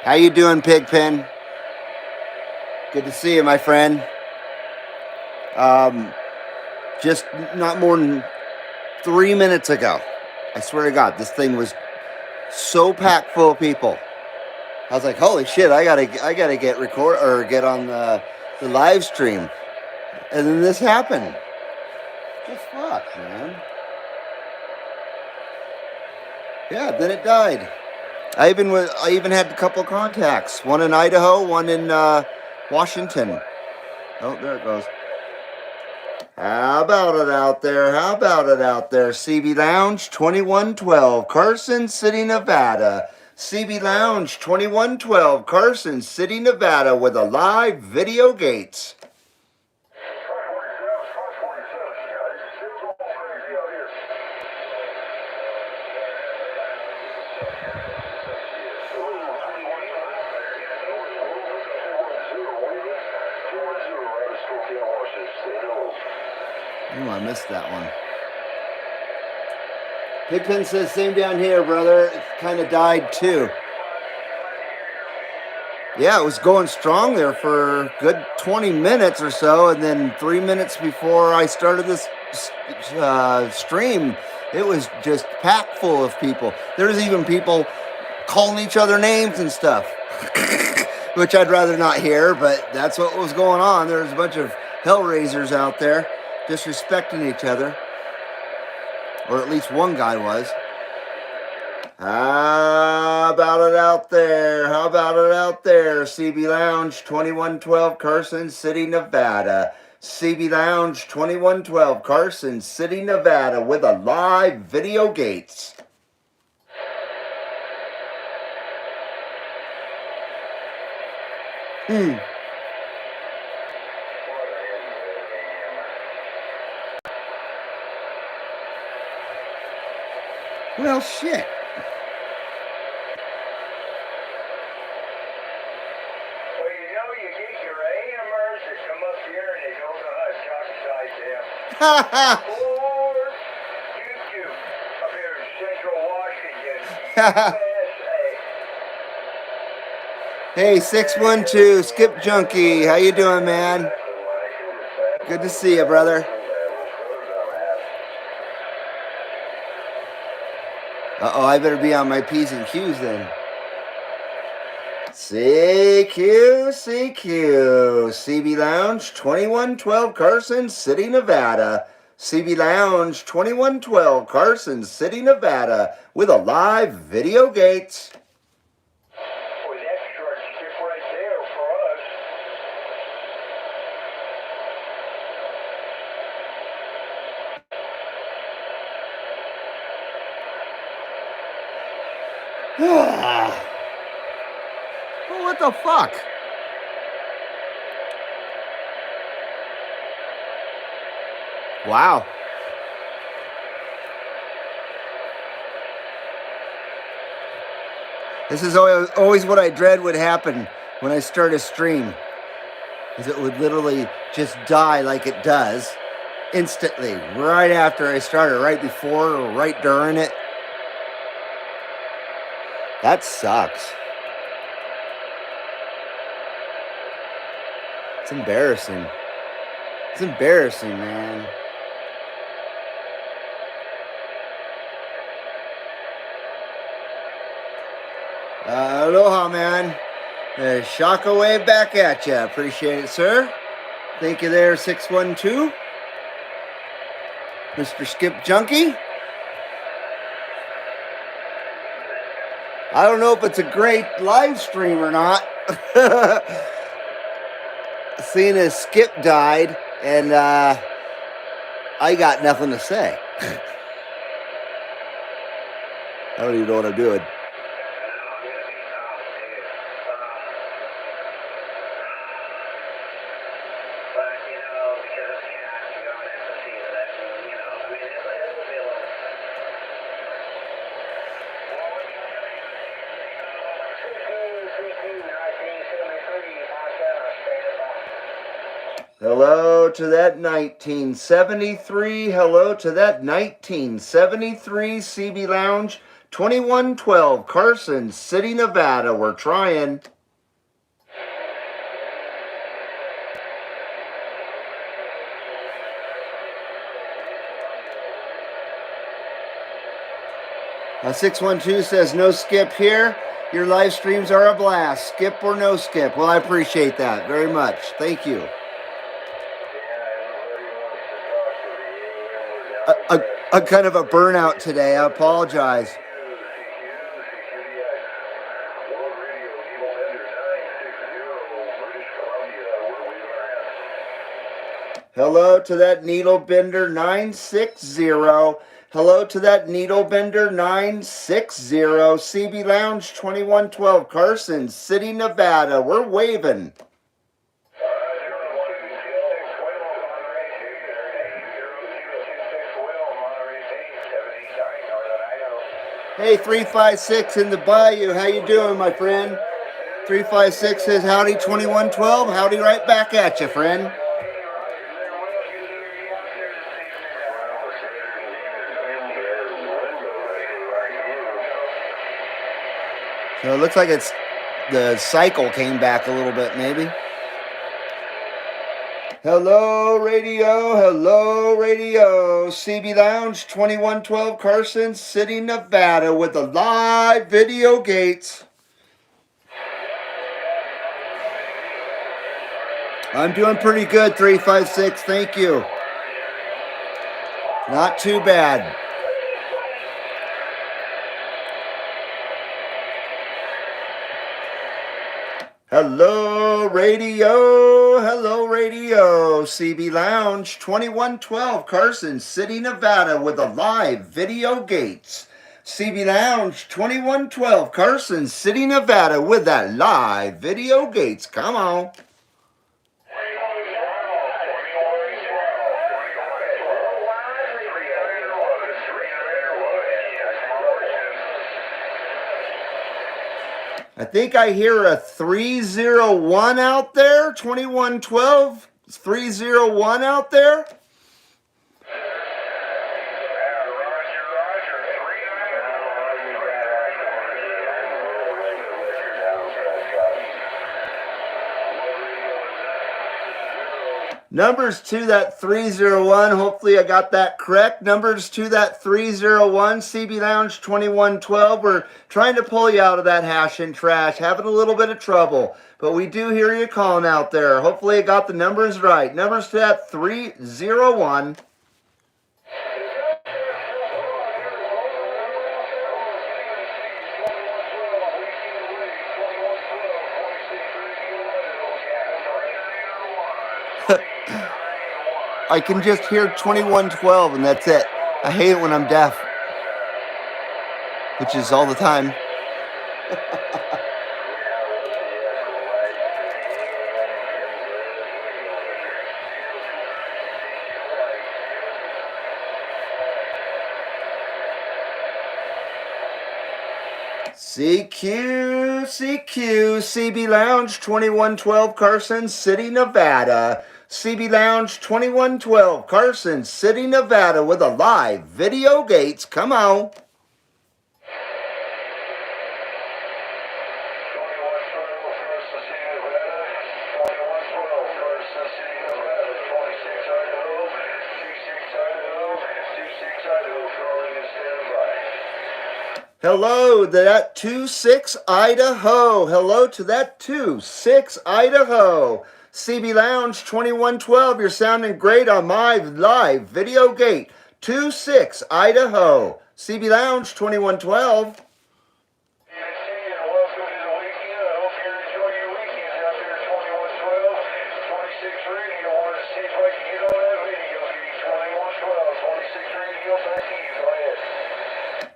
How you doing, Pigpen? Good to see you, my friend. Just not more than 3 minutes ago, I swear to God, this thing was so packed full of people. I was like, holy shit, I gotta get on the live stream. And then this happened. Just fuck, man. Yeah, then it died. I even had a couple of contacts. One in Idaho, one in Washington. Oh, there it goes. How about it out there? How about it out there? CB Lounge 2112, Carson City, Nevada. CB Lounge 2112, Carson City, Nevada, with a live video gates. Oh, I missed that one. Pigpen says, same down here, brother. It kind of died too. Yeah, it was going strong there for a good 20 minutes or so, and then 3 minutes before I started this stream, it was just packed full of people. There's even people calling each other names and stuff, which I'd rather not hear, but that's what was going on. There was a bunch of hellraisers out there disrespecting each other, or at least one guy was. How about it out there? How about it out there? CB Lounge 2112, Carson City, Nevada. CB Lounge 2112, Carson City, Nevada, with a live video gates. Well, shit. Well, you know, you get your AMers that come up here and they don't know how to talk inside them. Or YouTube up here in Central Washington, USA. Hey, 612, Skip Junkie. How you doing, man? Good to see you, brother. Uh-oh, I better be on my P's and Q's then. CQ, CB Lounge 2112, Carson City, Nevada. CB Lounge 2112, Carson City, Nevada, with a live video gates. Boy, that starts to stick right there for us. Well, what the fuck? Wow. This is always what I dread would happen when I start a stream, is it would literally just die like it does instantly, right after I start it, right before or right during it. That sucks. It's embarrassing. It's embarrassing, man. Aloha, man. Shaka wave back at ya. Appreciate it, sir. Thank you there, 612. Mr. Skip Junkie. I don't know if it's a great live stream or not. Seeing as Skip died, and I got nothing to say. I don't even know what I'm doing. Hello to that 1973. Hello to that 1973 CB Lounge 2112 Carson City, Nevada. We're trying. A 612 says no skip here. Your live streams are a blast. Skip or no skip. Well, I appreciate that very much. Thank you. A kind of a burnout today. I apologize. Hello to that needle bender 960. Hello to that needle bender 960. CB Lounge 2112 Carson City, Nevada. We're waving. Hey, 356 in the bayou. How you doing, my friend? 356 says howdy 2112. Howdy right back at you, friend. So it looks like it's the cycle came back a little bit, maybe. Hello, radio. Hello, radio. CB Lounge 2112 Carson City, Nevada with the live video gates. I'm doing pretty good, 356. Thank you. Not too bad. Hello, radio. Hello, radio. CB Lounge 2112 Carson City, Nevada with the live video gates. CB Lounge 2112 Carson City, Nevada with that live video gates. Come on. I think I hear a 301 out there, 2112, 301 out there. Numbers to that 301. Hopefully I got that correct. Numbers to that 301. CB Lounge 2112. We're trying to pull you out of that hash and trash. Having a little bit of trouble. But we do hear you calling out there. Hopefully I got the numbers right. Numbers to that 301. I can just hear 2112 and that's it. I hate it when I'm deaf, which is all the time. CB Lounge 2112 Carson City, Nevada. CB Lounge 2112 Carson City, Nevada with a live video gates. Come on. 2112 Hello to that 26 Idaho. Hello to that 26 Idaho. CB Lounge 2112. You're sounding great on my live video gate. 26 Idaho. CB Lounge 2112.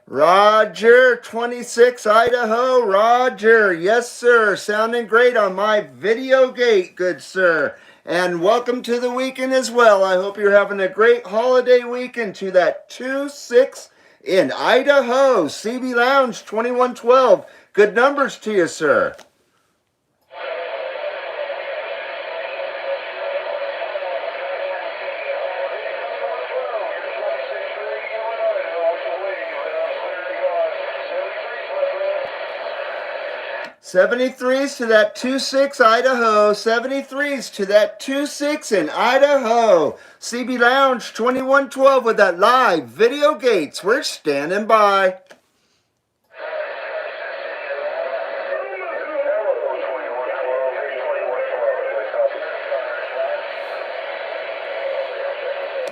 Roger, 26 Idaho, Roger. Yes, sir. Sounding great on my video gate, good sir. And welcome to the weekend as well. I hope you're having a great holiday weekend to that 2-6 in Idaho. CB Lounge 2112. Good numbers to you, sir. '73s to that 2-6 Idaho. '73s to that 2-6 in Idaho. CB Lounge 2112 with that live video gates. We're standing by.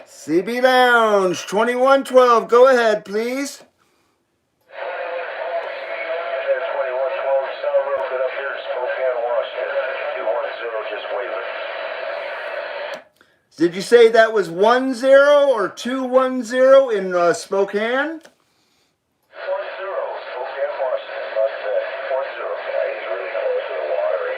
CB Lounge 2112. Go ahead, please. Did you say that was 1-0 or 2-1-0 in Spokane? 1-0, Spokane, Washington. 1-0. He's really close to the water.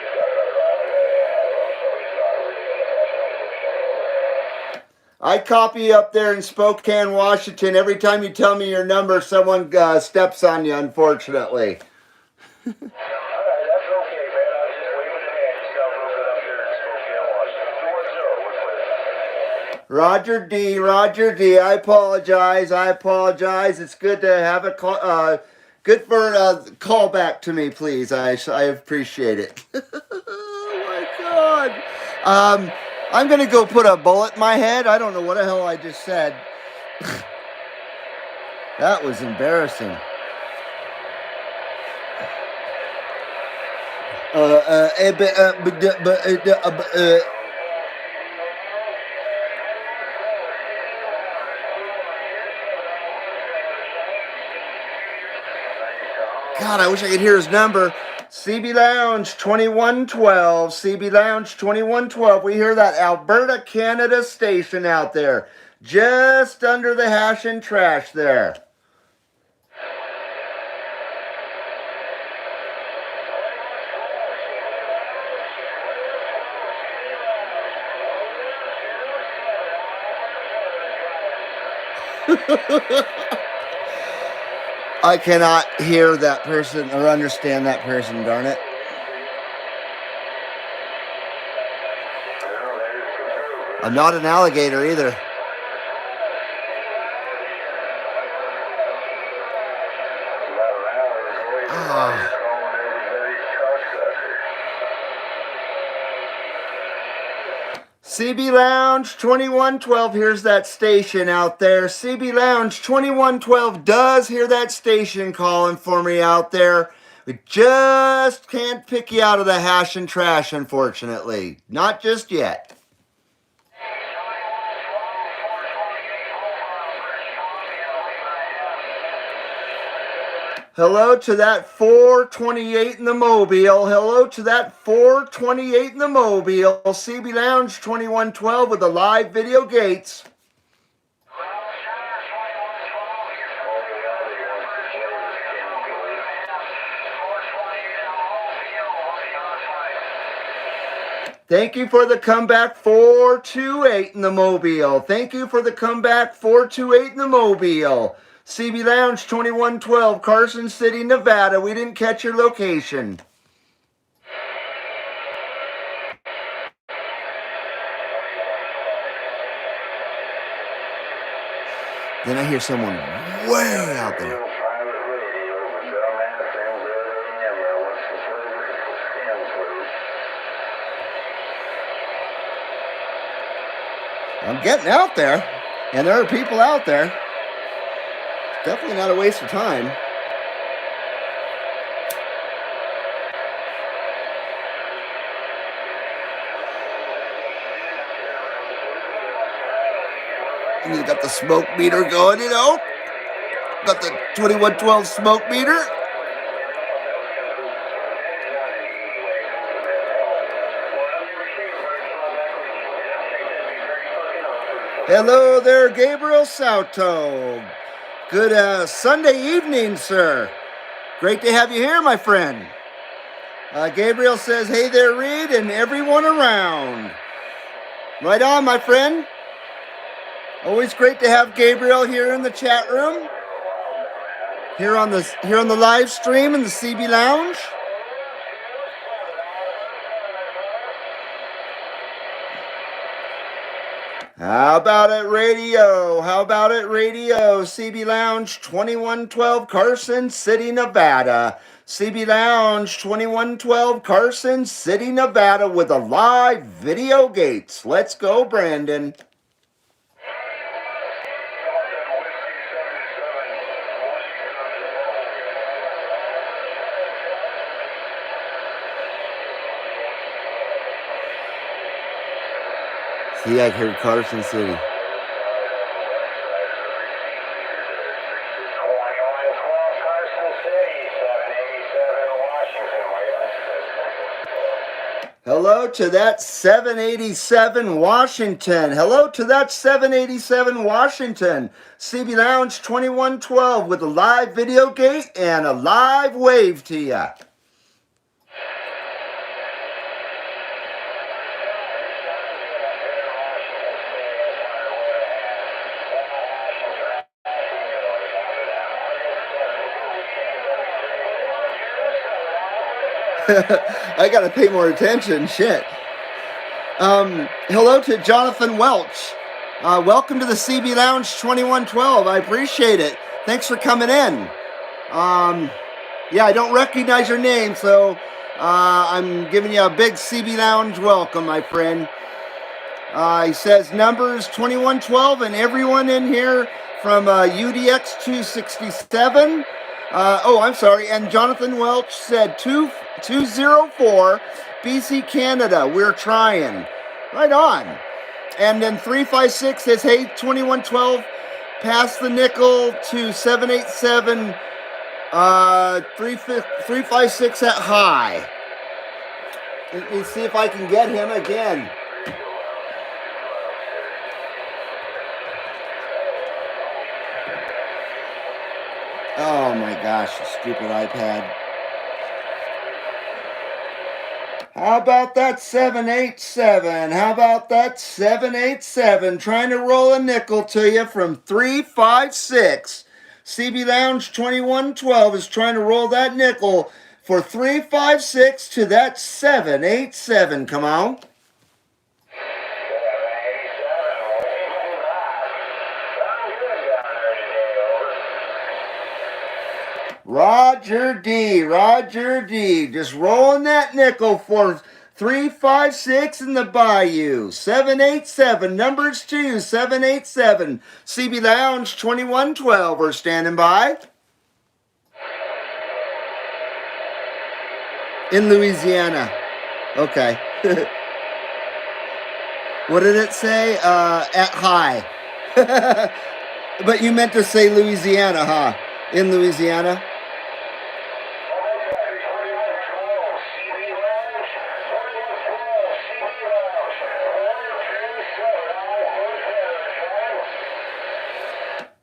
I copy up there in Spokane, Washington. Every time you tell me your number, someone steps on you, unfortunately. Roger D, Roger D. I apologize. It's good to have a call. Good for a call back to me, please. I appreciate it. Oh my God. I'm gonna go put a bullet in my head. I don't know what the hell I just said. That was embarrassing. God, I wish I could hear his number. CB Lounge 2112. CB Lounge 2112. We hear that Alberta, Canada station out there. Just under the hash and trash there. I cannot hear that person or understand that person, darn it. I'm not an alligator either. Oh. CB Lounge 2112 hears that station out there. CB Lounge 2112 does hear that station calling for me out there. We just can't pick you out of the hash and trash, unfortunately. Not just yet. Hello to that 428 in the Mobile. Hello to that 428 in the Mobile. CB Lounge 2112 with the live video gates. Thank you for the comeback 428 in the Mobile. Thank you for the comeback 428 in the Mobile. CB Lounge 2112, Carson City, Nevada. We didn't catch your location. Then I hear someone way out there. I'm getting out there, and there are people out there. Definitely not a waste of time. And you got the smoke meter going, you know? Got the 2112 smoke meter. Hello there, Gabriel Sauto. Good Sunday evening, sir. Great to have you here, my friend. Gabriel says, hey there, Reed, and everyone around. Right on, my friend. Always great to have Gabriel here in the chat room. Here on the live stream in the CB Lounge. How about it, radio? How about it, radio? CB Lounge 2112, Carson City, Nevada. CB Lounge 2112, Carson City, Nevada, with a live video gates. Let's go, Brandon. See, I heard Carson City. Hello to that 787 Washington. Hello to that 787 Washington. CB Lounge 2112 with a live video gate and a live wave to you. I gotta pay more attention. Shit. Hello to Jonathan Welch. Welcome to the CB Lounge 2112. I appreciate it. Thanks for coming in. Yeah, I don't recognize your name, so I'm giving you a big CB Lounge welcome, my friend. He says numbers 2112 and everyone in here from UDX 267. I'm sorry. And Jonathan Welch said 204 BC, Canada. We're trying. Right on. And then 356 says, hey, 2112, pass the nickel to 787, 356 at high. Let me see if I can get him again. Oh my gosh, stupid iPad. How about that 787? How about that 787? Trying to roll a nickel to you from 356. CB Lounge 2112 is trying to roll that nickel for 356 to that 787. Come on. Roger D, just rolling that nickel for 356 in the Bayou. 787, numbers 2, 787. CB Lounge 2112, we're standing by. In Louisiana. Okay. What did it say? At high. But you meant to say Louisiana, huh? In Louisiana?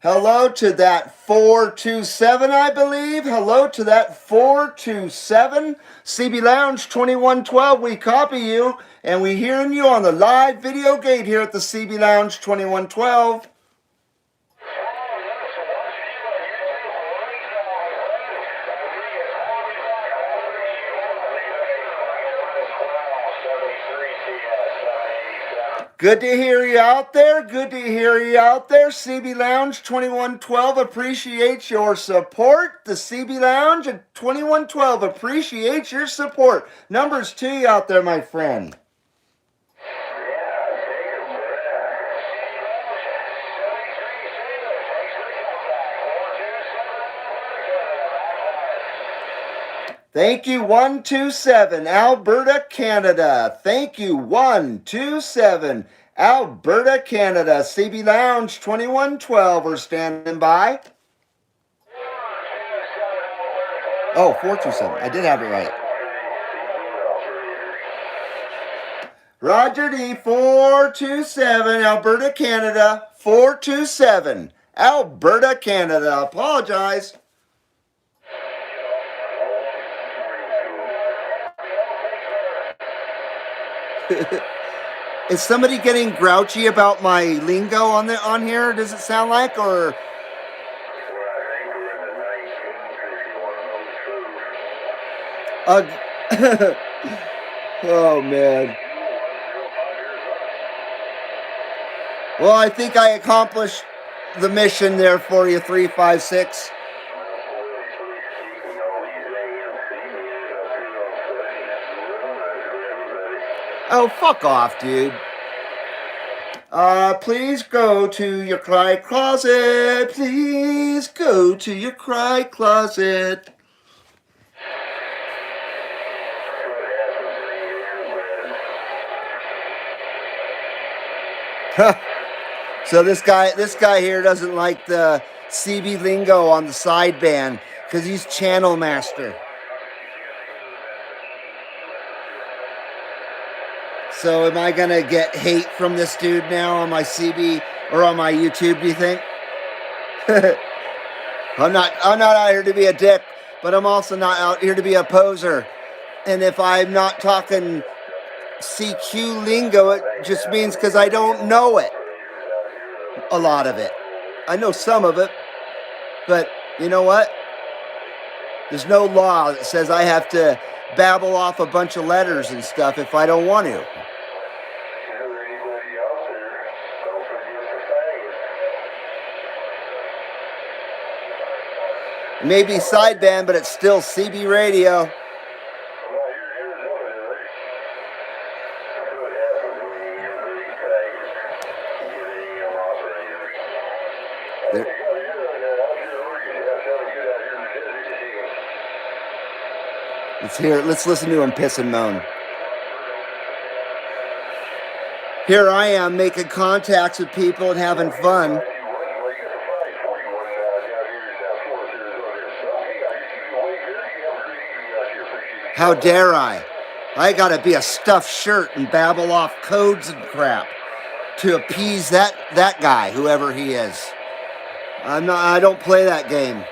Hello to that 427, I believe. Hello to that 427. CB Lounge 2112, we copy you, and we hearing you on the live video gate here at the CB Lounge 2112. Good to hear you out there. Good to hear you out there. CB Lounge 2112 appreciates your support. The CB Lounge at 2112 appreciates your support. Numbers to you out there, my friend. Thank you, 127, Alberta, Canada. Thank you, 127, Alberta, Canada. CB Lounge 2112, we're standing by. Oh, 427, I did have it right. Roger D, 427, Alberta, Canada. 427, Alberta, Canada. Apologize. Is somebody getting grouchy about my lingo on here? Does it sound like, or? Oh man. Well, I think I accomplished the mission there for you, 356. Oh, fuck off, dude. Please go to your cry closet. Please go to your cry closet. So this guy here doesn't like the CB lingo on the sideband because he's channel master. So am I gonna get hate from this dude now on my CB or on my YouTube, do you think? I'm not out here to be a dick, but I'm also not out here to be a poser. And if I'm not talking CQ lingo, it just means because I don't know it. A lot of it. I know some of it, but you know what? There's no law that says I have to babble off a bunch of letters and stuff if I don't want to. Maybe sideband, but it's still CB radio. Let's listen to him piss and moan. Here I am making contacts with people and having fun. How dare I? I gotta be a stuffed shirt and babble off codes and crap to appease that guy, whoever he is. I don't play that game.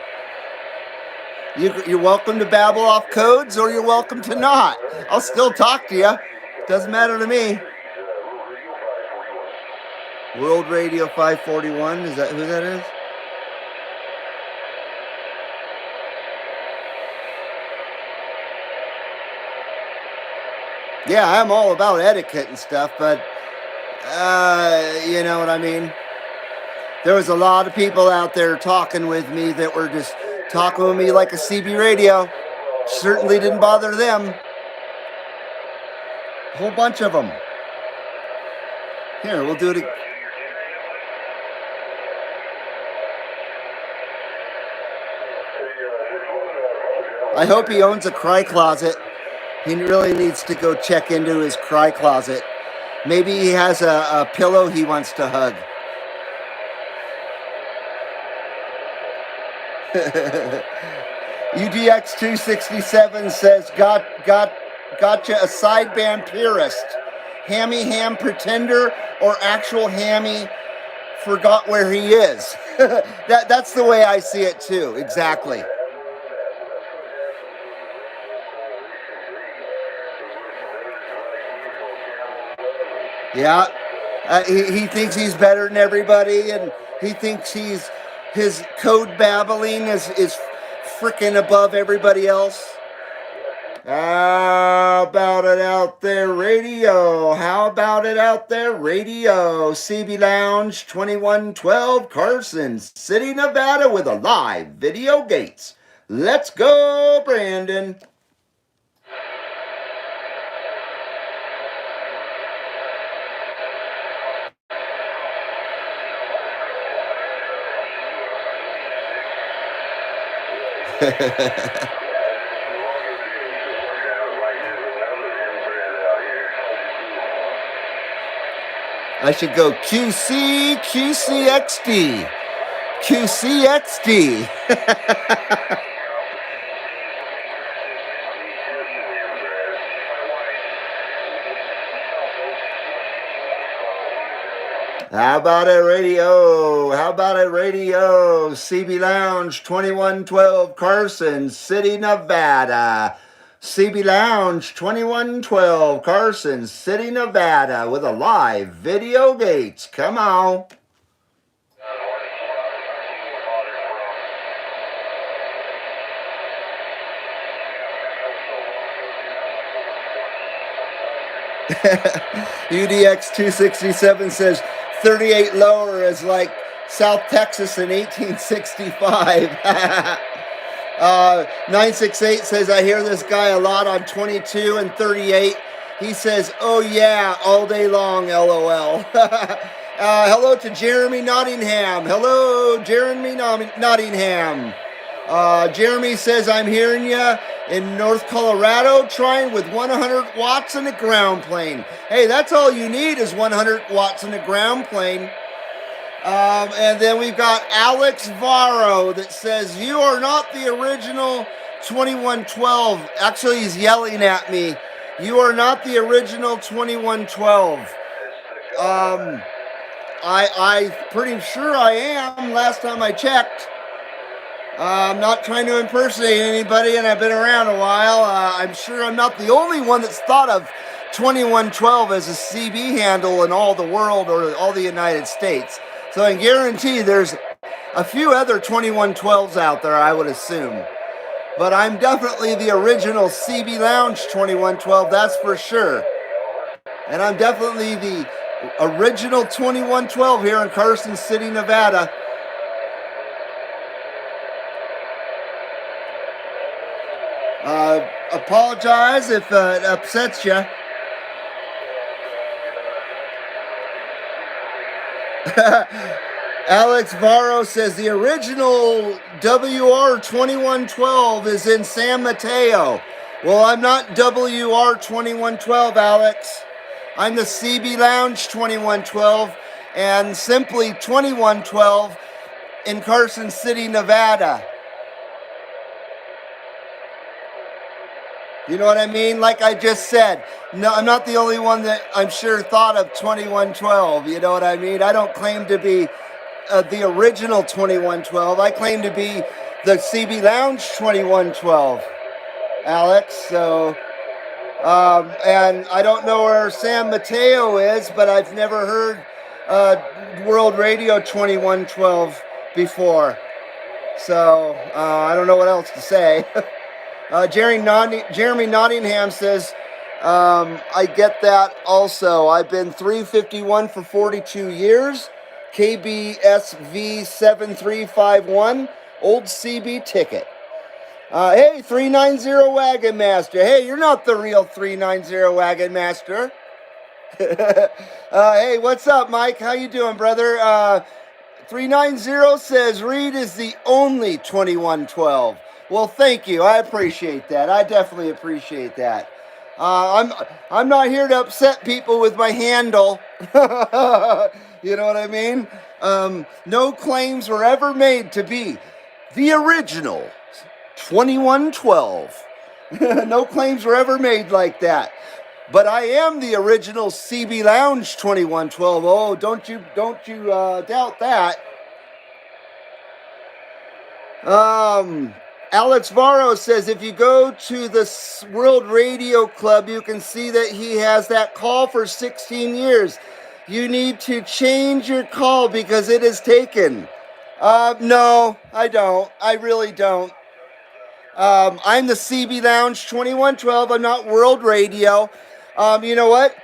You're welcome to babble off codes, or you're welcome to not. I'll still talk to you. Doesn't matter to me. World Radio 541, is that who that is? Yeah, I'm all about etiquette and stuff, but you know what I mean? There was a lot of people out there talking with me that were just talking with me like a CB radio. Certainly didn't bother them. A whole bunch of them. Here, we'll do it again. I hope he owns a cry closet. He really needs to go check into his cry closet. Maybe he has a pillow he wants to hug. UDX267 says, gotcha a sideband purist. Hammy ham pretender or actual hammy forgot where he is. That's the way I see it too, exactly. Yeah, he thinks he's better than everybody, and he thinks his code babbling is freaking above everybody else. How about it out there, radio? How about it out there, radio? CB Lounge 2112, Carson City, Nevada, with a live video gates. Let's go, Brandon. I should go QCXD. QCXD. How about it, radio? How about it, radio? CB Lounge 2112, Carson City, Nevada. CB Lounge 2112, Carson City, Nevada, with a live video gates. Come on. UDX 267 says 38 lower is like South Texas in 1865. 968 says, I hear this guy a lot on 22 and 38. He says, oh yeah, all day long, LOL. Hello to Jeremy Nottingham. Hello, Jeremy Nottingham. Jeremy says, I'm hearing you in North Colorado, trying with 100 watts in a ground plane. Hey, that's all you need is 100 watts in a ground plane. And then we've got Alex Varro that says, you are not the original 2112. Actually, he's yelling at me. You are not the original 2112. I'm pretty sure I am, last time I checked. I'm not trying to impersonate anybody, and I've been around a while. I'm sure I'm not the only one that's thought of 2112 as a CB handle in all the world or all the United States. So I guarantee there's a few other 2112s out there, I would assume. But I'm definitely the original CB Lounge 2112, that's for sure. And I'm definitely the original 2112 here in Carson City, Nevada. Apologize if it upsets you. Alex Varro says the original WR2112 is in San Mateo. Well, I'm not WR2112, Alex. I'm the CB Lounge 2112 and simply 2112 in Carson City, Nevada. You know what I mean? Like I just said, no, I'm not the only one that I'm sure thought of 2112. You know what I mean? I don't claim to be the original 2112. I claim to be the CB Lounge 2112, Alex. So, and I don't know where San Mateo is, but I've never heard World Radio 2112 before. So, I don't know what else to say. Jeremy Nottingham says, I get that also. I've been 351 for 42 years. KBSV 7351. Old CB ticket. Hey, 390 Wagon Master. Hey, you're not the real 390 Wagon Master. Hey, what's up, Mike? How you doing, brother? 390 says, Reed is the only 2112. Well, thank you. I appreciate that. I definitely appreciate that. I'm not here to upset people with my handle. You know what I mean? No claims were ever made to be the original 2112. No claims were ever made like that. But I am the original CB Lounge 2112. Oh, don't you doubt that. Alex Varro says, if you go to the World Radio Club, you can see that he has that call for 16 years. You need to change your call because it is taken. No, I don't. I really don't. I'm the CB Lounge 2112. I'm not World Radio. You know what?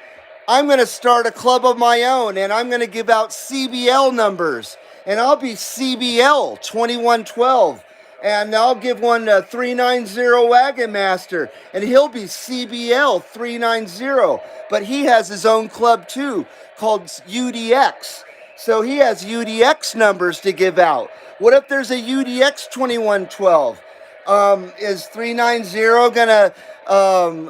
I'm going to start a club of my own, and I'm going to give out CBL numbers, and I'll be CBL 2112. And I'll give one to 390 Wagon Master, and he'll be CBL 390. But he has his own club too, called UDX. So he has UDX numbers to give out. What if there's a UDX 2112? Is 390 gonna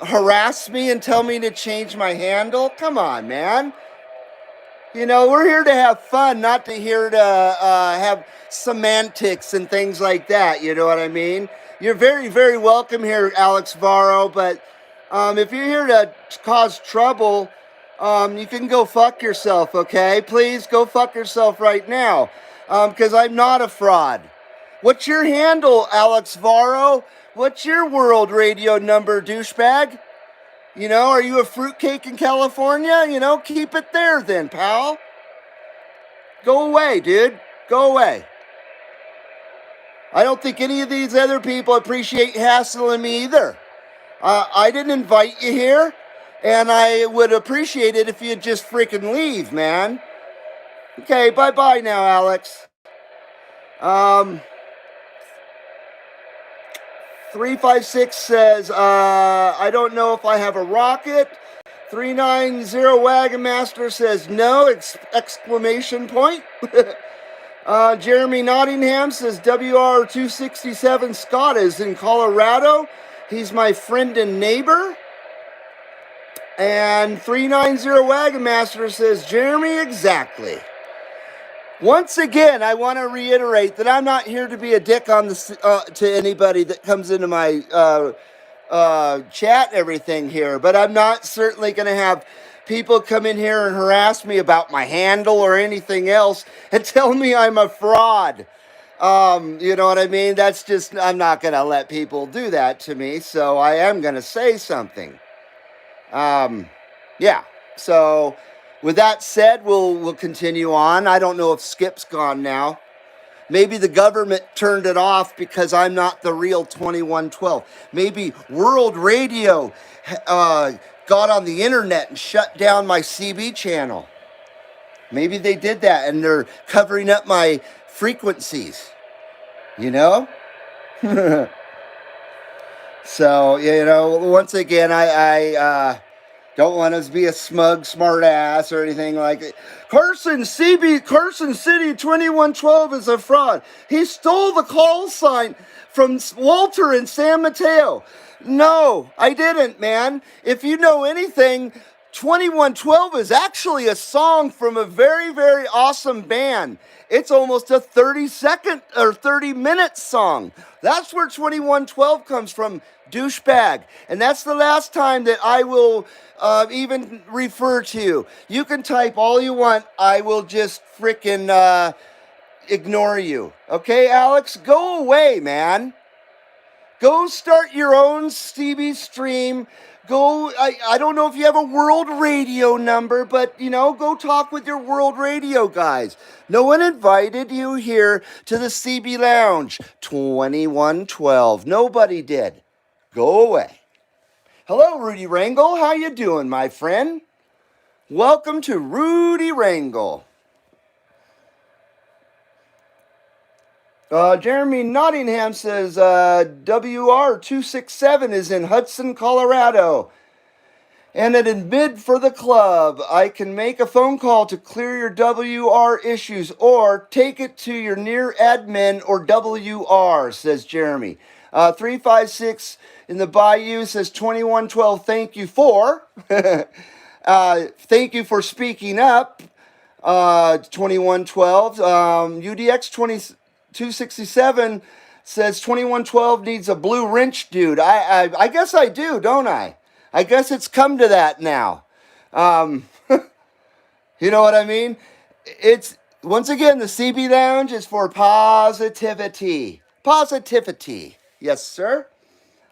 harass me and tell me to change my handle? Come on, man. You know, we're here to have fun, not to here to have semantics and things like that. You know what I mean? You're very, very welcome here, Alex Varro. But if you're here to cause trouble, you can go fuck yourself, okay? Please go fuck yourself right now, because I'm not a fraud. What's your handle, Alex Varro? What's your world radio number, douchebag? You know, are you a fruitcake in California? You know, keep it there then, pal. Go away, dude. Go away. I don't think any of these other people appreciate hassling me either. I didn't invite you here, and I would appreciate it if you'd just freaking leave, man. Okay, bye-bye now, Alex. 356 says, I don't know if I have a rocket. 390 Wagon Master says no, exclamation point. Jeremy Nottingham says WR267 Scott is in Colorado. He's my friend and neighbor. And 390 Wagon Master says, Jeremy, exactly. Once again, I want to reiterate that I'm not here to be a dick on the to anybody that comes into my chat and everything here, but I'm not certainly going to have people come in here and harass me about my handle or anything else and tell me I'm a fraud. You know what I mean? That's just, I'm not going to let people do that to me, so I am going to say something. Yeah, so with that said, we'll continue on. I don't know if Skip's gone now. Maybe the government turned it off because I'm not the real 2112. Maybe World Radio got on the internet and shut down my CB channel. Maybe they did that and they're covering up my frequencies. You know? So, you know, once again, I don't want to be a smug smart ass or anything like it. Carson City 2112 is a fraud. He stole the call sign from Walter in San Mateo. No, I didn't, man. If you know anything, 2112 is actually a song from a very, very awesome band. It's almost a 30-second or 30-minute song. That's where 2112 comes from, douchebag. And that's the last time that I will even refer to you. You can type all you want. I will just frickin' ignore you. Okay, Alex? Go away, man. Go start your own CB stream. Go, I don't know if you have a world radio number, but, you know, go talk with your world radio guys. No one invited you here to the CB Lounge 2112. Nobody did. Go away. Hello, Rudy Wrangle. How you doing, my friend? Welcome to Rudy Wrangle. Jeremy Nottingham says WR267 is in Hudson, Colorado. And an admit for the club. I can make a phone call to clear your WR issues or take it to your near admin or WR, says Jeremy. 356 in the Bayou says 2112, thank you for. Thank you for speaking up. 2112. UDX 267 says 2112 needs a blue wrench, dude. I guess I do, don't I? I guess it's come to that now. You know what I mean? It's, once again, the CB Lounge is for positivity. Positivity. Yes, sir.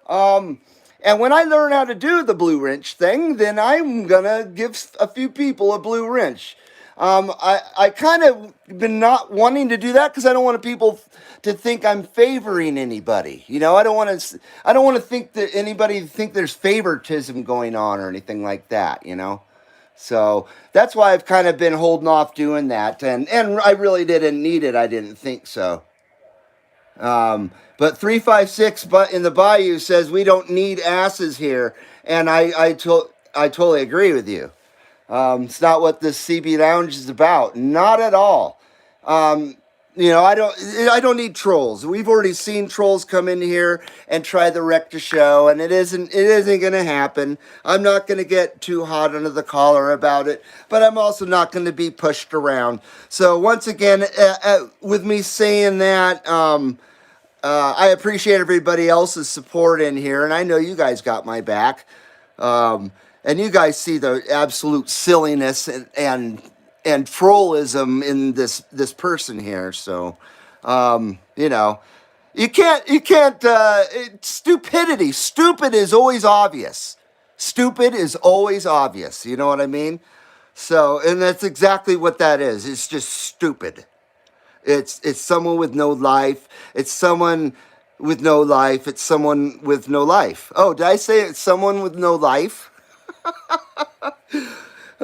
And when I learn how to do the blue wrench thing, then I'm going to give a few people a blue wrench. I kind of been not wanting to do that because I don't want people to think I'm favoring anybody. You know, I don't want to think that anybody think there's favoritism going on or anything like that. You know. So that's why I've kind of been holding off doing that, and I really didn't need it. I didn't think so. But 356 but in the Bayou says we don't need asses here, and I totally agree with you. It's not what this CB Lounge is about. Not at all. Um, you know, I don't need trolls. We've already seen trolls come in here and try to wreck the show, and it isn't going to happen. I'm not going to get too hot under the collar about it, but I'm also not going to be pushed around. So once again, with me saying that, I appreciate everybody else's support in here, and I know you guys got my back. And you guys see the absolute silliness and trollism in this person here. So, you know, stupidity. Stupid is always obvious. Stupid is always obvious. You know what I mean? So, and that's exactly what that is. It's just stupid. It's someone with no life. It's someone with no life. It's someone with no life. Oh, did I say it's someone with no life?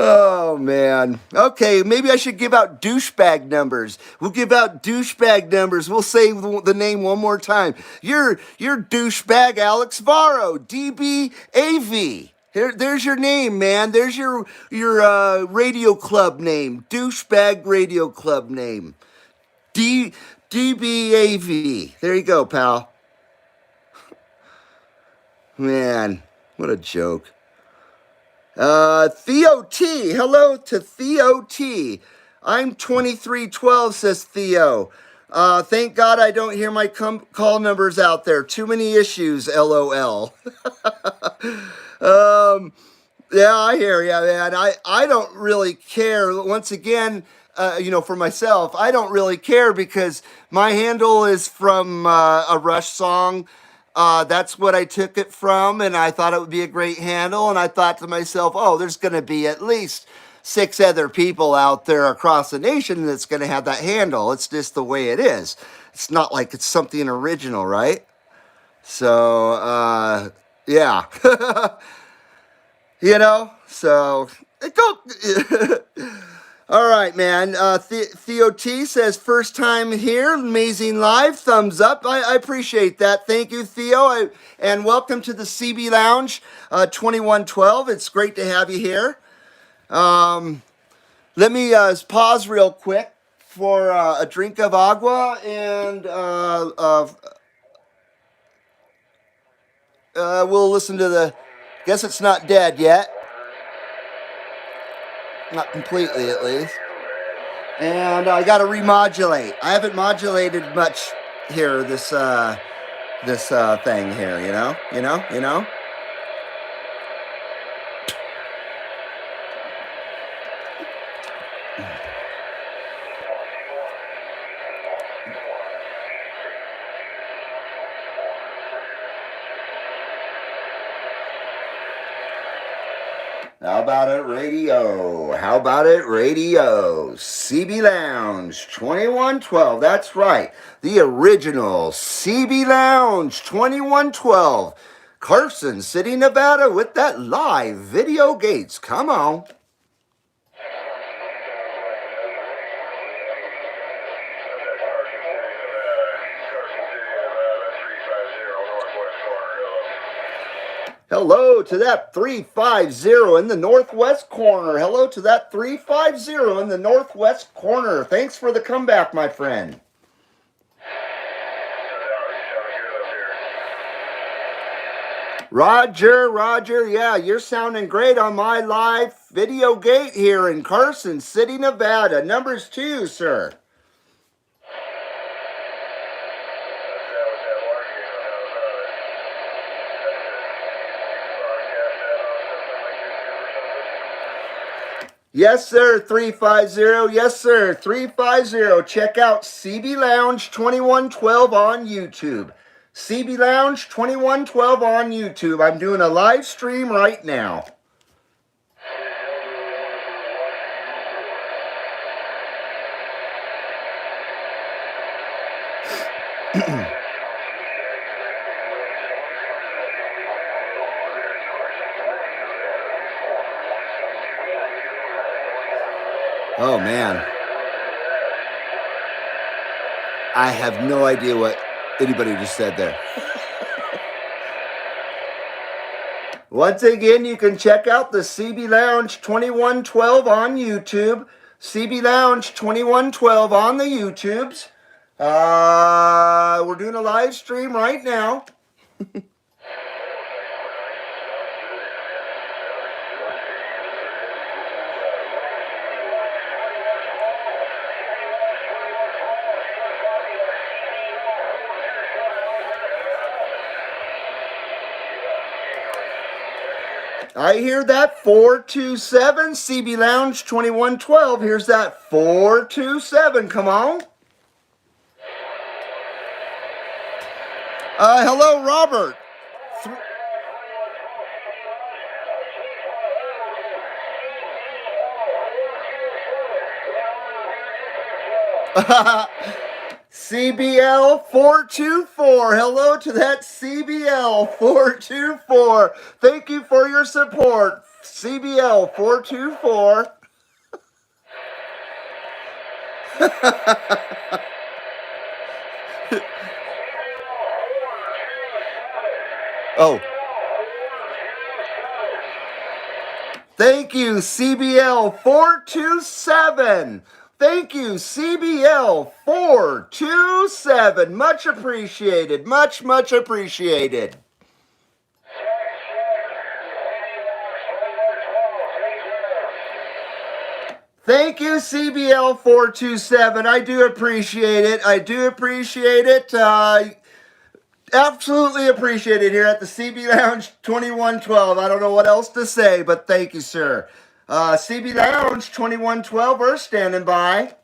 Oh man. Okay, maybe I should give out douchebag numbers. We'll give out douchebag numbers. We'll say the name one more time. You're douchebag Alex Varro, DBAV. There's your name, man. There's your radio club name. Douchebag radio club name. DBAV. There you go, pal. Man, what a joke. Theo T. Hello to Theo T. I'm 2312, says Theo. Thank God I don't hear my call numbers out there. Too many issues, LOL. Yeah, I hear you, man. I don't really care. Once again, you know, for myself, I don't really care because my handle is from a Rush song. That's what I took it from, and I thought it would be a great handle. And I thought to myself, oh, there's going to be at least 6 other people out there across the nation that's going to have that handle. It's just the way it is. It's not like it's something original, right? So, yeah. You know, so go. All right, man. Theo T says, first time here, amazing live, thumbs up. I appreciate that. Thank you, Theo. And welcome to the CB Lounge 2112. It's great to have you here. Let me pause real quick for a drink of agua, and we'll listen to the, guess it's not dead yet. Not completely, at least. And I got to remodulate. I haven't modulated much here. This thing here. You know. How about it, radio? How about it, radio? CB Lounge 2112. That's right. The original CB Lounge 2112. Carson City, Nevada with that live video gates. Come on. Hello to that 350 in the northwest corner. Hello to that 350 in the northwest corner. Thanks for the comeback, my friend. Roger, yeah, you're sounding great on my live video gate here in Carson City, Nevada. Numbers 2, sir. Yes, sir, 350. Yes, sir, 350. Check out CB Lounge 2112 on YouTube. CB Lounge 2112 on YouTube. I'm doing a live stream right now. Oh, man. I have no idea what anybody just said there. Once again, you can check out the CB Lounge 2112 on YouTube. CB Lounge 2112 on the YouTubes. We're doing a live stream right now. I hear that 427 CB Lounge 2112. Here's that 427. Come on. Hello, Robert. CBL 424. Hello to that CBL 424. Thank you for your support. CBL 424. Oh. Thank you, CBL 427. Thank you, CBL 427. Much appreciated. Much, much appreciated. Thank you, CBL 427. I do appreciate it. I do appreciate it. Absolutely appreciate it here at the CB Lounge 2112. I don't know what else to say, but thank you, sir. CB Lounge 2112, we're standing by.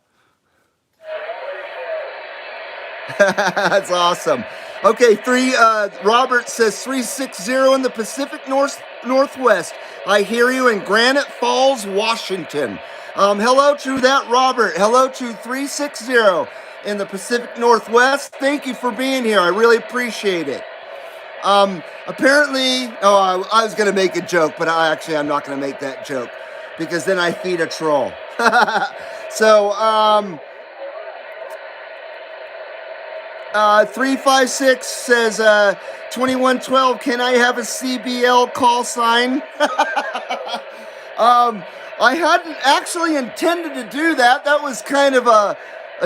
That's awesome. Okay, Robert says 360 in the Pacific Northwest. I hear you in Granite Falls, Washington. Hello to that, Robert. Hello to 360 in the Pacific Northwest. Thank you for being here. I really appreciate it. Apparently, I was going to make a joke, but I'm not going to make that joke because then I feed a troll. So, 356 says, 2112, can I have a CBL call sign? I hadn't actually intended to do that. That was kind of a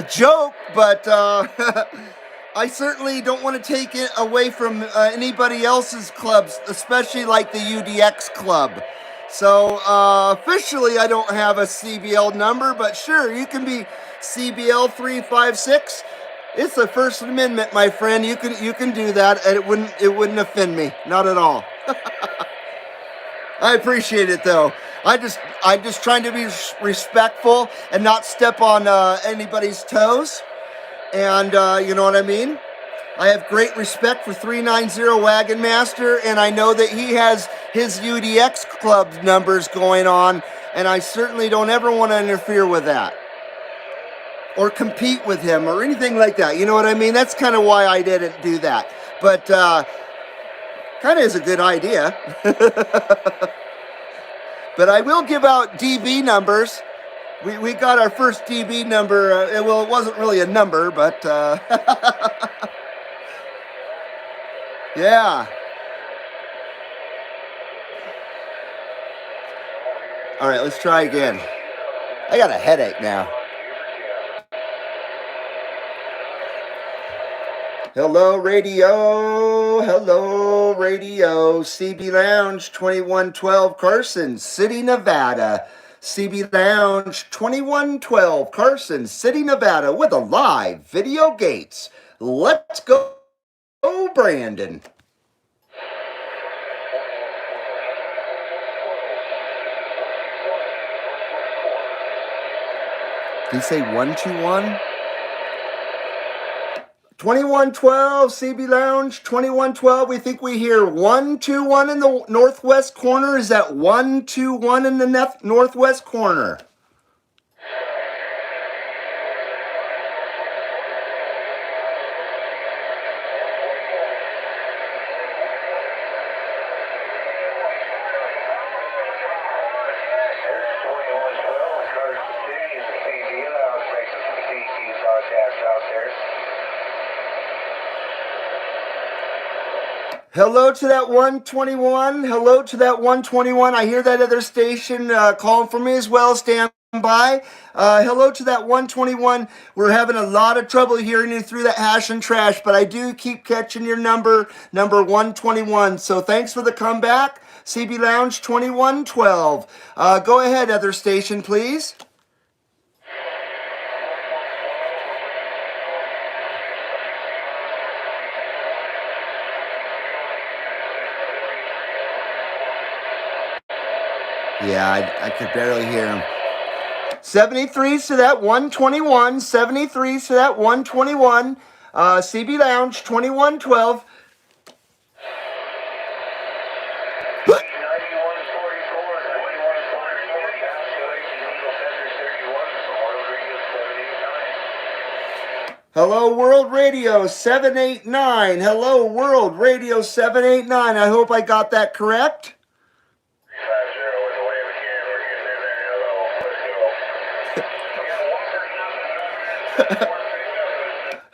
joke, but I certainly don't want to take it away from anybody else's clubs, especially like the UDX club. So officially I don't have a CBL number, but sure, you can be CBL 356. It's the First Amendment, my friend. You can do that, and it wouldn't offend me, not at all. I appreciate it though. I'm just trying to be respectful and not step on anybody's toes. And you know what I mean? I have great respect for 390 Wagon Master, and I know that he has his UDX club numbers going on, and I certainly don't ever want to interfere with that or compete with him or anything like that. You know what I mean? That's kind of why I didn't do that. But kind of is a good idea. But I will give out DB numbers. We got our first DB number. Well, it wasn't really a number, but yeah. All right, let's try again. I got a headache now. Hello, radio. Hello, radio. CB Lounge 2112, Carson City, Nevada. CB Lounge 2112, Carson City, Nevada, with a live video gates. Let's go, Brandon. Did he say 121? 2112, CB Lounge, 2112. We think we hear 121 in the northwest corner. Is that 121 in the northwest corner? Hello to that 121. Hello to that 121. I hear that other station calling for me as well. Stand by. Hello to that 121. We're having a lot of trouble hearing you through that hash and trash, but I do keep catching your number 121. So thanks for the comeback. CB Lounge 2112. Go ahead, other station, please. Yeah, I could barely hear him. 73s to that 121. 73s to that 121. CB Lounge 2112. Hello, World Radio 789. Hello, World Radio 789. I hope I got that correct.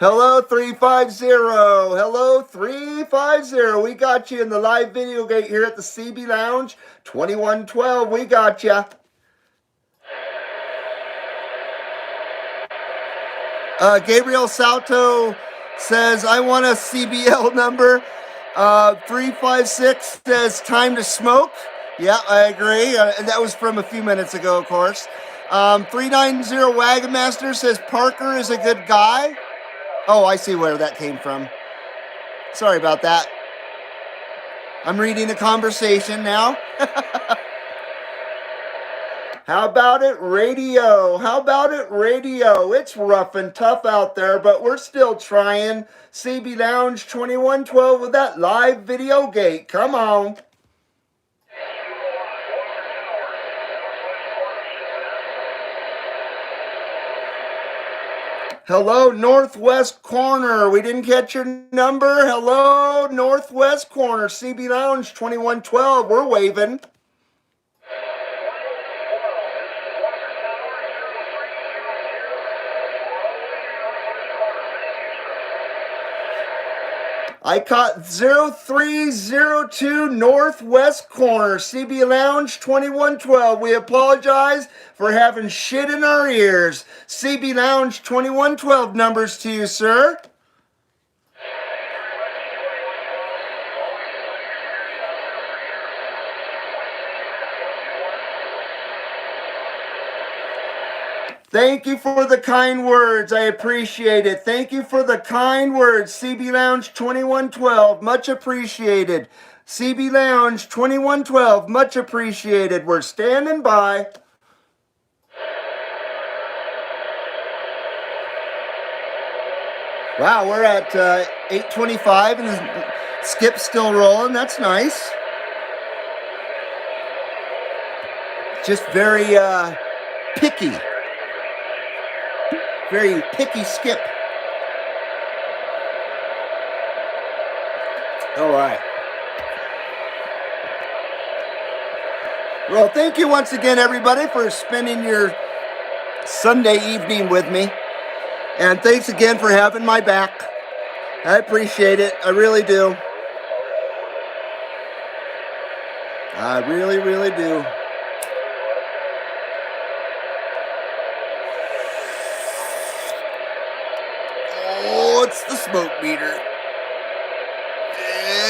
Hello, 350. Hello, 350. We got you in the live video gate here at the CB Lounge 2112. We got you. Gabriel Salto says, I want a CBL number. 356 says, time to smoke. Yeah, I agree. That was from a few minutes ago, of course. 390 Wagon Master says, Parker is a good guy. Oh, I see where that came from. Sorry about that. I'm reading a conversation now. How about it, radio? How about it, radio? It's rough and tough out there, but we're still trying. CB Lounge 2112 with that live video gate. Come on. Hello, Northwest Corner. We didn't catch your number. Hello, Northwest Corner. CB Lounge 2112. We're waving. I caught 0302 Northwest Corner, CB Lounge 2112. We apologize for having shit in our ears. CB Lounge 2112 numbers to you, sir. Thank you for the kind words. I appreciate it. Thank you for the kind words. CB Lounge 2112. Much appreciated. CB Lounge 2112. Much appreciated. We're standing by. Wow, we're at 8:25 and the skip's still rolling. That's nice. Just very picky. Very picky skip. All right. Well, thank you once again, everybody, for spending your Sunday evening with me. And thanks again for having my back. I appreciate it. I really do. I really, really do. Oh, it's the smoke meter.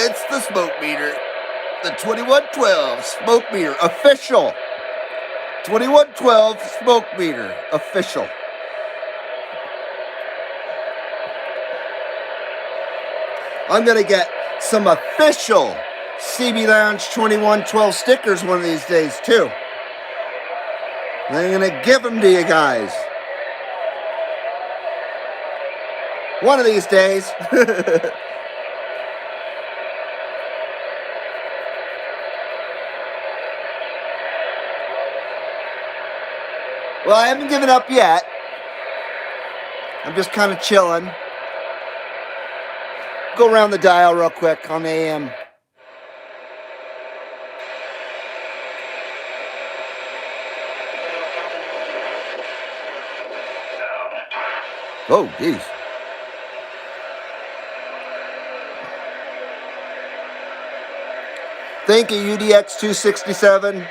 It's the smoke meter. The 2112 smoke meter. Official. 2112 smoke meter. Official. I'm going to get some official CB Lounge 2112 stickers one of these days, too. I'm going to give them to you guys. One of these days. Well, I haven't given up yet. I'm just kind of chilling. Go around the dial real quick on the AM. Oh, geez. Thank you, UDX267.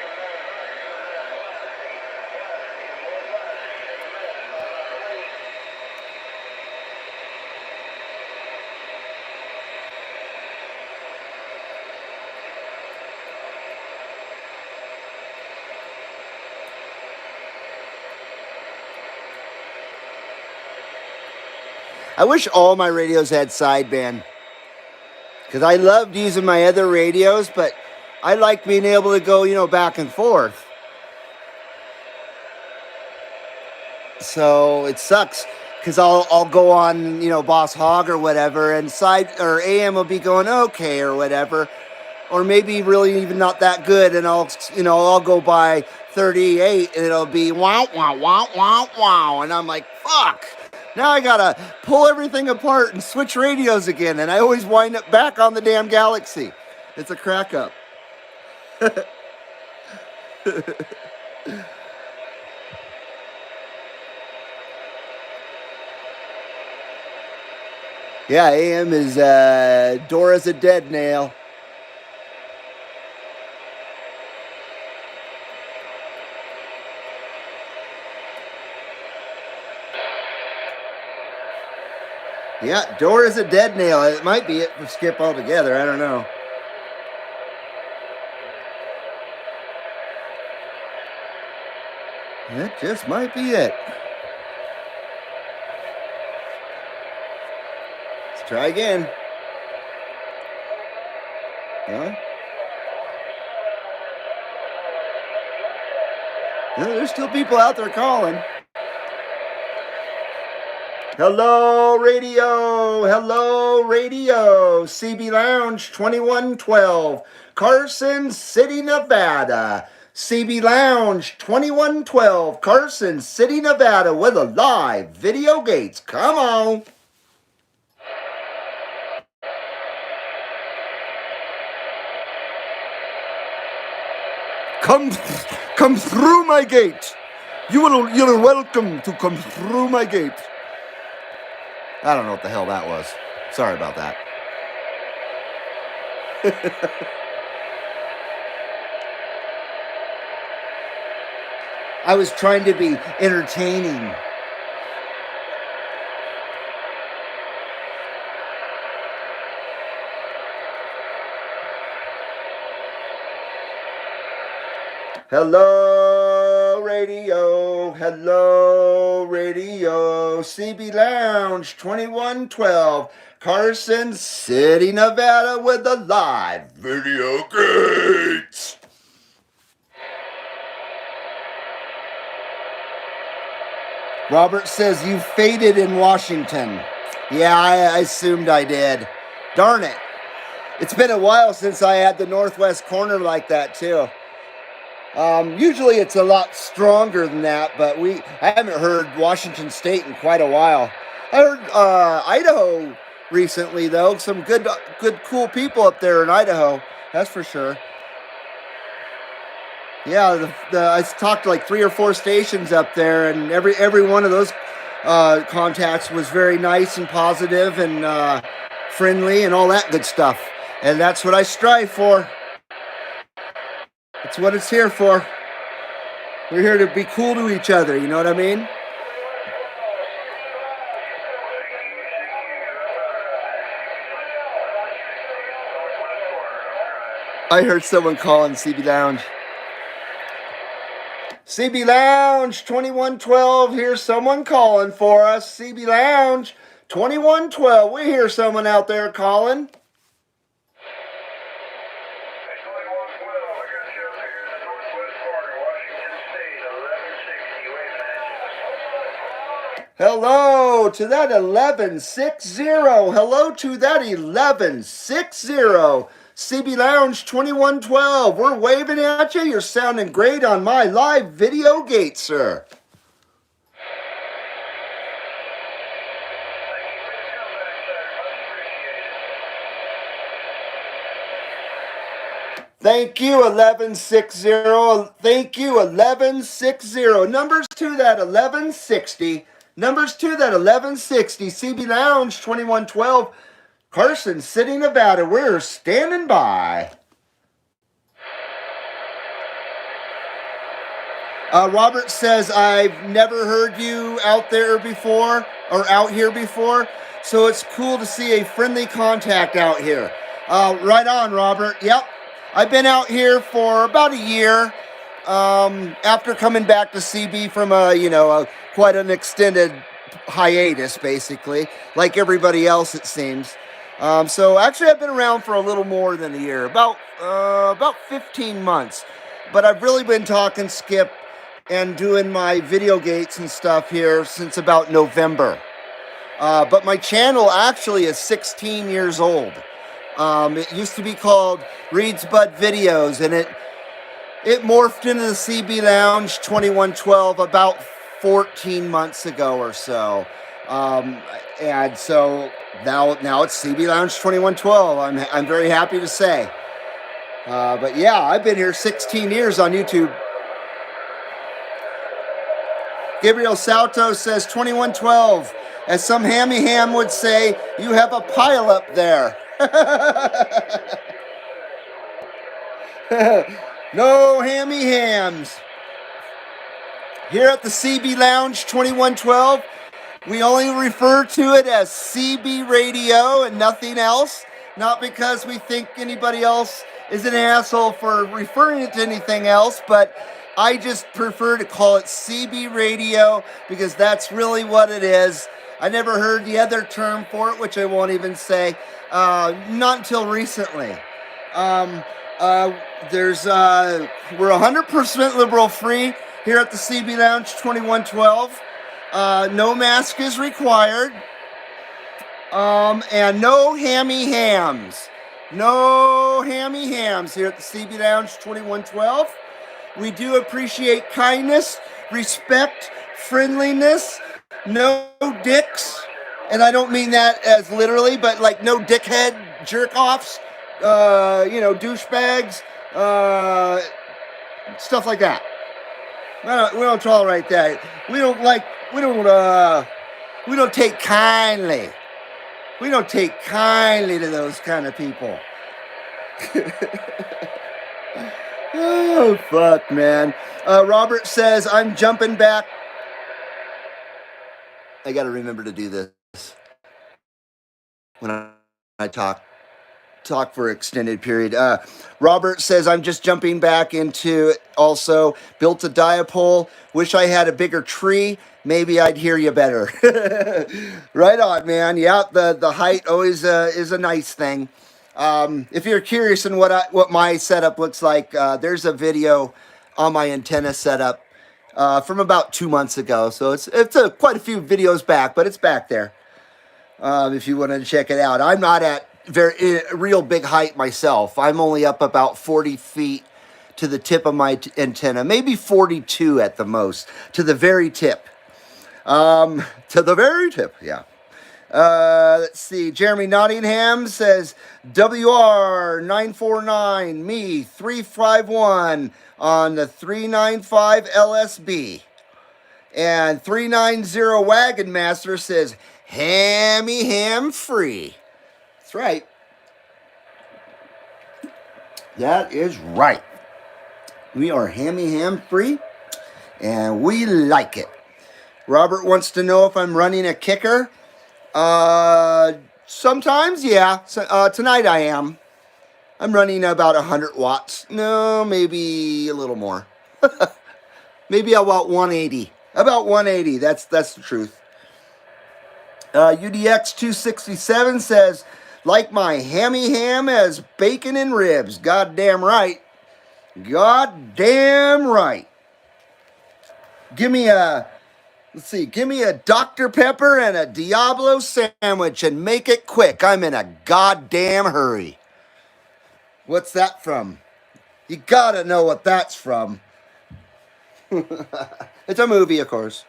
I wish all my radios had sideband, because I loved using my other radios, but I like being able to go, you know, back and forth. So it sucks, because I'll go on, you know, Boss Hog or whatever, and side or AM will be going okay or whatever, or maybe really even not that good, and I'll go by 38 and it'll be wow wow wow wow wow, and I'm like, fuck. Now I gotta pull everything apart and switch radios again, and I always wind up back on the damn Galaxy. It's a crack up. Yeah, AM is Dora's a dead nail. Yeah, Dora's a dead nail. It might be it for Skip altogether. I don't know. That just might be it. Let's try again. Huh? No, there's still people out there calling. Hello, radio. Hello, radio. CB Lounge 2112, Carson City, Nevada. CB Lounge 2112, Carson City, Nevada, with a live video gates. Come on. Come through my gate. You're welcome to come through my gate. I don't know what the hell that was. Sorry about that. I was trying to be entertaining. Hello, radio. Hello, radio. CB Lounge 2112, Carson City, Nevada, with the live video gates. Robert says you faded in Washington. Yeah, I assumed I did. Darn it. It's been a while since I had the northwest corner like that, too. Usually it's a lot stronger than that, but I haven't heard Washington State in quite a while. I heard Idaho recently, though. Some good, cool people up there in Idaho. That's for sure. Yeah, I talked to like 3 or 4 stations up there, and every one of those contacts was very nice and positive and friendly and all that good stuff. And that's what I strive for. That's what it's here for. We're here to be cool to each other, you know what I mean? I heard someone calling CB Lounge. CB Lounge 2112, here's someone calling for us. CB Lounge 2112, we hear someone out there calling. Hello to that 1160. Hello to that 1160. CB Lounge 2112. We're waving at you. You're sounding great on my live video gate, sir. Thank you, 1160. Thank you, 1160. Numbers to that 1160. Numbers to that 1160. CB Lounge 2112. Carson City, Nevada. We're standing by. Robert says, I've never heard you out there before or out here before, so it's cool to see a friendly contact out here. Right on, Robert. Yep. I've been out here for about a year after coming back to CB from quite an extended hiatus, basically, like everybody else, it seems. So actually, I've been around for a little more than a year, about 15 months. But I've really been talking Skip and doing my video gates and stuff here since about November. But my channel actually is 16 years old. It used to be called Reed's Bud Videos, and it morphed into the CB Lounge 2112 about 14 months ago or so. And so now it's CB Lounge 2112. I'm very happy to say. But yeah, I've been here 16 years on YouTube. Gabriel Salto says 2112. As some hammy ham would say, you have a pile up there. No hammy hams. Here at the CB Lounge 2112, we only refer to it as CB Radio and nothing else. Not because we think anybody else is an asshole for referring it to anything else, but I just prefer to call it CB Radio because that's really what it is. I never heard the other term for it, which I won't even say, not until recently. We're 100% liberal free here at the CB Lounge 2112. No mask is required. And no hammy hams. No hammy hams here at the CB Lounge 2112. We do appreciate kindness, respect, friendliness, no dicks. And I don't mean that as literally, but like no dickhead jerk-offs, douchebags, stuff like that. We don't tolerate that. We don't take kindly. We don't take kindly to those kind of people. Oh, fuck, man. Robert says, I'm jumping back. I got to remember to do this when I talk for extended period. Robert says, I'm just jumping back into it. Also, built a diapole. Wish I had a bigger tree. Maybe I'd hear you better. Right on, man. Yeah, the height always is a nice thing. If you're curious in what my setup looks like, there's a video on my antenna setup from about 2 months ago. So it's quite a few videos back, but it's back there. If you wanted to check it out. I'm not at real big height myself. I'm only up about 40 feet to the tip of my antenna, maybe 42 at the most, to the very tip. Yeah. Let's see. Jeremy Nottingham says WR949 me 351 on the 395 LSB. And 390 Wagon Master says hammy ham free. That's right. That is right. We are hammy ham free and we like it. Robert wants to know if I'm running a kicker. Sometimes, yeah. Tonight I am. I'm running about 100 watts. No, maybe a little more. Maybe about 180. About 180. That's the truth. UDX 267 says, like my hammy ham as bacon and ribs. Goddamn right. Goddamn right. Give me a Dr. Pepper and a Diablo sandwich and make it quick. I'm in a goddamn hurry. What's that from? You gotta know what that's from. It's a movie, of course.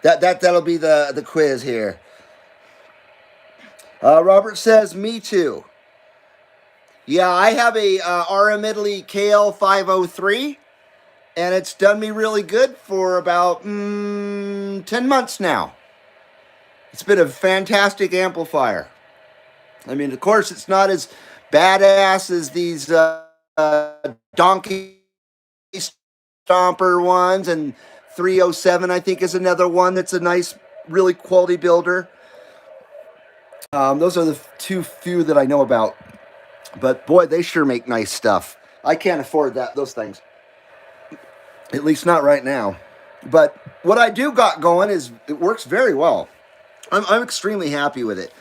That'll be the quiz here. Robert says, me too. Yeah, I have a RM Italy KL503. And it's done me really good for about 10 months now. It's been a fantastic amplifier. I mean, of course, it's not as badass as these donkey Stomper ones, and 307 I think is another one that's a nice, really quality builder. Those are the two few that I know about. But boy, they sure make nice stuff. I can't afford those things. At least not right now. But what I do got going is it works very well. I'm extremely happy with it.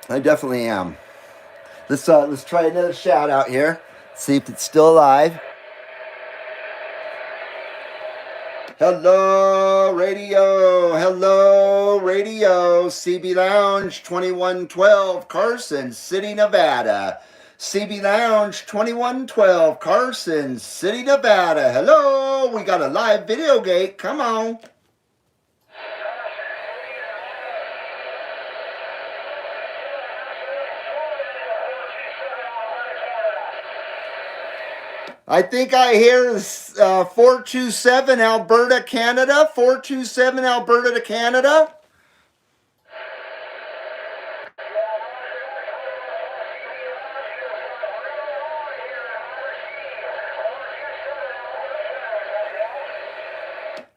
I definitely am. Let's try another shout out here. See if it's still alive. Hello, radio. Hello, radio. CB Lounge 2112, Carson City, Nevada. CB Lounge 2112, Carson City, Nevada. Hello, we got a live video gate. Come on. I think I hear 427 Alberta, Canada. 427 Alberta to Canada.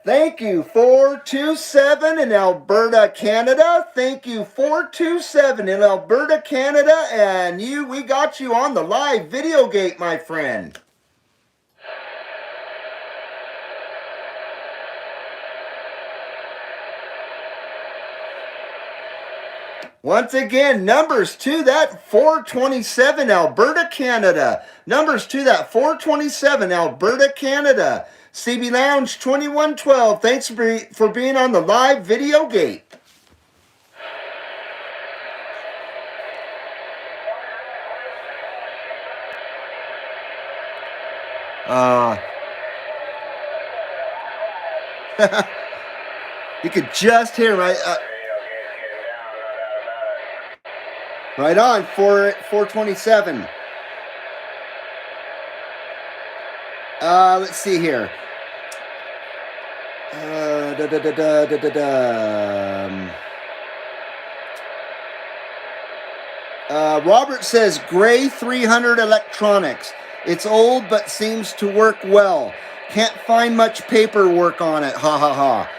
Thank you, 427 in Alberta, Canada. Thank you, 427 in Alberta, Canada. And we got you on the live video gate, my friend. Once again, numbers to that 427 Alberta, Canada. Numbers to that 427 Alberta, Canada. CB Lounge 2112. Thanks for being on the live video gate. You could just hear right. Right on, 427. Let's see here. Robert says Gray 300 electronics. It's old but seems to work well. Can't find much paperwork on it. Ha ha ha.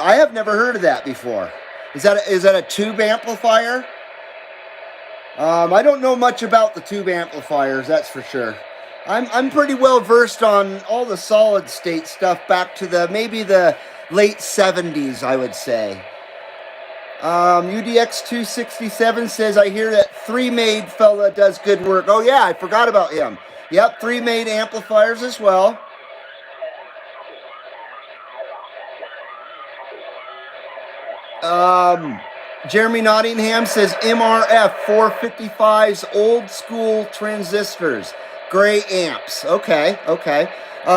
I have never heard of that before. Is that a tube amplifier? I don't know much about the tube amplifiers, that's for sure. I'm pretty well versed on all the solid state stuff back to maybe the late 70s, I would say. UDX267 says, I hear that 3-Made fella does good work. Oh yeah, I forgot about him. Yep, 3-Made amplifiers as well. Jeremy Nottingham says MRF 455's old school transistors. Gray amps. Okay.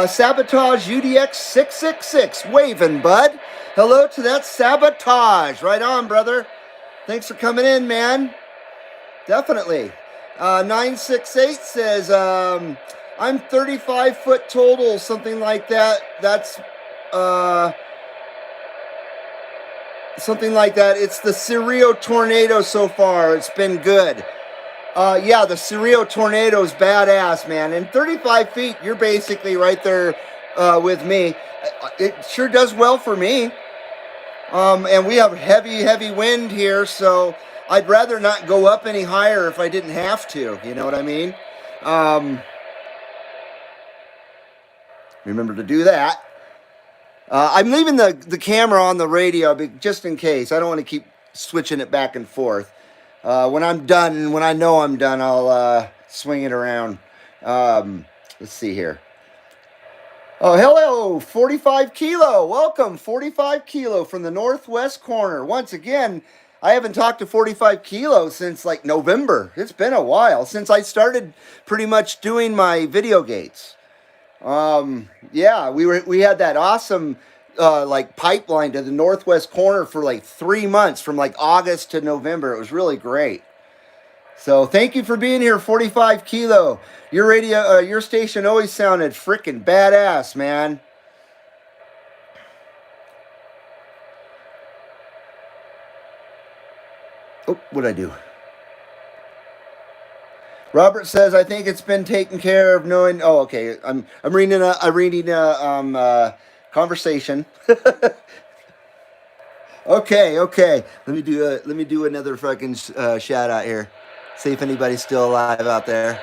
Sabotage UDX 666. Waving, bud. Hello to that Sabotage. Right on, brother. Thanks for coming in, man. Definitely. 968 says, I'm 35 foot total, something like that. That's, something like that. It's the Cirio Tornado so far. It's been good. Yeah, the Cirio Tornado is badass, man. And 35 feet, you're basically right there with me. It sure does well for me. And we have heavy wind here, so I'd rather not go up any higher if I didn't have to. You know what I mean? Remember to do that. I'm leaving the camera on the radio just in case. I don't want to keep switching it back and forth. When I'm done, when I know I'm done, I'll swing it around. Let's see here. Oh, hello, 45 Kilo. Welcome, 45 Kilo from the northwest corner. Once again, I haven't talked to 45 Kilo since like November. It's been a while since I started pretty much doing my video gates. Yeah, we had that awesome like pipeline to the northwest corner for like 3 months from like August to November. It was really great. So thank you for being here, 45 Kilo. Your radio, your station always sounded freaking badass, man. Oh, what'd I do? Robert says, I think it's been taken care of. Knowing. Oh, okay. I'm reading a conversation. Okay. Let me do another fucking shout out here. See if anybody's still alive out there.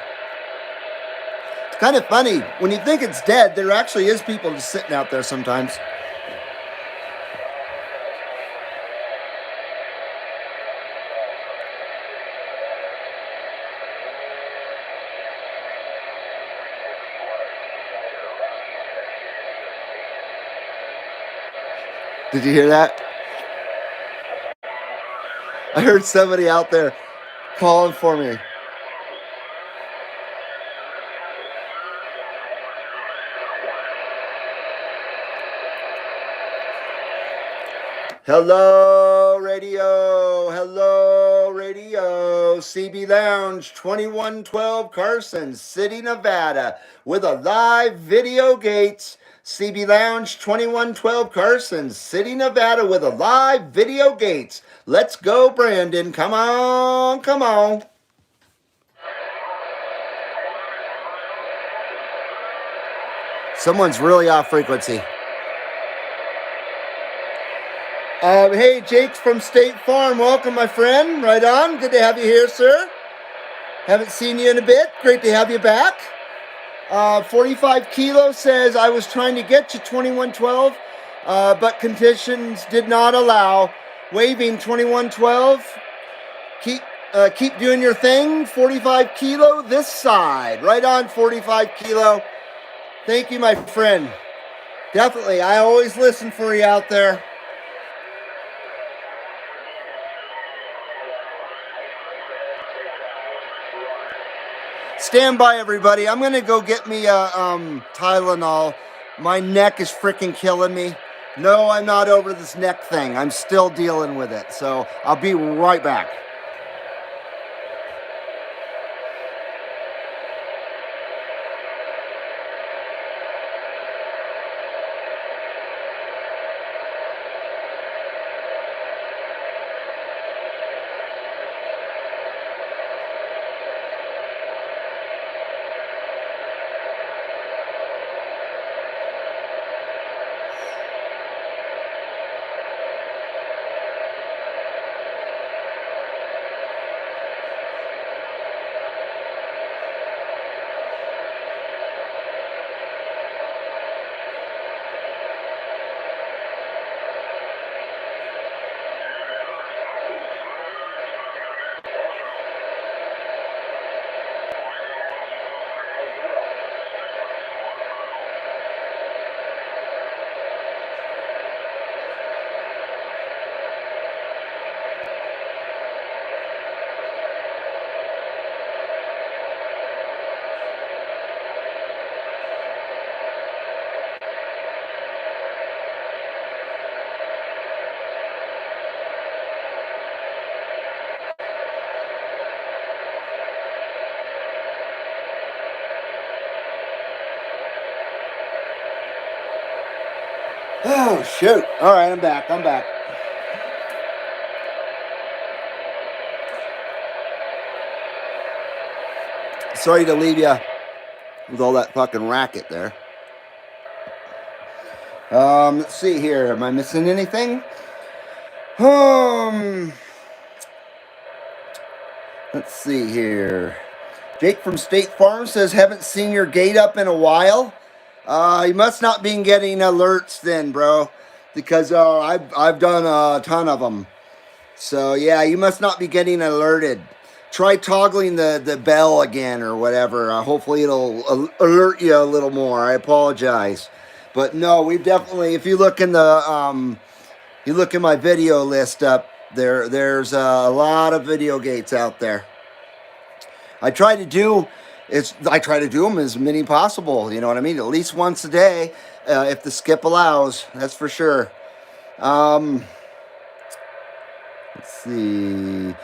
It's kind of funny when you think it's dead. There actually is people just sitting out there sometimes. Did you hear that? I heard somebody out there calling for me. Hello, radio. Hello, radio. CB Lounge 2112 Carson City, Nevada with a live video gates. CB Lounge 2112 Carson City, Nevada with a live video gates. Let's go, Brandon. Come on, come on. Someone's really off frequency. Hey, Jake from State Farm. Welcome, my friend. Right on. Good to have you here, sir. Haven't seen you in a bit. Great to have you back. 45 Kilo says, I was trying to get you 2112, but conditions did not allow. Waving 2112. Keep doing your thing. 45 Kilo this side. Right on, 45 Kilo. Thank you, my friend. Definitely. I always listen for you out there. Stand by, everybody. I'm going to go get me Tylenol. My neck is freaking killing me. No, I'm not over this neck thing. I'm still dealing with it. So I'll be right back. Oh, shoot. All right, I'm back. Sorry to leave you with all that fucking racket there. Let's see here. Am I missing anything? Let's see here. Jake from State Farm says, haven't seen your gate up in a while. You must not be getting alerts then, bro, because I've done a ton of them. So yeah, you must not be getting alerted. Try toggling the bell again or whatever. Hopefully it'll alert you a little more. I apologize, but no, we've definitely. If you look in the you look in my video list up there. There's a lot of video gates out there. I try to do them as many possible. You know what I mean? At least once a day, if the skip allows. That's for sure. Let's see.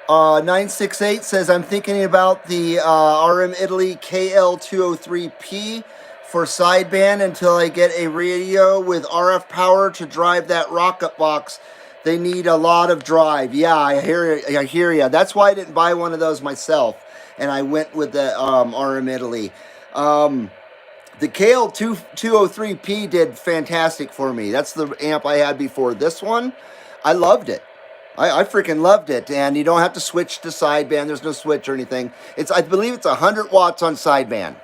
968 says, I'm thinking about the RM Italy KL203P for sideband until I get a radio with RF power to drive that rocket box They need a lot of drive. Yeah, I hear you. That's why I didn't buy one of those myself, and I went with the RM Italy. Um, the Kale 203P did fantastic for me. That's the amp I had before this one. I loved it. I freaking loved it. And you don't have to switch to sideband. There's no switch or anything. I believe it's 100 watts on sideband.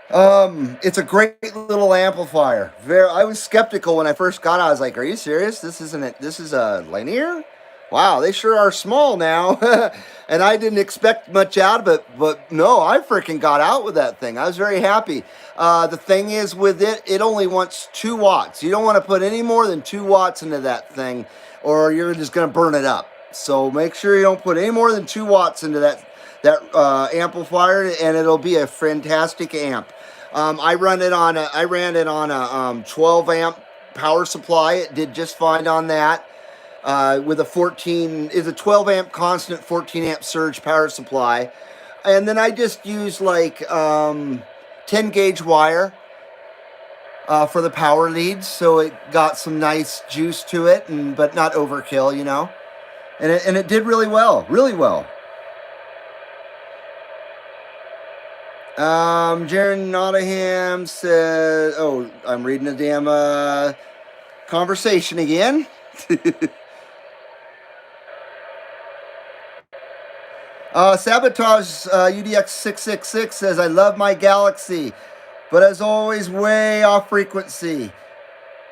It's a great little amplifier. I was skeptical when I first got it. I was like, "Are you serious? This is a linear? Wow, they sure are small now." And I didn't expect much out of it, but no, I freaking got out with that thing. I was very happy. The thing is with it only wants 2 watts. You don't want to put any more than 2 watts into that thing, or you're just going to burn it up. So make sure you don't put any more than 2 watts into that amplifier, and it'll be a fantastic amp. I ran it on a 12 amp power supply. It did just fine on that. With a 12 amp constant 14 amp surge power supply. And then I just used like 10 gauge wire for the power leads, so it got some nice juice to it, but not overkill, you know. And it did really well, really well. Jaron Nottingham said, "Oh, I'm reading a damn conversation again." Sabotage UDX666 says, "I love my Galaxy, but as always, way off frequency.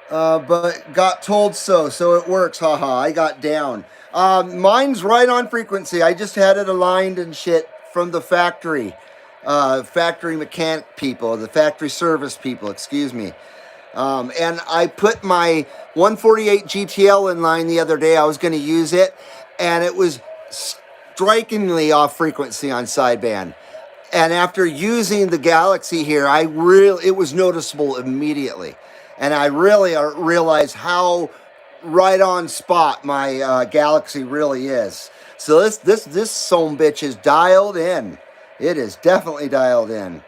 But got told so it works. Haha, I got down. Mine's right on frequency. I just had it aligned and shit from the factory. Factory mechanic people, the factory service people, excuse me. And I put my 148 GTL in line the other day. I was going to use it, and it was strikingly off frequency on sideband. And after using the Galaxy here, it was noticeable immediately. And I really realized how right on spot my Galaxy really is. So this son bitch is dialed in. It is definitely dialed in.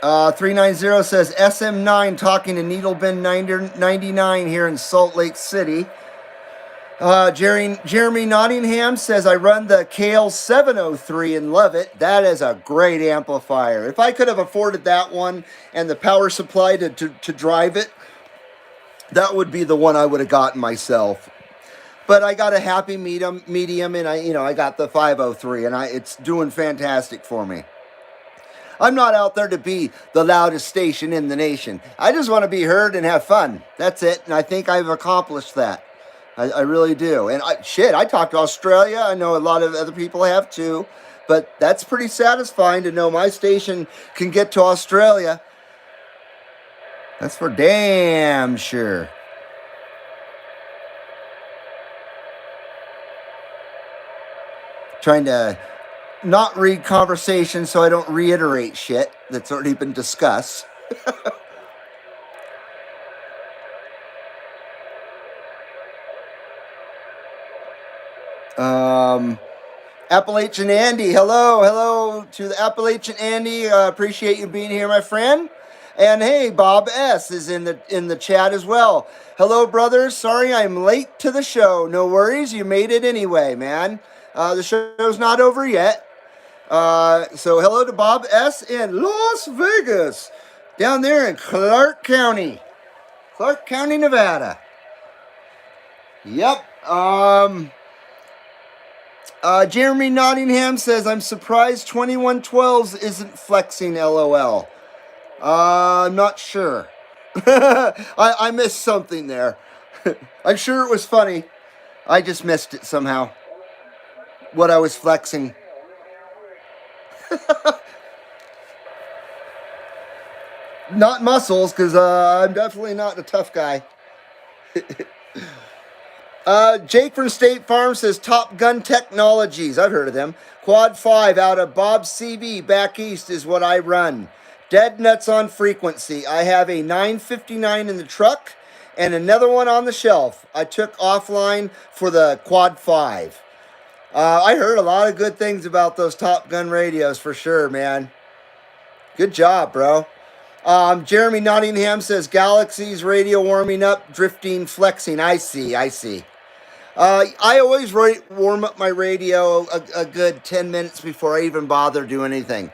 390 says, SM9 talking to Needlebin 99 here in Salt Lake City. Jeremy Nottingham says, "I run the Kale 703 and love it. That is a great amplifier. If I could have afforded that one and the power supply to drive it, that would be the one I would have gotten myself. But I got a happy medium, and I got the 503, and it's doing fantastic for me. I'm not out there to be the loudest station in the nation. I just want to be heard and have fun. That's it, and I think I've accomplished that. I really do. And I talked to Australia. I know a lot of other people have too, but that's pretty satisfying to know my station can get to Australia. That's for damn sure." Trying to not read conversation so I don't reiterate shit that's already been discussed. Appalachian Andy, hello to the Appalachian Andy. Appreciate you being here, my friend. And hey, Bob S is in the chat as well. Hello, brothers. Sorry I'm late to the show. No worries, you made it anyway, man. The show's not over yet. So hello to Bob S in Las Vegas, down there in Clark County, Nevada. Yep. Jeremy Nottingham says, "I'm surprised 2112s isn't flexing, LOL. I'm not sure. I missed something there. I'm sure it was funny. I just missed it somehow. What I was flexing." Not muscles, because I'm definitely not a tough guy. Jake from State Farm says, "Top Gun Technologies." I've heard of them. Quad 5 out of Bob CV back east is what I run. Dead nuts on frequency. I have a 959 in the truck and another one on the shelf. I took offline for the Quad 5. I heard a lot of good things about those Top Gun radios for sure, man. Good job, bro. Jeremy Nottingham says Galaxy's radio warming up, drifting, flexing. I see. I always warm up my radio a good 10 minutes before I even bother doing anything,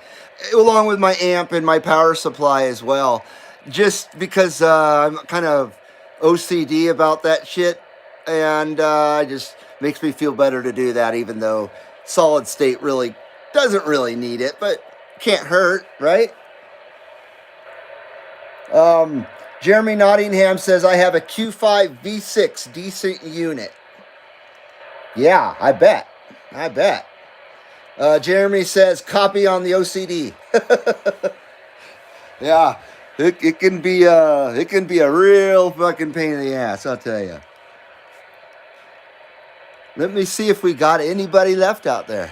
along with my amp and my power supply as well, just because I'm kind of OCD about that shit, and it just makes me feel better to do that, even though solid state really doesn't really need it, but can't hurt, right? Jeremy Nottingham says, I have a Q5 V6 decent unit. Yeah, I bet. Jeremy says, copy on the OCD. Yeah, it can be a real fucking pain in the ass, I'll tell you. Let me see if we got anybody left out there.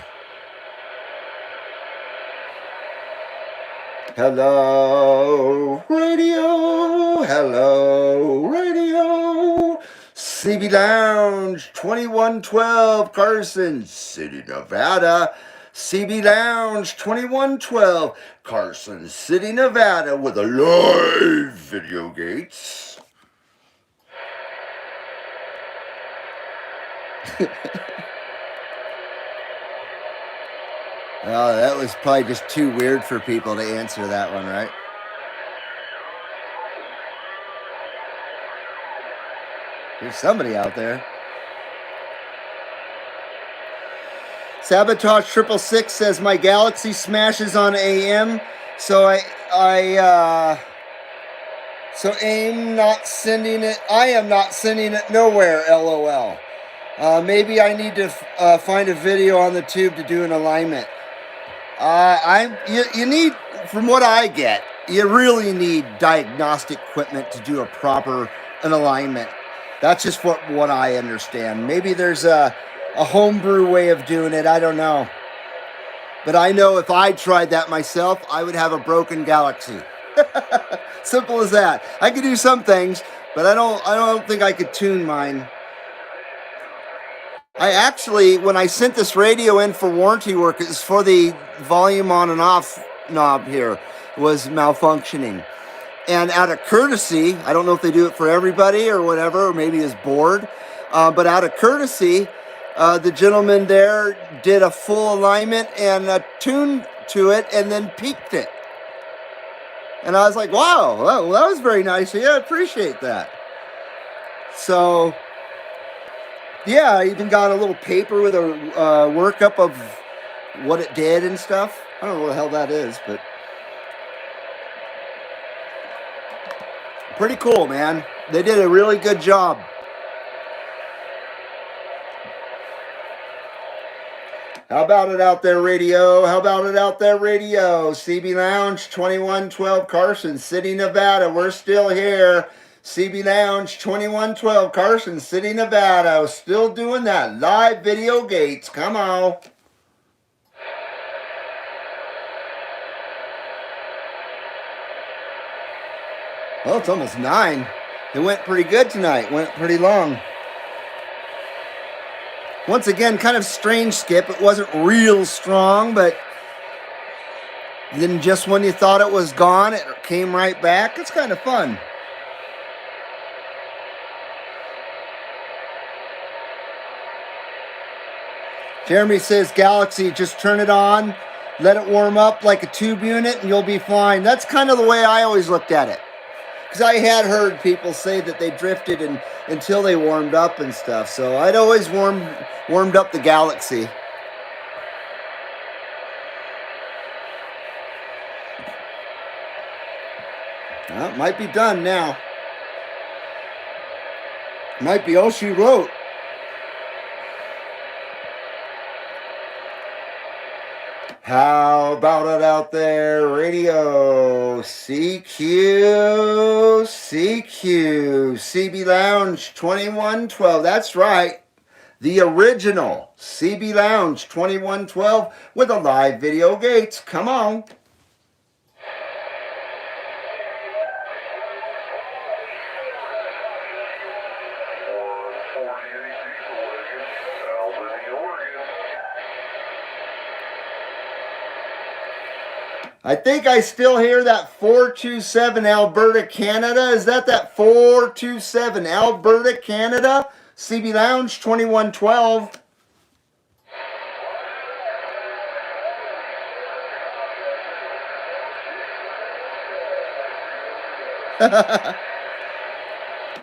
Hello, radio. CB Lounge 2112, Carson City, Nevada. CB Lounge 2112, Carson City, Nevada, with a live video gates. Oh, that was probably just too weird for people to answer that one, right? There's somebody out there. Sabotage 666 says my Galaxy smashes on AM, so I am not sending it nowhere. LOL. Maybe I need to find a video on the tube to do an alignment. You need, from what I get, you really need diagnostic equipment to do an alignment. That's just what I understand. Maybe there's a homebrew way of doing it. I don't know. But I know if I tried that myself, I would have a broken Galaxy. Simple as that. I could do some things, but I don't think I could tune mine. I actually, when I sent this radio in for warranty work, it's for the volume on and off knob here was malfunctioning. And out of courtesy, I don't know if they do it for everybody or whatever, or maybe is bored, but out of courtesy, the gentleman there did a full alignment and a tune to it and then peaked it. And I was like, wow, well, that was very nice. Yeah, I appreciate that. So, yeah, I even got a little paper with a workup of what it did and stuff. I don't know what the hell that is, but pretty cool, man. They did a really good job. How about it out there, radio? CB Lounge 2112, Carson City, Nevada. We're still here. CB Lounge 2112, Carson City, Nevada. Still doing that. Live video gates. Come on. Well, it's almost 9. It went pretty good tonight. Went pretty long. Once again, kind of strange, Skip. It wasn't real strong, but then just when you thought it was gone, it came right back. It's kind of fun. Jeremy says, Galaxy, just turn it on, let it warm up like a tube unit, and you'll be fine. That's kind of the way I always looked at it. Because I had heard people say that they drifted until they warmed up and stuff. So I'd always warmed up the Galaxy. Well, it might be done now. Might be all she wrote. How about it out there, radio? CB Lounge 2112. That's right. The original CB Lounge 2112 with a live video gates. Come on. I think I still hear that 427 Alberta, Canada. Is that 427 Alberta, Canada? CB Lounge 2112.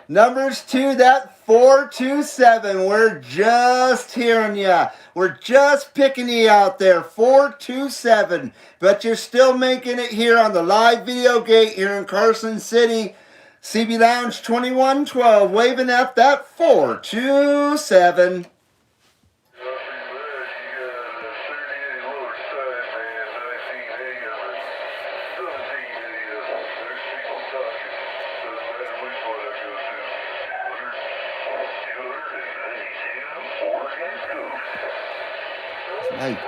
Numbers 2, that 427. We're just hearing ya. We're just picking you out there. 427. But you're still making it here on the live video gate here in Carson City. CB Lounge 2112. Waving at that 427. Hey.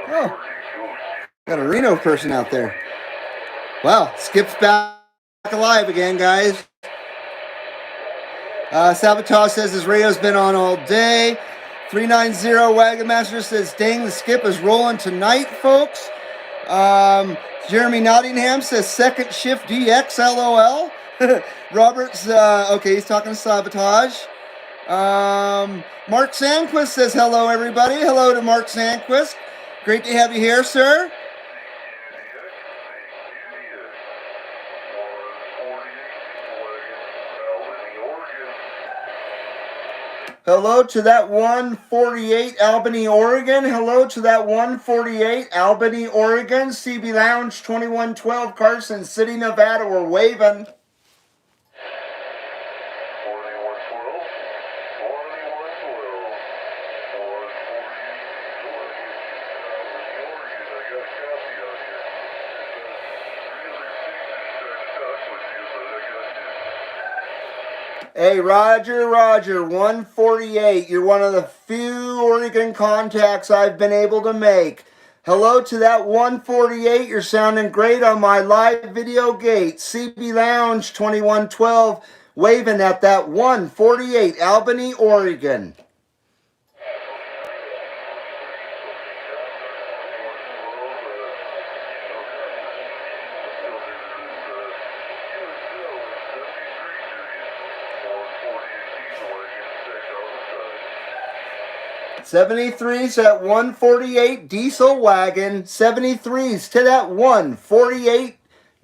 Oh, got a Reno person out there. Wow, Skip's back alive again, guys. Sabotage says his radio's been on all day. 390 Wagon Master says, dang, the Skip is rolling tonight, folks. Jeremy Nottingham says, second shift DX, LOL. Robert's, okay, he's talking to Sabotage. Mark Sandquist says, hello, everybody. Hello to Mark Sandquist. Great to have you here, sir. Hello to that 148 Albany, Oregon. Hello to that 148 Albany, Oregon. CB Lounge 2112 Carson City, Nevada. We're waving. Hey, Roger, 148. You're one of the few Oregon contacts I've been able to make. Hello to that 148. You're sounding great on my live video gate. CB Lounge 2112, waving at that 148, Albany, Oregon. '73s at 148 diesel wagon. '73s to that 148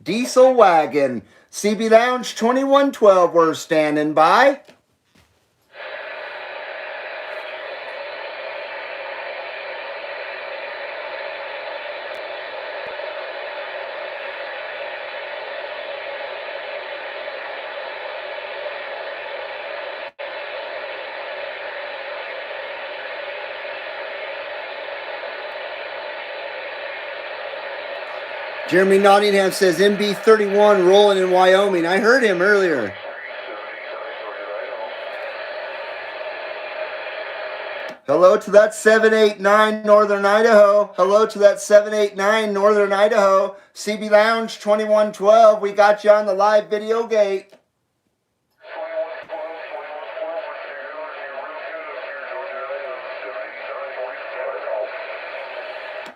diesel wagon. CB Lounge 2112, we're standing by. Jeremy Nottingham says MB31 rolling in Wyoming. I heard him earlier. Hello to that 789 Northern Idaho. Hello to that 789 Northern Idaho. CB Lounge 2112. We got you on the live video gate.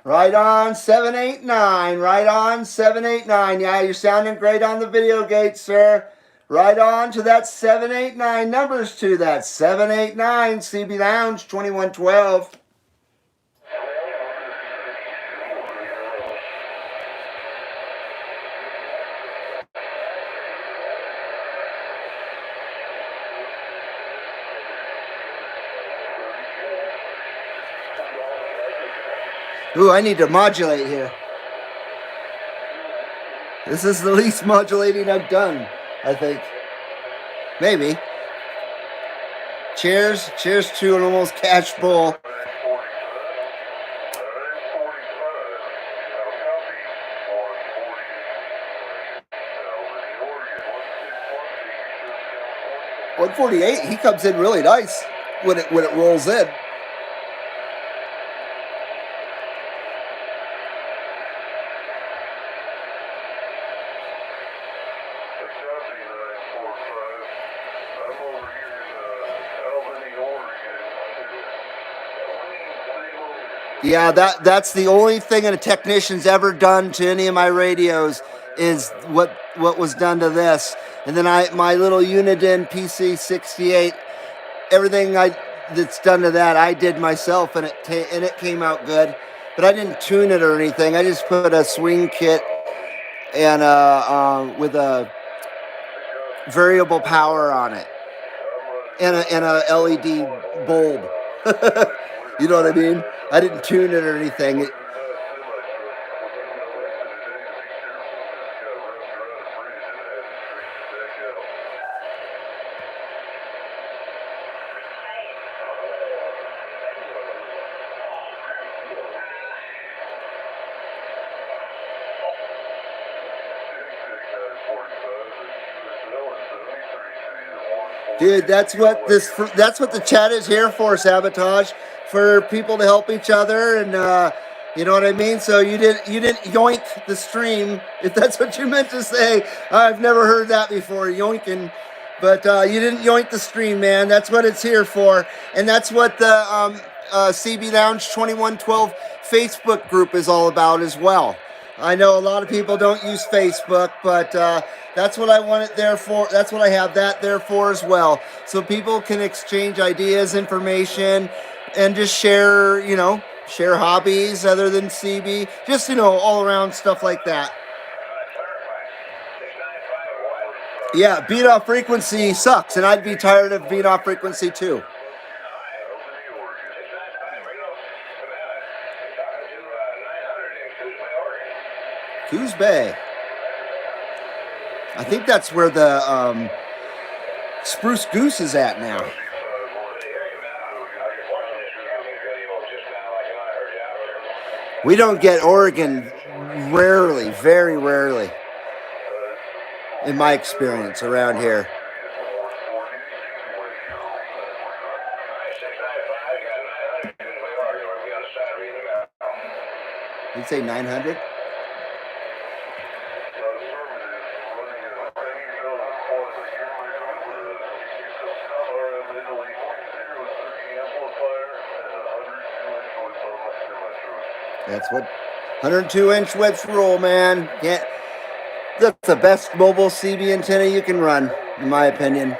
Right on 789. Right on 789. Yeah, you're sounding great on the video gate, sir. Right on to that 789. Numbers to that 789. CB Lounge 2112. Ooh, I need to modulate here. This is the least modulating I've done, I think. Maybe. Cheers. Cheers to an almost cash bowl. .148, he comes in really nice when it rolls in. Yeah, that's the only thing a technician's ever done to any of my radios is what was done to this. And then my little Uniden PC68, everything that's done to that I did myself, and it came out good. But I didn't tune it or anything. I just put a swing kit and with a variable power on it and a LED bulb. You know what I mean? I didn't tune it or anything. Dude, that's what the chat is here for, Sabotage, for people to help each other, and you know what I mean. So you didn't yoink the stream, if that's what you meant to say. I've never heard that before, yoinking, but you didn't yoink the stream, man. That's what it's here for, and that's what the CB Lounge 2112 Facebook group is all about as well. I know a lot of people don't use Facebook, but that's what I want it there for. That's what I have that there for as well. So people can exchange ideas, information, and just share hobbies other than CB. Just, all around stuff like that. Yeah, beat off frequency sucks, and I'd be tired of beat off frequency too. Coos Bay. I think that's where the Spruce Goose is at now. We don't get Oregon rarely, very rarely, in my experience around here. You'd say 900? That's what 102-inch wedge rule, man. Yeah, that's the best mobile CB antenna you can run, in my opinion.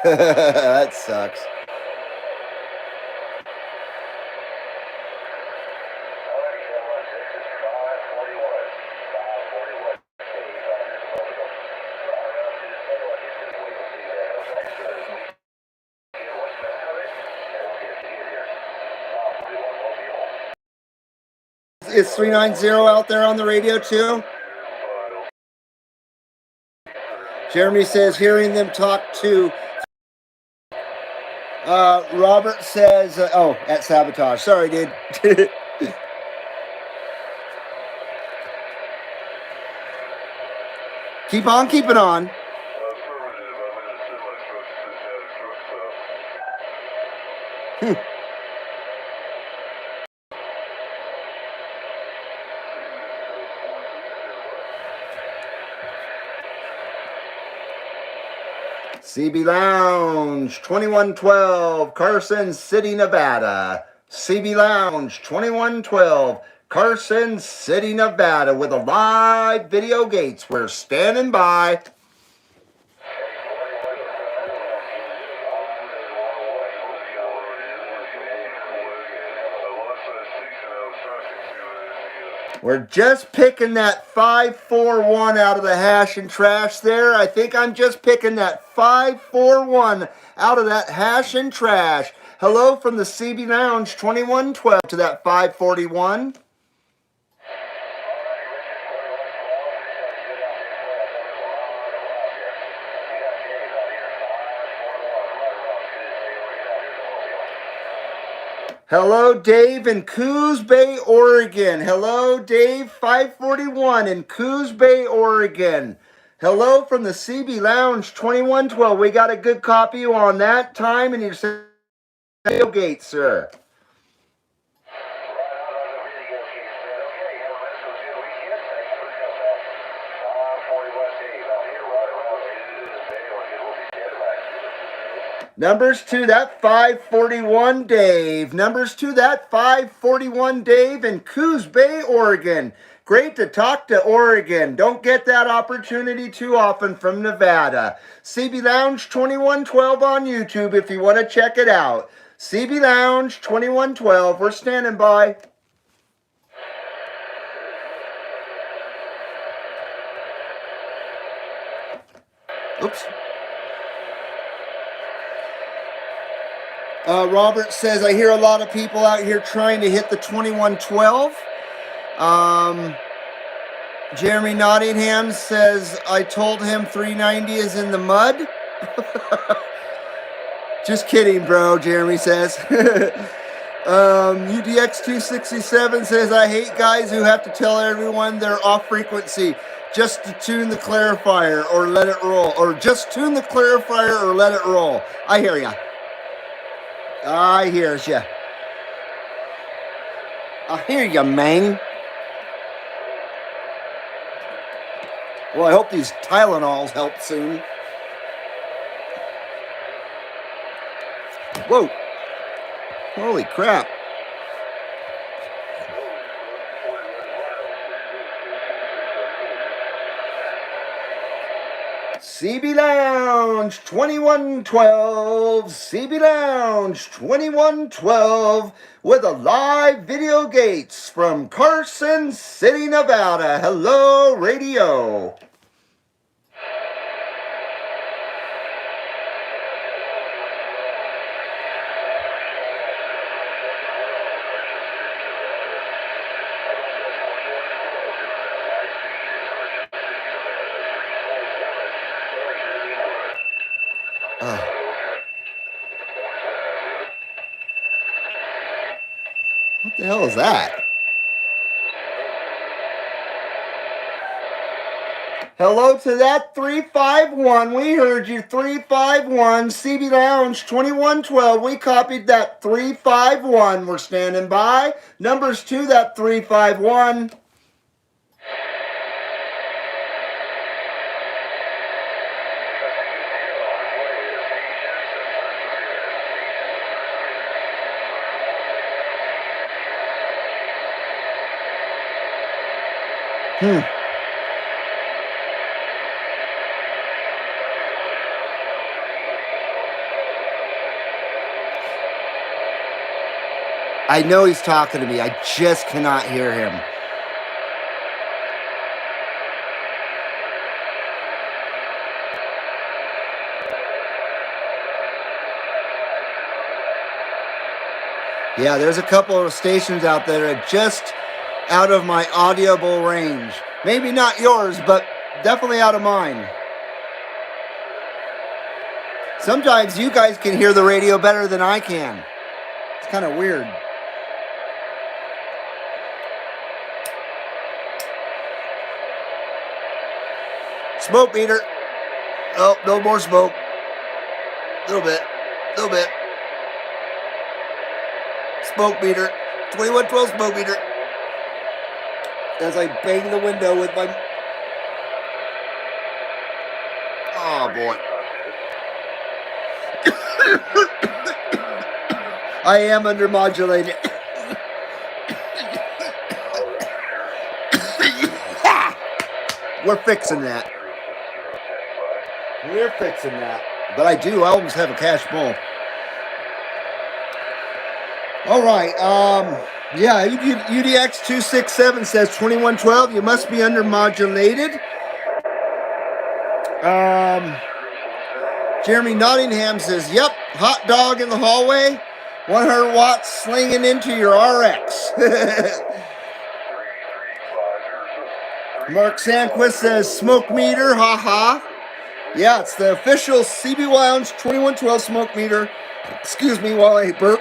That sucks. Is 390 out there on the radio too? Jeremy says hearing them talk to. Robert says, at Sabotage. Sorry, dude. Keep on keeping on. CB Lounge 2112, Carson City, Nevada. CB Lounge 2112, Carson City, Nevada, with a live video gates. We're standing by. We're just picking that 541 out of the hash and trash there. I think I'm just picking that 541 out of that hash and trash. Hello from the CB Lounge 2112 to that 541. Hello, Dave in Coos Bay, Oregon. Hello, Dave, 541 in Coos Bay, Oregon. Hello from the CB Lounge 2112. We got a good copy on that time and your tailgate, sir. Numbers to that 541 Dave. Numbers to that 541 Dave in Coos Bay, Oregon. Great to talk to Oregon. Don't get that opportunity too often from Nevada. CB Lounge 2112 on YouTube if you want to check it out. CB Lounge 2112. We're standing by. Oops. Robert says, I hear a lot of people out here trying to hit the 2112. Jeremy Nottingham says, I told him 390 is in the mud. Just kidding, bro, Jeremy says. UDX267 says, I hate guys who have to tell everyone they're off frequency just to tune the clarifier or let it roll. Or just tune the clarifier or let it roll. I hear ya. I hears ya. I hear ya, man. Well, I hope these Tylenols help soon. Whoa. Holy crap. CB Lounge 2112, CB Lounge 2112 with a live video gates from Carson City, Nevada. Hello, radio. What the hell is that? Hello to that 351. We heard you, 351. CB Lounge 2112. We copied that 351. We're standing by. Numbers to that 351. I know he's talking to me. I just cannot hear him. Yeah, there's a couple of stations out there that are just out of my audible range. Maybe not yours, but definitely out of mine. Sometimes you guys can hear the radio better than I can. It's kind of weird. Smoke meter. Oh, no more smoke. A little bit. Smoke meter. 2112 smoke meter. As I bang the window with my... Oh, boy. I am undermodulated. We're fixing that. We're fixing that. But I almost have a cash bowl. All right. Yeah, UDX267 says 2112. You must be undermodulated. Jeremy Nottingham says, yep, hot dog in the hallway. 100 watts slinging into your RX. Mark Sanquist says, smoke meter, haha. Yeah, it's the official CB Lounge 2112 smoke meter. Excuse me while I burp.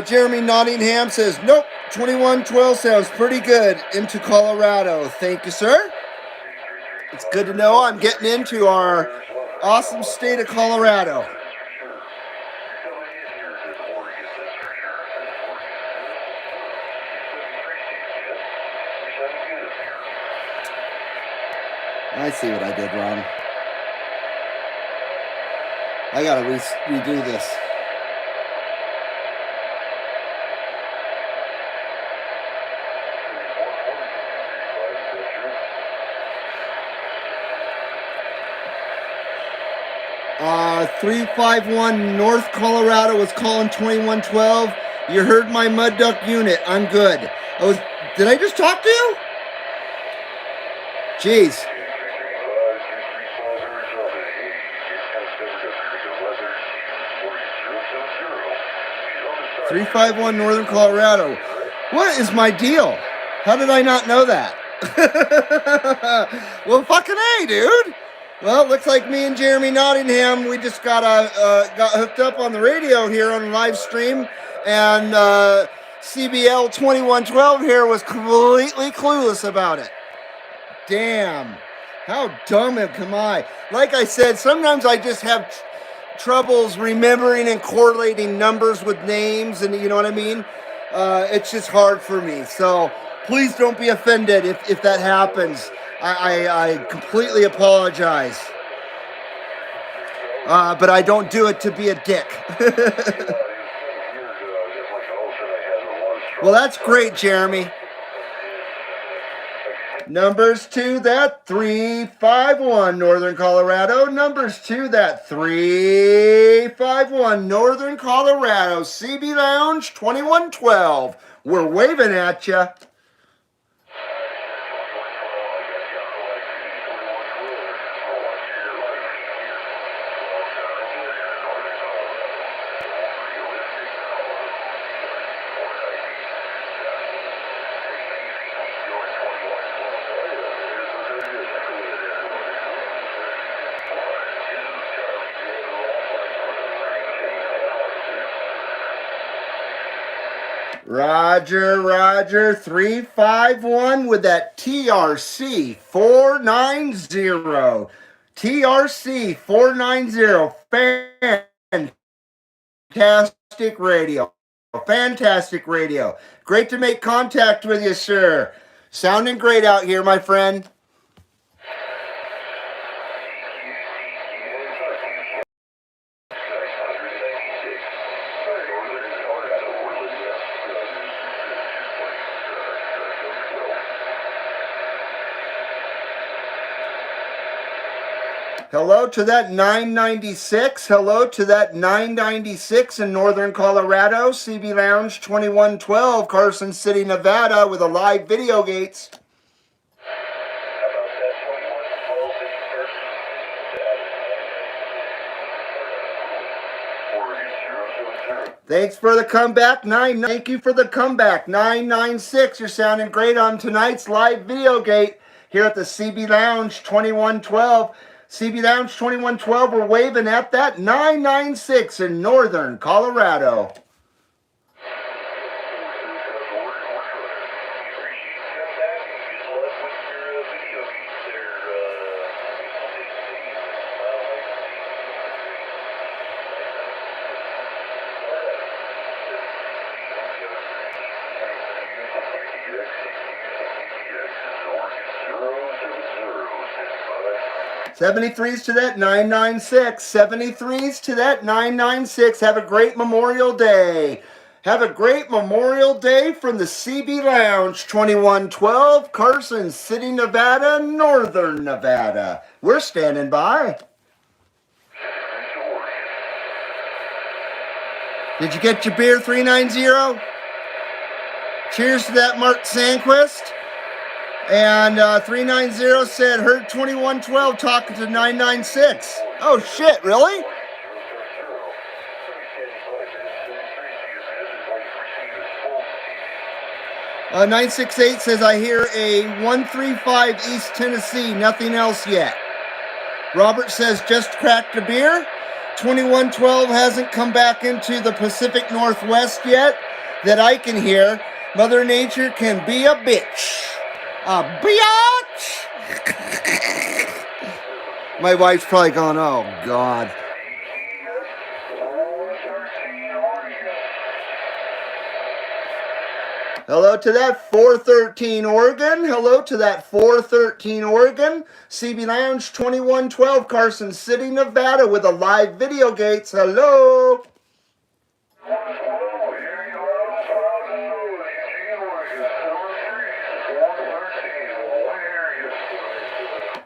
Jeremy Nottingham says, nope, 2112 sounds pretty good. Into Colorado. Thank you, sir. It's good to know I'm getting into our awesome state of Colorado. I see what I did wrong. I gotta redo this. Uh, 351 North Colorado was calling 2112. You heard my mud duck unit. I'm good. Did I just talk to you? Jeez. 351 Northern Colorado. What is my deal? How did I not know that? Well, fucking A, dude. Well, looks like me and Jeremy Nottingham, we just got hooked up on the radio here on a live stream, and CBL2112 here was completely clueless about it. Damn. How dumb am I? Like I said, sometimes I just have troubles remembering and correlating numbers with names, and you know what I mean? It's just hard for me. So please don't be offended if that happens. I completely apologize. But I don't do it to be a dick. Well, that's great, Jeremy. Numbers to that 351 Northern Colorado. Numbers to that 351 Northern Colorado. CB Lounge 2112. We're waving at you. Roger, 351 with that TRC 490. TRC 490. Fantastic radio. Fantastic radio. Great to make contact with you, sir. Sounding great out here, my friend. Hello to that 996. Hello to that 996 in Northern Colorado. CB Lounge 2112, Carson City, Nevada, with a live video gates. Thanks for the comeback. Thank you for the comeback. 996. You're sounding great on tonight's live video gate here at the CB Lounge 2112. CB Lounge 2112, we're waving at that 996 in Northern Colorado. '73s to that 996. '73s to that 996. Have a great Memorial Day. Have a great Memorial Day from the CB Lounge 2112, Carson City, Nevada, Northern Nevada. We're standing by. Did you get your beer, 390? Cheers to that, Mark Sandquist. And 390 said, heard 2112 talking to 996. Oh, shit, really? 968 says, I hear a 135 East Tennessee, nothing else yet. Robert says, just cracked a beer. 2112 hasn't come back into the Pacific Northwest yet that I can hear. Mother Nature can be a bitch. A biatch! My wife's probably going, oh, God. Hello to that 413 Oregon. Hello to that 413 Oregon. CB Lounge 2112 Carson City, Nevada with a live video gates. Hello.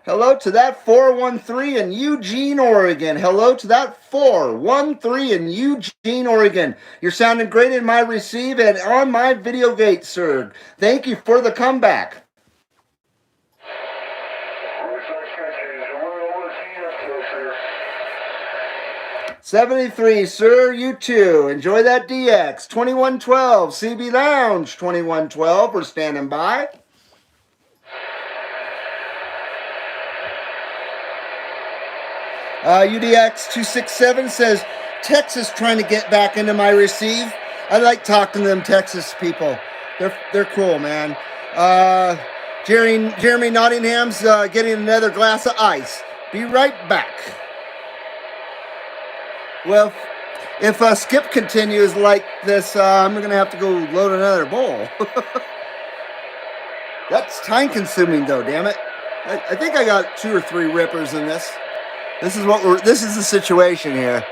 Hello to that 413 in Eugene, Oregon. Hello to that 413 in Eugene, Oregon. You're sounding great in my receive and on my video gate, sir. Thank you for the comeback. 73, sir, you too. Enjoy that DX. 2112, CB Lounge 2112. We're standing by. UDX267 says, Texas trying to get back into my receive. I like talking to them Texas people. They're cool, man. Jeremy Nottingham's getting another glass of ice. Be right back. Well, if Skip continues like this, I'm going to have to go load another bowl. That's time consuming though, damn it. I think I got 2 or 3 rippers in this. This is the situation here.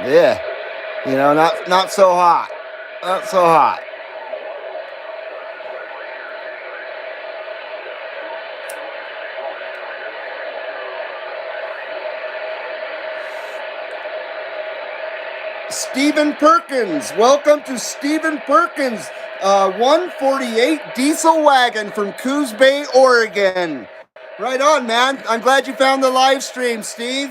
Yeah. You know, not so hot. Not so hot. Stephen Perkins. Welcome to Stephen Perkins. 148 diesel wagon from Coos Bay, Oregon. Right on, man. I'm glad you found the live stream, Steve.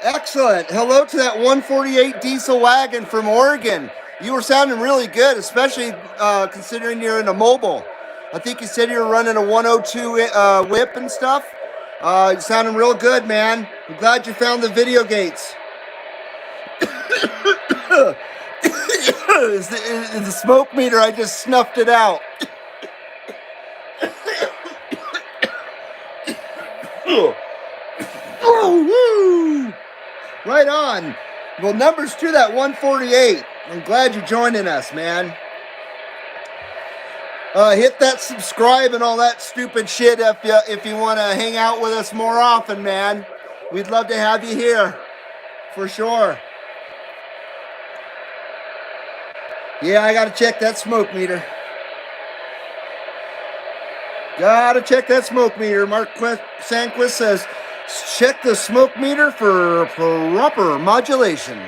Excellent. Hello to that 148 diesel wagon from Oregon. You were sounding really good, especially considering you're in a mobile. I think you said you were running a 102 whip and stuff. You're sounding real good, man. I'm glad you found the video gates. Is the smoke meter? I just snuffed it out. Oh, woo! Right on. Well, numbers to that 148. I'm glad you're joining us, man. Hit that subscribe and all that stupid shit if you want to hang out with us more often, man. We'd love to have you here, for sure. Yeah, I gotta check that smoke meter. Gotta check that smoke meter. Mark Sanquist says, check the smoke meter for proper modulation.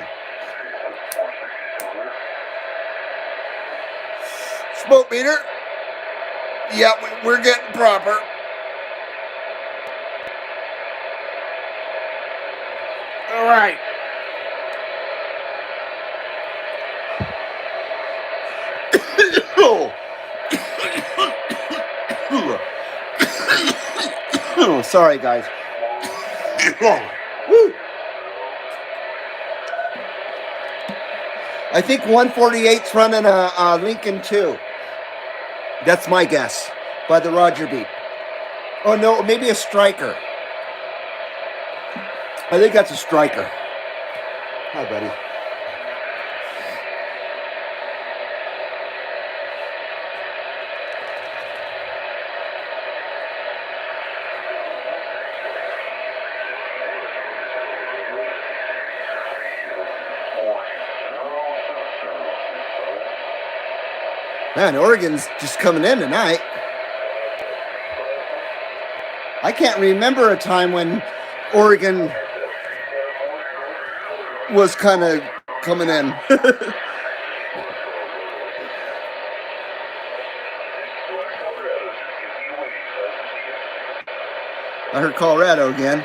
Smoke meter. Yeah, we're getting proper. All right. Oh, sorry, guys. Woo. I think 148's running a Lincoln 2. That's my guess, by the Roger beat. Oh, no, maybe a Striker. I think that's a Striker. Hi, buddy. Man, Oregon's just coming in tonight. I can't remember a time when Oregon was kind of coming in. I heard Colorado again.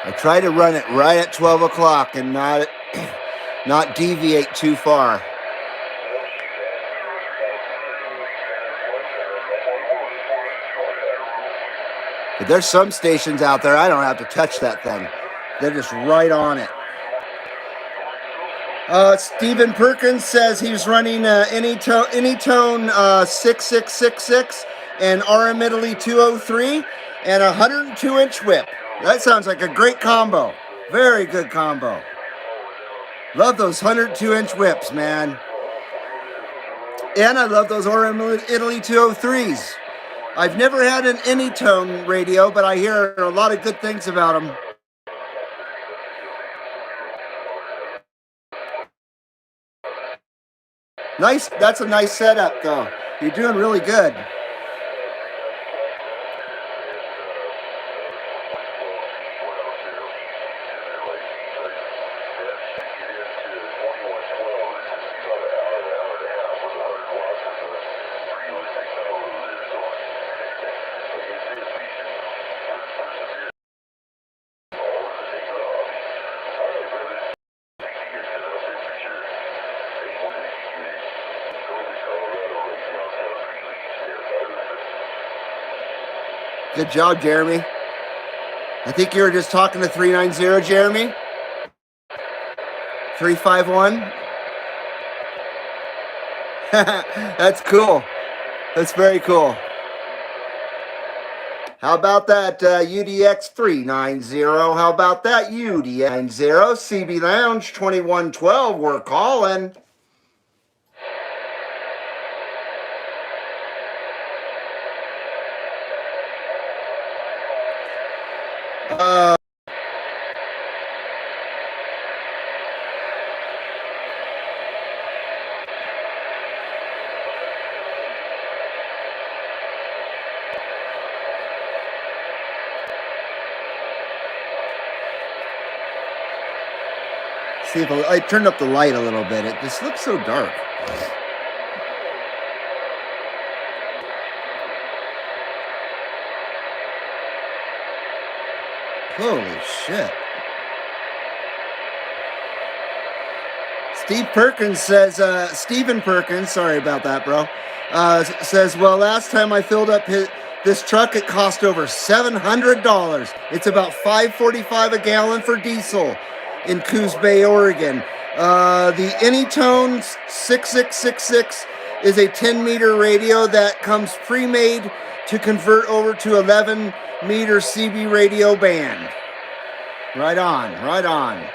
I try to run it right at 12 o'clock and not deviate too far. But there's some stations out there I don't have to touch that thing. They're just right on it. Stephen Perkins says he's running Anytone 6666 and RM Italy 203 and a 102-inch whip. That sounds like a great combo. Very good combo. Love those 102-inch whips, man. And I love those RM Italy 203s. I've never had an Anytone radio, but I hear a lot of good things about them. Nice. That's a nice setup, though. You're doing really good. Good job, Jeremy. I think you were just talking to 390, Jeremy. 351. That's cool. That's very cool. How about that UDX 390? How about that UDX 90? CB Lounge 2112. We're calling. See if I turned up the light a little bit. It just looks so dark. Holy shit. Stephen Perkins, sorry about that, bro, says, well, last time I filled up this truck, it cost over $700. It's about $5.45 a gallon for diesel in Coos Bay, Oregon. The Anytone 6666 is a 10-meter radio that comes pre-made to convert over to 11-meter CB radio band. Right on, right on.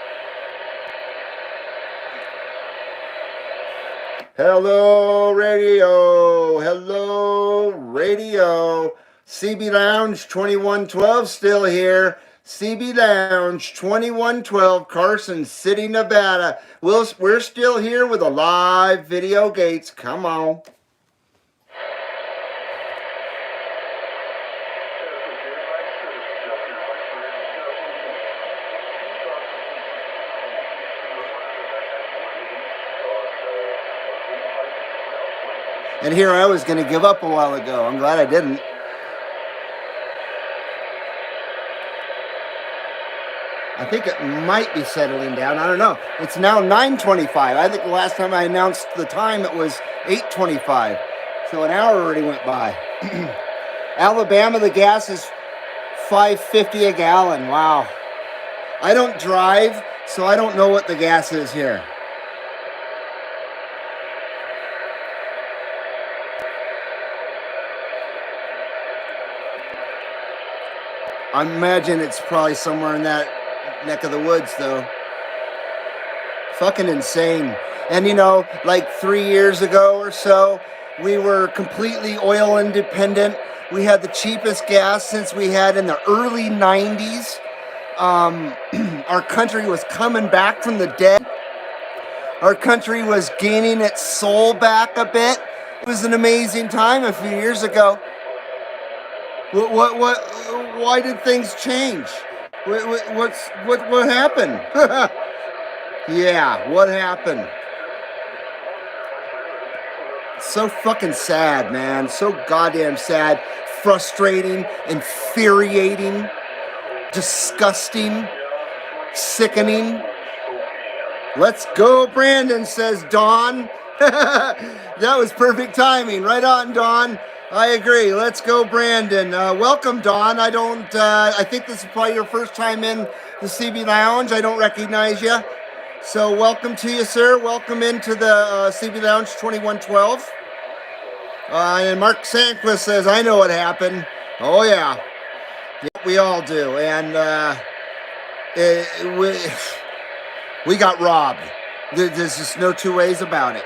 Hello, radio. Hello, radio. CB Lounge 2112 still here. CB Lounge 2112, Carson City, Nevada. We're still here with a live video gates. Come on. And here I was going to give up a while ago. I'm glad I didn't. I think it might be settling down. I don't know. It's now 9:25. I think the last time I announced the time it was 8:25. So an hour already went by. Alabama, the gas is $5.50 a gallon. Wow. I don't drive, so I don't know what the gas is here. I imagine it's probably somewhere in that neck of the woods, though. Fucking insane. And you know, like 3 years ago or so, we were completely oil independent. We had the cheapest gas since we had in the early 90s. Our country was coming back from the dead. Our country was gaining its soul back a bit. It was an amazing time a few years ago. Why did things change? What happened? Yeah, what happened? So fucking sad, man. So goddamn sad. Frustrating, infuriating, disgusting, sickening. Let's go, Brandon, says Dawn. That was perfect timing. Right on, Dawn. I agree. Let's go, Brandon. Welcome, Don. I think this is probably your first time in the CB Lounge. I don't recognize you. So welcome to you, sir. Welcome into the CB Lounge 2112. And Mark Sanquist says, I know what happened. Oh, yeah. Yep, we all do. And we got robbed. There's just no two ways about it.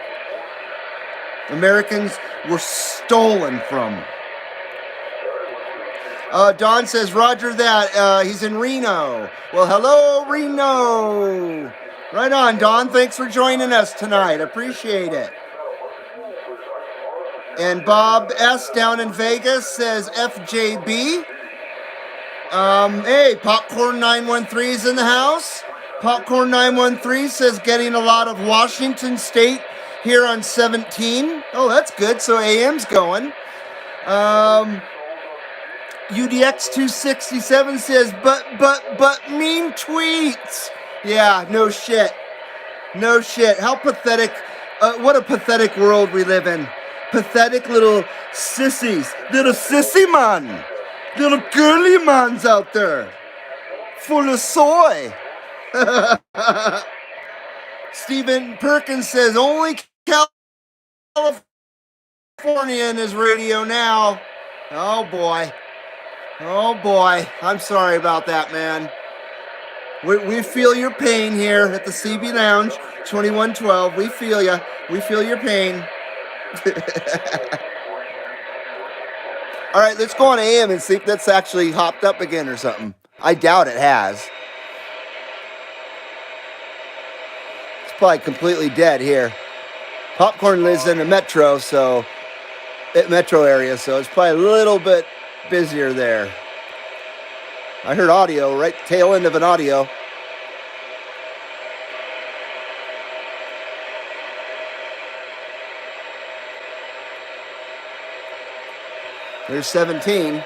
Americans were stolen from. Don says, Roger that. He's in Reno. Well, hello, Reno. Right on, Don. Thanks for joining us tonight. Appreciate it. And Bob S. down in Vegas says FJB. Hey, Popcorn 913 is in the house. Popcorn 913 says getting a lot of Washington State here on 17. Oh, that's good. So AM's going. UDX 267 says, but mean tweets. Yeah, no shit. No shit. How pathetic. What a pathetic world we live in. Pathetic little sissies. Little sissy man. Little girly mans out there. Full of soy. Stephen Perkins says, only California in his radio now. Oh boy. Oh boy. I'm sorry about that, man. We feel your pain here at the CB Lounge 2112. We feel ya. We feel your pain. All right, let's go on AM and see if that's actually hopped up again or something. I doubt it has. It's probably completely dead here. Popcorn lives in the metro, metro area, so it's probably a little bit busier there. I heard audio, right tail end of an audio. There's 17.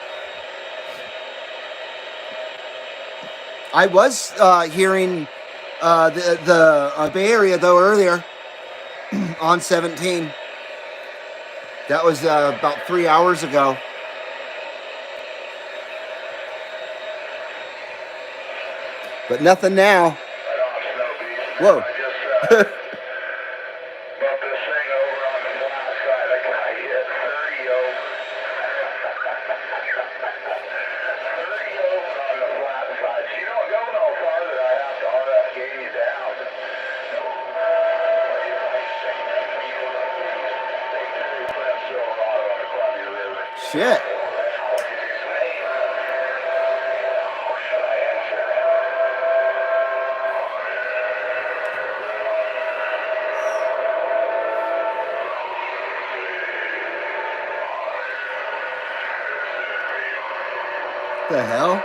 I was hearing the Bay Area, though, earlier on 17. That was about 3 hours ago. But nothing now. Whoa. Shit. The hell?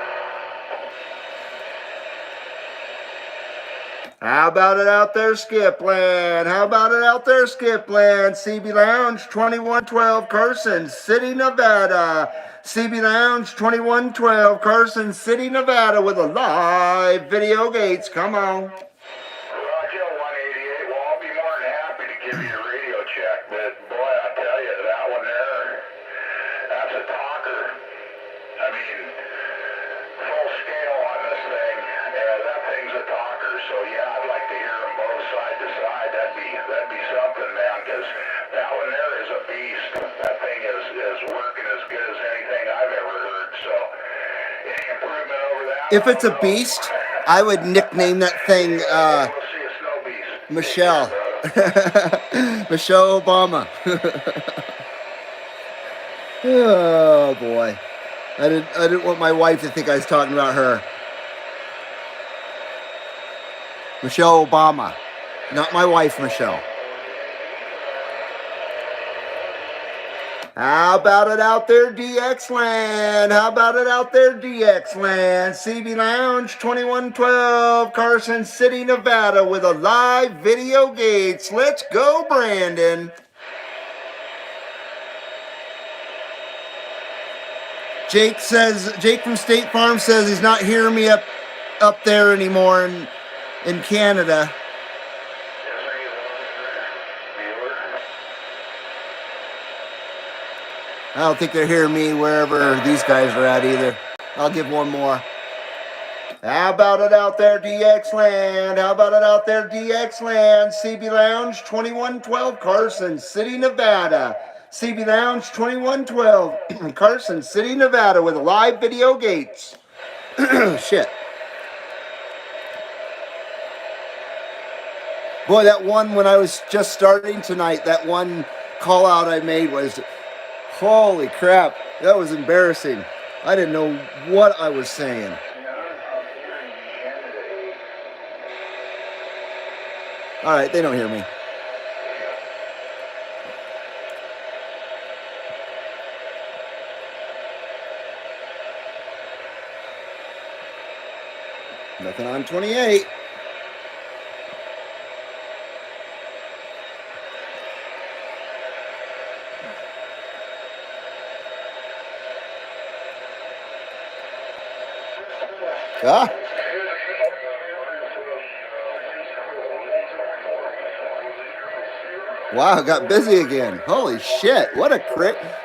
How about it out there, Skipland? How about it out there, Skipland? CB Lounge 2112, Carson City, Nevada. CB Lounge 2112, Carson City, Nevada, with a live video gates. Come on. Roger 188. Well, I'll be more than happy to give you a radio check, but boy, I tell you, that one there, that's a talker. I mean, full scale on this thing. That thing's a talker. So yeah, I'd like to hear them both side to side. That'd be something, man. Because that one there is a beast. That thing is working as good as anything I've ever heard. So any improvement over that? If it's a beast, I would nickname that thing We'll see a snow beast. Michelle. Michelle Obama. Oh boy. I didn't want my wife to think I was talking about her. Michelle Obama. Not my wife, Michelle. How about it out there, DX Land? How about it out there, DX Land? CB Lounge 2112, Carson City, Nevada, with a live video gates. Let's go, Brandon. Jake from State Farm says he's not hearing me up there anymore in Canada. I don't think they're hearing me wherever these guys are at either. I'll give one more. How about it out there, DX Land? How about it out there, DX Land? CB Lounge 2112, Carson City, Nevada. CB Lounge 2112, Carson City, Nevada, with live video gates. Shit. Boy, that one when I was just starting tonight, that one call out I made was, holy crap, that was embarrassing. I didn't know what I was saying. All right, they don't hear me. Nothing on 28. Ah. Wow, got busy again. Holy shit, what a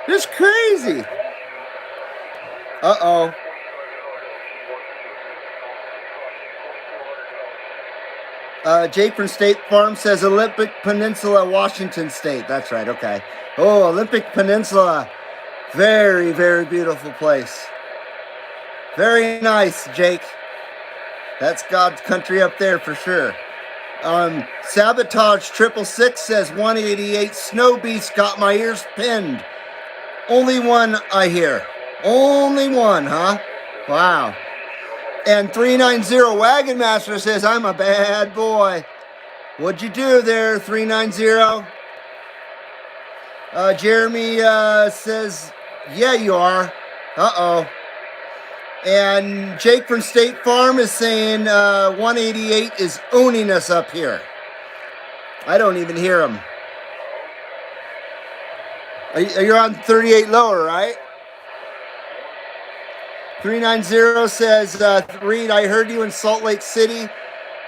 just crazy. Uh-oh. Jake from State Farm says Olympic Peninsula, Washington State. That's right, okay. Oh, Olympic Peninsula. Very, very beautiful place. Very nice, Jake. That's God's country up there for sure. Sabotage 666 says 188 Snow Beast got my ears pinned. Only one I hear. Only one, huh? Wow. And 390 Wagon Master says I'm a bad boy. What'd you do there, 390? Jeremy says, yeah, you are. Uh-oh. And Jake from State Farm is saying 188 is owning us up here. I don't even hear him. You're on 38 lower, right? 390 says, Reed, I heard you in Salt Lake City.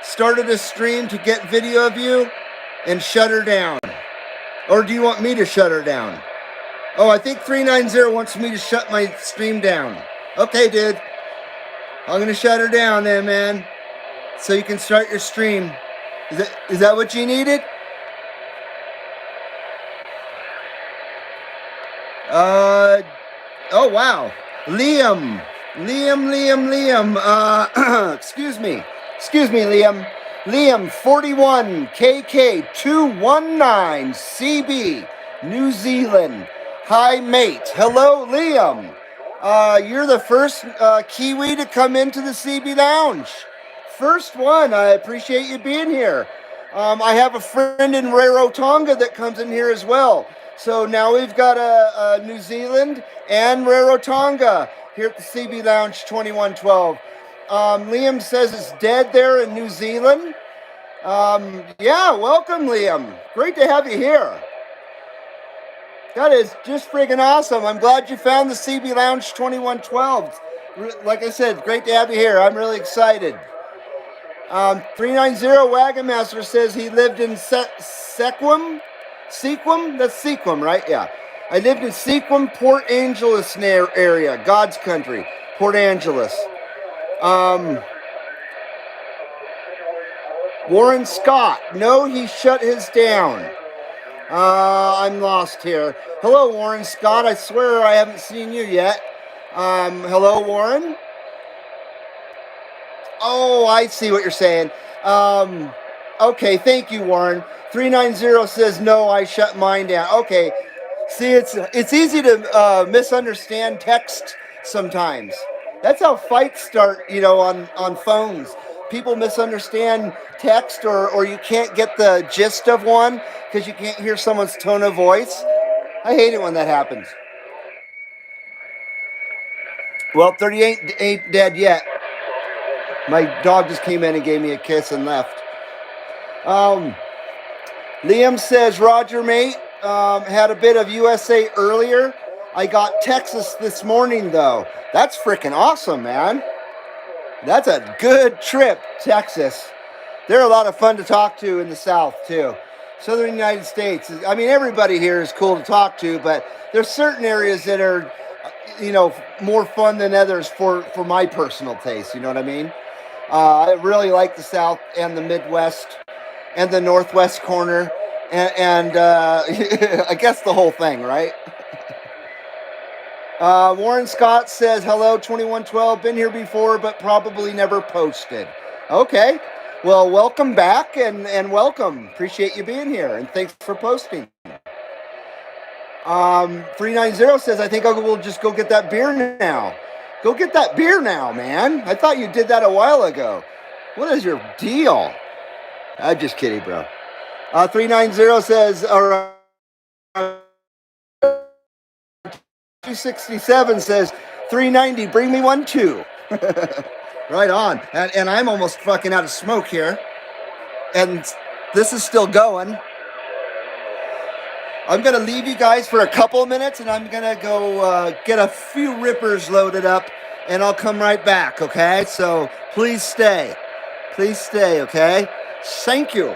Started a stream to get video of you and shut her down. Or do you want me to shut her down? Oh, I think 390 wants me to shut my stream down. Okay, dude. I'm going to shut her down then, man. So you can start your stream. Is that what you needed? Oh, wow. Liam. Excuse me, Liam. Liam 41 KK219 CB, New Zealand. Hi, mate. Hello, Liam. You're the first Kiwi to come into the CB Lounge. First one. I appreciate you being here. I have a friend in Rarotonga that comes in here as well. So now we've got a New Zealand and Rarotonga here at the CB Lounge 2112. Liam says it's dead there in New Zealand. Yeah, welcome, Liam. Great to have you here. That is just friggin' awesome. I'm glad you found the CB Lounge 2112. Like I said, great to have you here. I'm really excited. 390 Wagon Master says he lived in Sequim? That's Sequim, right? Yeah. I lived in Sequim, Port Angeles area, God's country, Port Angeles. Warren Scott, no, he shut his down. I'm lost here. Hello, Warren Scott. I swear I haven't seen you yet. Hello, Warren. Oh, I see what you're saying. Okay, thank you, Warren. 390 says, no, I shut mine down. Okay. See, it's easy to misunderstand text sometimes. That's how fights start, on phones. People misunderstand text or you can't get the gist of one because you can't hear someone's tone of voice. I hate it when that happens. Well, 38 ain't dead yet. My dog just came in and gave me a kiss and left. Liam says, Roger, mate, had a bit of USA earlier. I got Texas this morning, though. That's freaking awesome, man. That's a good trip, Texas. They're a lot of fun to talk to in the South, too. Southern United States. I mean, everybody here is cool to talk to, but there's certain areas that are, more fun than others for my personal taste. You know what I mean? I really like the South and the Midwest and the Northwest corner, and I guess the whole thing, right? Warren Scott says, hello, 2112. Been here before, but probably never posted. Okay. Well, welcome back and welcome. Appreciate you being here, and thanks for posting. 390 says, I think I will just go get that beer now. Go get that beer now, man. I thought you did that a while ago. What is your deal? I'm just kidding, bro. 390 says, all right. 267 says 390, bring me one too. Right on. And I'm almost fucking out of smoke here, and this is still going. I'm gonna leave you guys for a couple of minutes, and I'm gonna go get a few rippers loaded up, and I'll come right back. Okay, so please stay, okay? Thank you.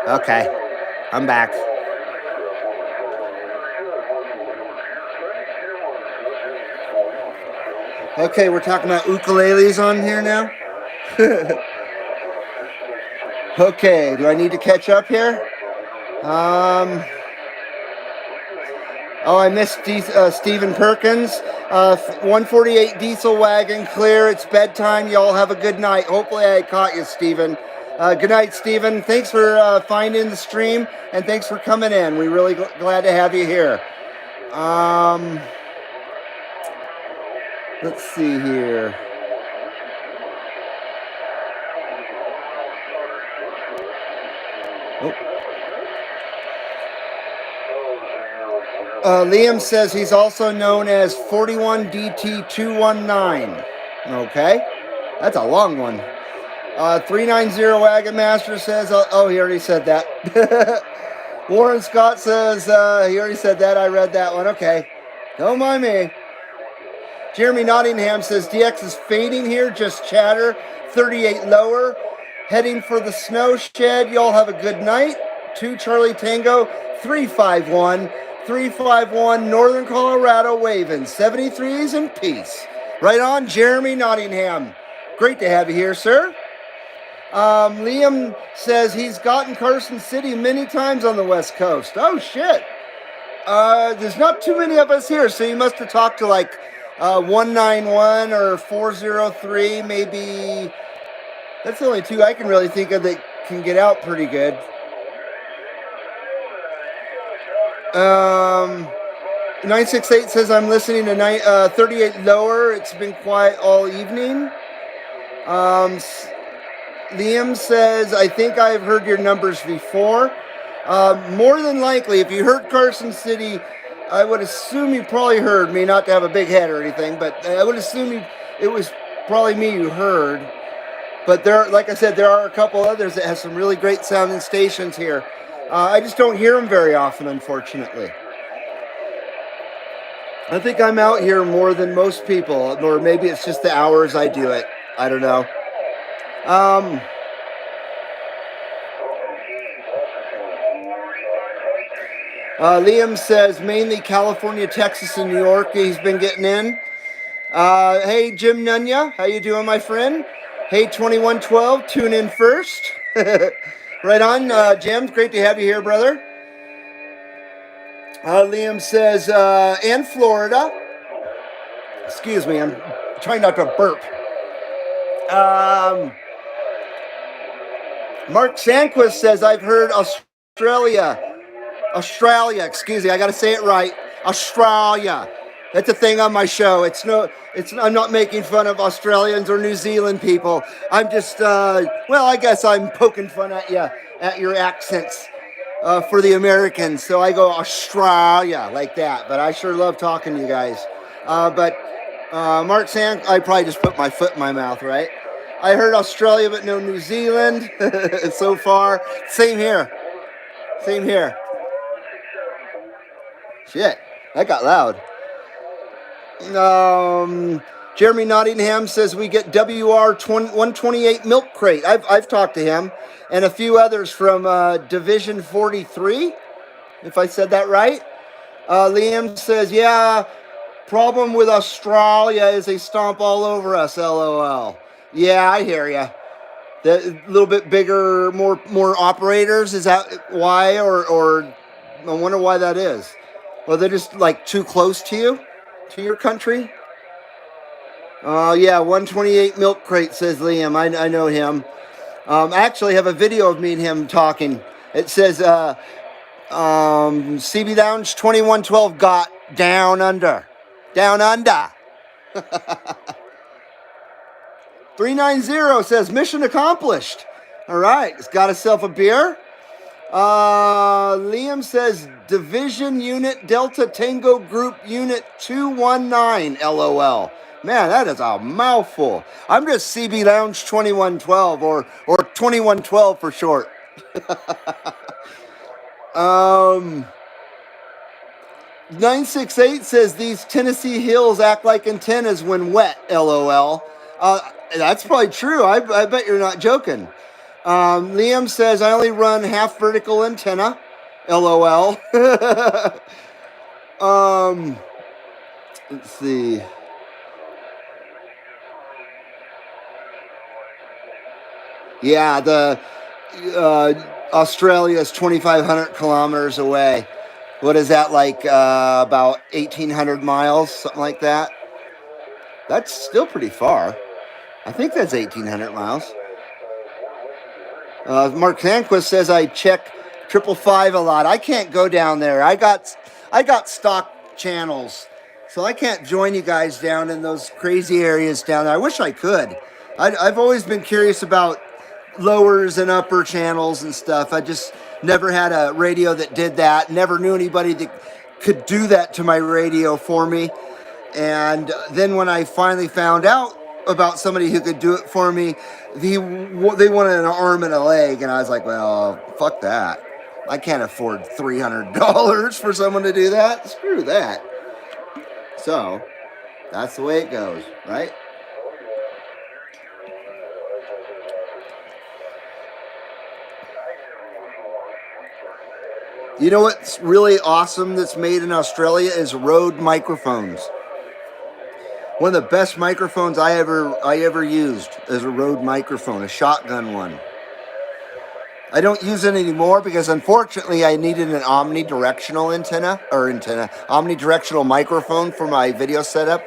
Okay. I'm back. Okay, we're talking about ukuleles on here now. Okay, do I need to catch up here? I missed Stephen Perkins. 148 diesel wagon clear. It's bedtime. Y'all have a good night. Hopefully I caught you, Stephen. Good night, Stephen. Thanks for finding the stream, and thanks for coming in. We're really glad to have you here. Let's see here. Liam says he's also known as 41DT219. Okay, that's a long one. 390 Wagon Master says, oh, he already said that. Warren Scott says, he already said that. I read that one. Okay, don't mind me. Jeremy Nottingham says, DX is fading here, just chatter. 38 lower. Heading for the snow shed. Y'all have a good night. 2 Charlie Tango, 351. 351 Northern Colorado waving. 73s and peace. Right on, Jeremy Nottingham. Great to have you here, sir. Liam says he's gotten Carson City many times on the West Coast. Oh, shit. There's not too many of us here, so you must have talked to like 191 or 403, maybe. That's the only two I can really think of that can get out pretty good. 968 says I'm listening to 38 lower. It's been quiet all evening. Liam says, I think I've heard your numbers before. More than likely, if you heard Carson City, I would assume you probably heard me, not to have a big head or anything, but I would assume it was probably me you heard. But there, like I said, there are a couple others that have some really great sounding stations here. I just don't hear them very often, unfortunately. I think I'm out here more than most people, or maybe it's just the hours I do it. I don't know. Liam says mainly California, Texas, and New York he's been getting in. Hey, Jim Nunya, how you doing, my friend? Hey, 2112, tune in first. Right on, Jim. Great to have you here, brother. Liam says, and Florida. Excuse me, I'm trying not to burp. Mark Sanquist says, I've heard Australia, excuse me, I got to say it right. Australia. That's a thing on my show. I'm not making fun of Australians or New Zealand people. I'm just, I guess I'm poking fun at you, at your accents for the Americans. So I go Australia like that. But I sure love talking to you guys. Mark Sand, I probably just put my foot in my mouth, right? I heard Australia, but no New Zealand so far. Same here. Shit, that got loud. Jeremy Nottingham says we get WR128 milk crate. I've talked to him and a few others from Division 43, if I said that right. Liam says, yeah, problem with Australia is they stomp all over us, LOL. Yeah, I hear ya. A little bit bigger, more operators. Is that why? Or I wonder why that is. Well, they're just like too close to you, to your country. Yeah, 128 milk crate, says Liam. I know him. I actually have a video of me and him talking. It says CB Lounge 2112 got down under. 390 says mission accomplished. All right, it's got itself a beer. Liam says Division Unit Delta Tango Group Unit 219, LOL. Man, that is a mouthful. I'm just CB Lounge 2112 or 2112 for short. 968 says these Tennessee hills act like antennas when wet, LOL. That's probably true. I bet you're not joking. Liam says, I only run half vertical antenna. LOL. Let's see. Yeah, the Australia is 2,500 kilometers away. What is that, like about 1,800 miles, something like that? That's still pretty far. I think that's 1,800 miles. Mark Sanquist says I check 555 a lot. I can't go down there. I got stock channels. So I can't join you guys down in those crazy areas down there. I wish I could. I've always been curious about lowers and upper channels and stuff. I just never had a radio that did that. Never knew anybody that could do that to my radio for me. And then when I finally found out about somebody who could do it for me, they wanted an arm and a leg, and I was like, well, fuck that. I can't afford $300 for someone to do that. Screw that. So that's the way it goes, right? You know what's really awesome that's made in Australia is Rode microphones. One of the best microphones I ever used is a Rode microphone, a shotgun one. I don't use it anymore because unfortunately I needed an omnidirectional omnidirectional microphone for my video setup.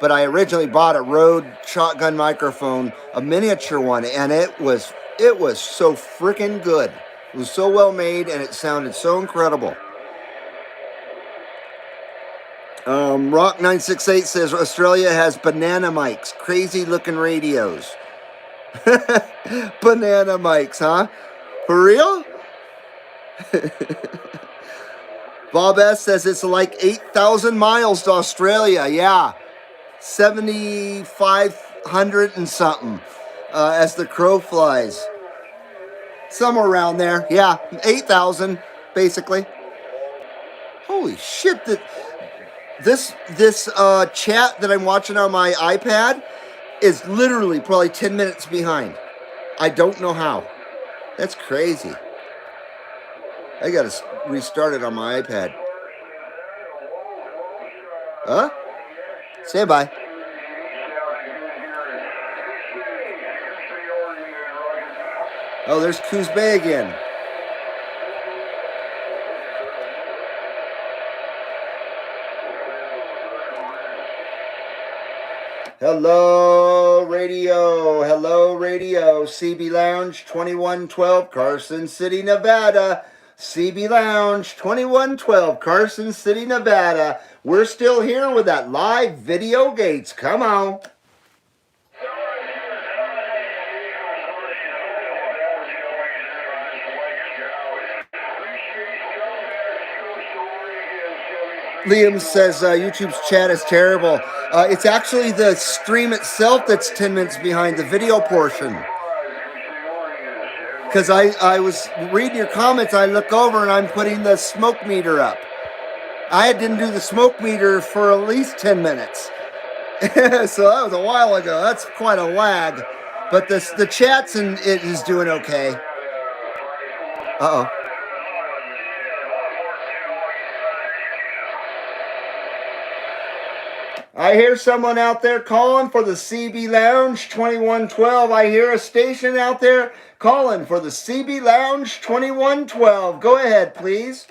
But I originally bought a Rode shotgun microphone, a miniature one, and it was so freaking good. It was so well made and it sounded so incredible. Rock968 says Australia has banana mics, crazy looking radios. Banana mics, huh? For real? Bob S says it's like 8,000 miles to Australia. Yeah. 7,500 and something as the crow flies. Somewhere around there. Yeah. 8,000 basically. Holy shit. This chat that I'm watching on my iPad is literally probably 10 minutes behind. I don't know how. That's crazy. I gotta restart it on my iPad. Huh? Stand by. Oh, there's Coos Bay again. Hello, radio. Hello, radio. CB Lounge 2112, Carson City, Nevada. CB Lounge 2112, Carson City, Nevada. We're still here with that live video gates. Come on. Liam says YouTube's chat is terrible. It's actually the stream itself that's 10 minutes behind the video portion. Because I was reading your comments, I look over and I'm putting the smoke meter up. I didn't do the smoke meter for at least 10 minutes. So that was a while ago. That's quite a lag. But the chats and it is doing okay. Uh-oh. I hear someone out there calling for the CB Lounge 2112. I hear a station out there calling for the CB Lounge 2112. Go ahead, please.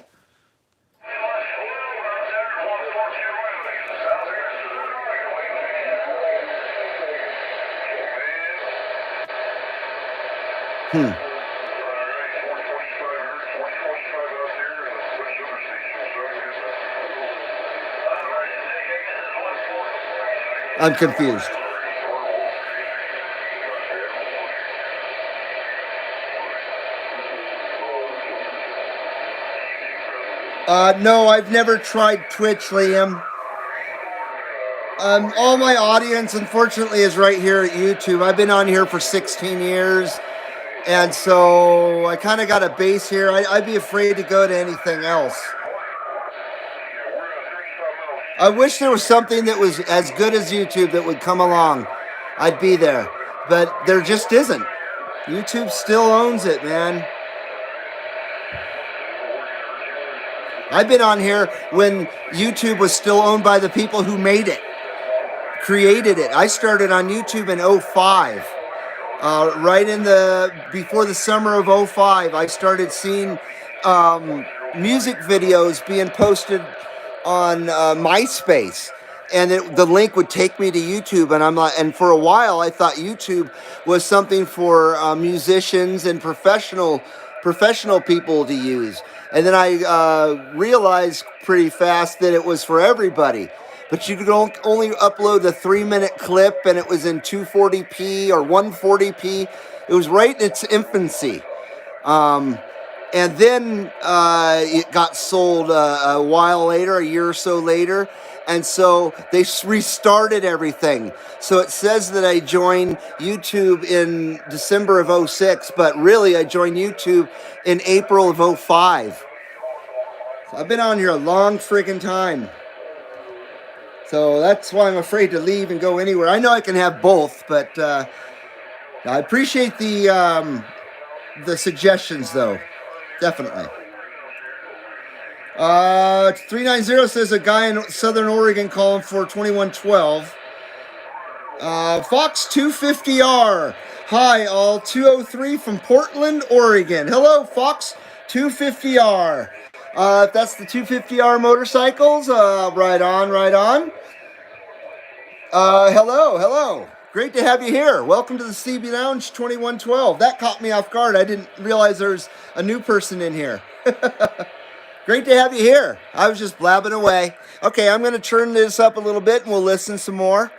I'm confused. No, I've never tried Twitch, Liam. All my audience, unfortunately, is right here at YouTube. I've been on here for 16 years, and so I kind of got a base here. I'd be afraid to go to anything else. I wish there was something that was as good as YouTube that would come along. I'd be there. But there just isn't. YouTube still owns it, man. I've been on here when YouTube was still owned by the people who made it, created it. I started on YouTube in 05. Before the summer of 05, I started seeing music videos being posted on MySpace, and the link would take me to YouTube, and and for a while I thought YouTube was something for musicians and professional people to use, and then I realized pretty fast that it was for everybody. but you could only upload the 3-minute clip, and it was in 240p or 140p. It was right in its infancy. And then it got sold a while later, a year or so later. And so they restarted everything. So it says that I joined YouTube in December of 06, but really I joined YouTube in April of 05. So I've been on here a long friggin' time. So that's why I'm afraid to leave and go anywhere. I know I can have both, but I appreciate the suggestions, though. Definitely. 390 says a guy in Southern Oregon calling for 2112. Fox 250R. Hi, all. 203 from Portland, Oregon. Hello, Fox 250R. If that's the 250R motorcycles, right on, right on. Hello. Great to have you here. Welcome to the CB Lounge 2112. That caught me off guard. I didn't realize there's a new person in here. Great to have you here. I was just blabbing away. Okay, I'm going to turn this up a little bit and we'll listen some more.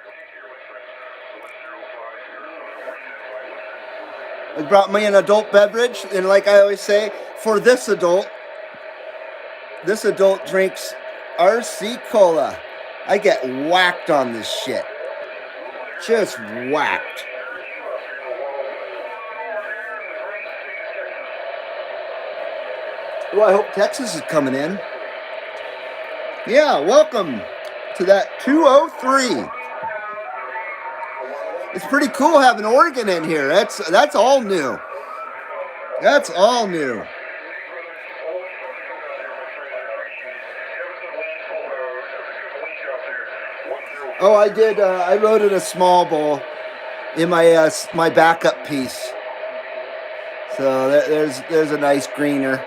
I brought me an adult beverage, and like I always say, for this adult drinks RC Cola. I get whacked on this shit. Just whacked. Well, I hope Texas is coming in. Yeah, welcome to that 203. It's pretty cool having Oregon in here. That's all new. That's all new. Oh, I did. I loaded a small bowl in my my backup piece. So there's a nice greener,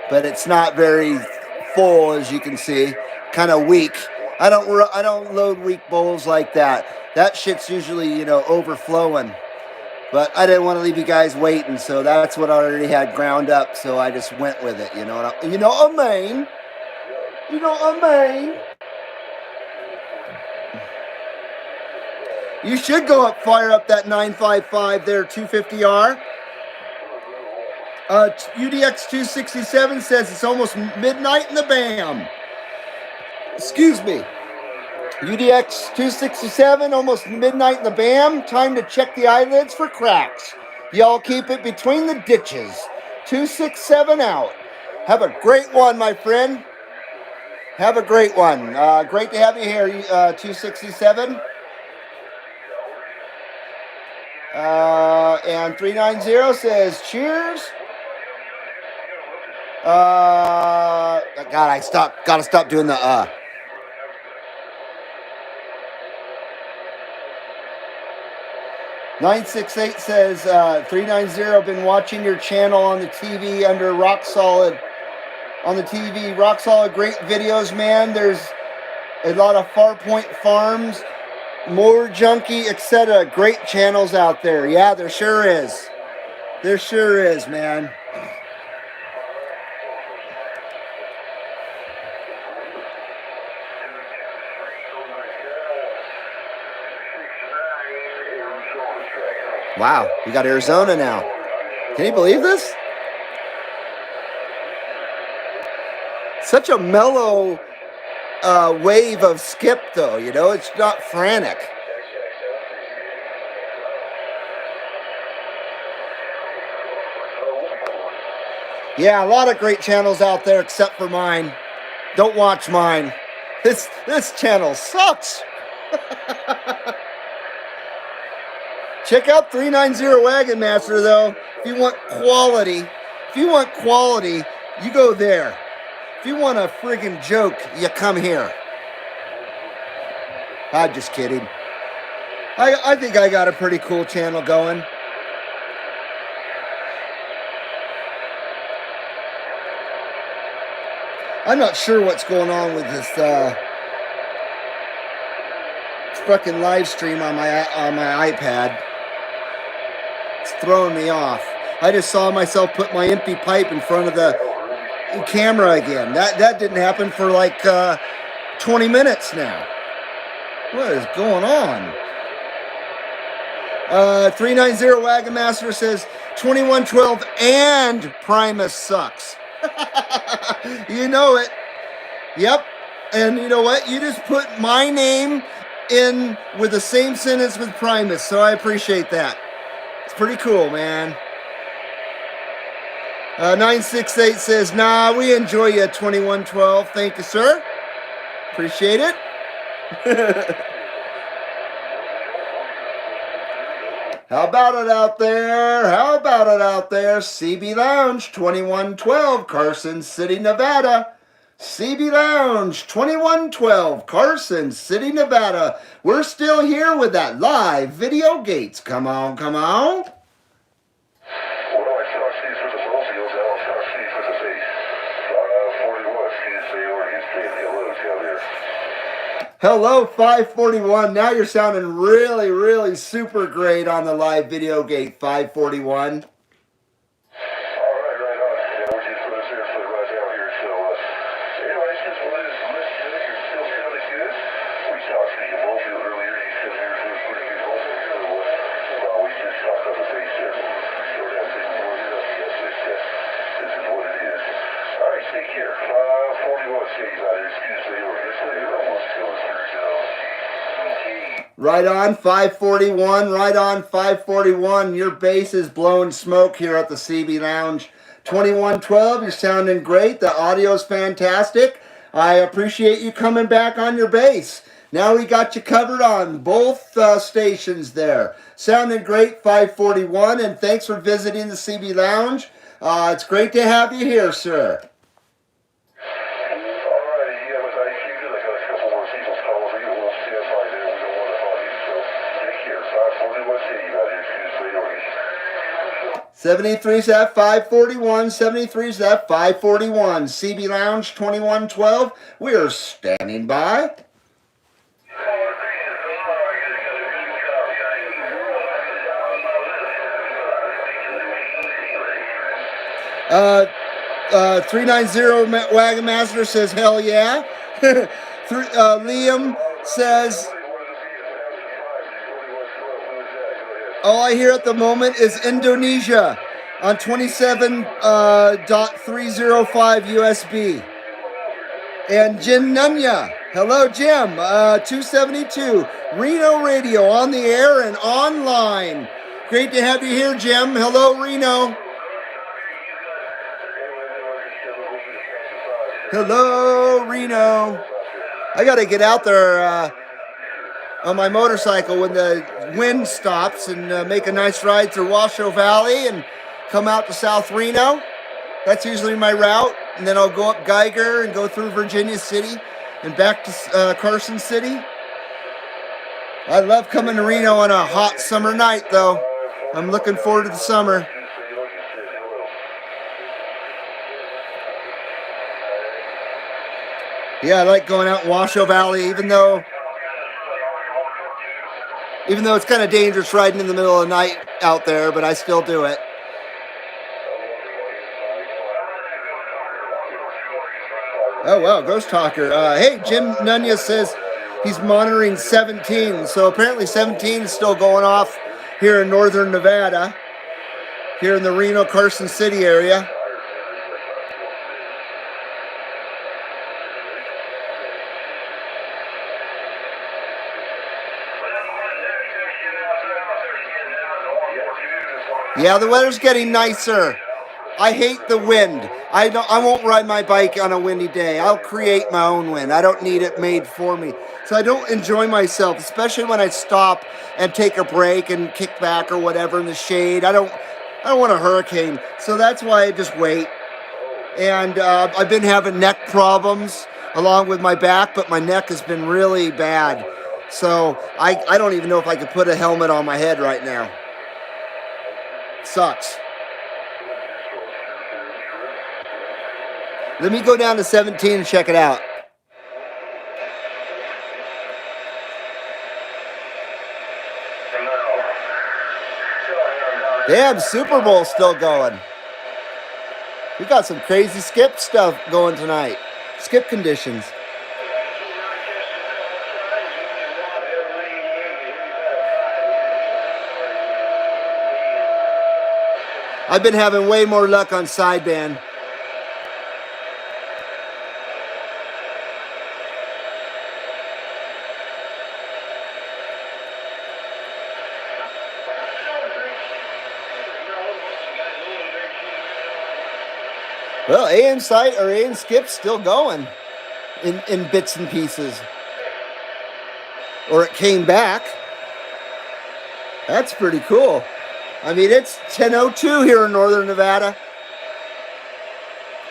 but it's not very full, as you can see. Kind of weak. I don't load weak bowls like that. That shit's usually overflowing. But I didn't want to leave you guys waiting, so that's what I already had ground up. So I just went with it. You know what I mean? You know what I mean? You should go up, fire up that 955 there, 250R. UDX 267 says it's almost midnight in the BAM. Excuse me. UDX 267, almost midnight in the BAM. Time to check the eyelids for cracks. Y'all keep it between the ditches. 267 out. Have a great one, my friend. Have a great one. Great to have you here, 267. And 390 says cheers. God, gotta stop doing the 968 says 390, been watching your channel on the TV under Rock Solid. On the TV, Rock Solid, great videos, man. There's a lot of Farpoint Farms, More Junkie, etc. Great channels out there. Yeah, there sure is. There sure is, man. Wow, we got Arizona now. Can you believe this? Such a mellow wave of skip, though, it's not frantic. Yeah, a lot of great channels out there except for mine. Don't watch mine. This channel sucks. Check out 390 Wagon Master, though. If you want quality, you go there. If you want a friggin' joke, you come here. I'm just kidding. I think I got a pretty cool channel going. I'm not sure what's going on with this fucking live stream on my iPad. It's throwing me off. I just saw myself put my empty pipe in front of the camera again. That didn't happen for like 20 minutes now. What is going on? 390 Wagon Master says 2112 and Primus sucks. You know it. Yep. And you know what? You just put my name in with the same sentence with Primus, so I appreciate that. It's pretty cool, man. 968 says, nah, we enjoy you, 2112. Thank you, sir. Appreciate it. How about it out there? How about it out there? CB Lounge 2112, Carson City, Nevada. CB Lounge 2112, Carson City, Nevada. We're still here with that live video gates. Come on, come on. Hello, 541. Now you're sounding really, really super great on the live video gate, 541. Right on 541, right on 541. Your bass is blowing smoke here at the CB Lounge 2112. You're sounding great. The audio is fantastic. I appreciate you coming back on your bass. Now we got you covered on both stations there. Sounding great, 541, and thanks for visiting the CB Lounge. It's great to have you here, sir. Alrighty, yeah, but I see that I got a couple more people calling me. We'll stand by there. We don't want to bother you, so take care. 541 City, out here, Tuesday, Oregon. 73's at 541, 73's at 541. CB Lounge 2112. We are standing by. 390 Wagon Master says, hell yeah. Liam says, all I hear at the moment is Indonesia on 27.305 USB. And Jim Nunya, hello Jim, 272, Reno Radio on the air and online. Great to have you here, Jim. Hello, Reno. Hello, Reno. I got to get out there on my motorcycle when the wind stops and make a nice ride through Washoe Valley and come out to South Reno. That's usually my route. And then I'll go up Geiger and go through Virginia City and back to Carson City. I love coming to Reno on a hot summer night, though. I'm looking forward to the summer. Yeah, I like going out in Washoe Valley, even though it's kind of dangerous riding in the middle of the night out there, but I still do it. Oh, wow, Ghost Talker. Hey, Jim Nunya says he's monitoring 17, so apparently 17 is still going off here in northern Nevada, here in the Reno, Carson City area. Yeah, the weather's getting nicer. I hate the wind. I won't ride my bike on a windy day. I'll create my own wind. I don't need it made for me. So I don't enjoy myself, especially when I stop and take a break and kick back or whatever in the shade. I don't want a hurricane. So that's why I just wait. And I've been having neck problems along with my back, but my neck has been really bad. So I don't even know if I could put a helmet on my head right now. Sucks. Let me go down to 17 and check it out. Damn, Super Bowl's still going. We got some crazy skip stuff going tonight. Skip conditions. I've been having way more luck on sideband. Well, AM site or AM skip's still going in bits and pieces. Or it came back. That's pretty cool. I mean, it's 10:02 here in Northern Nevada.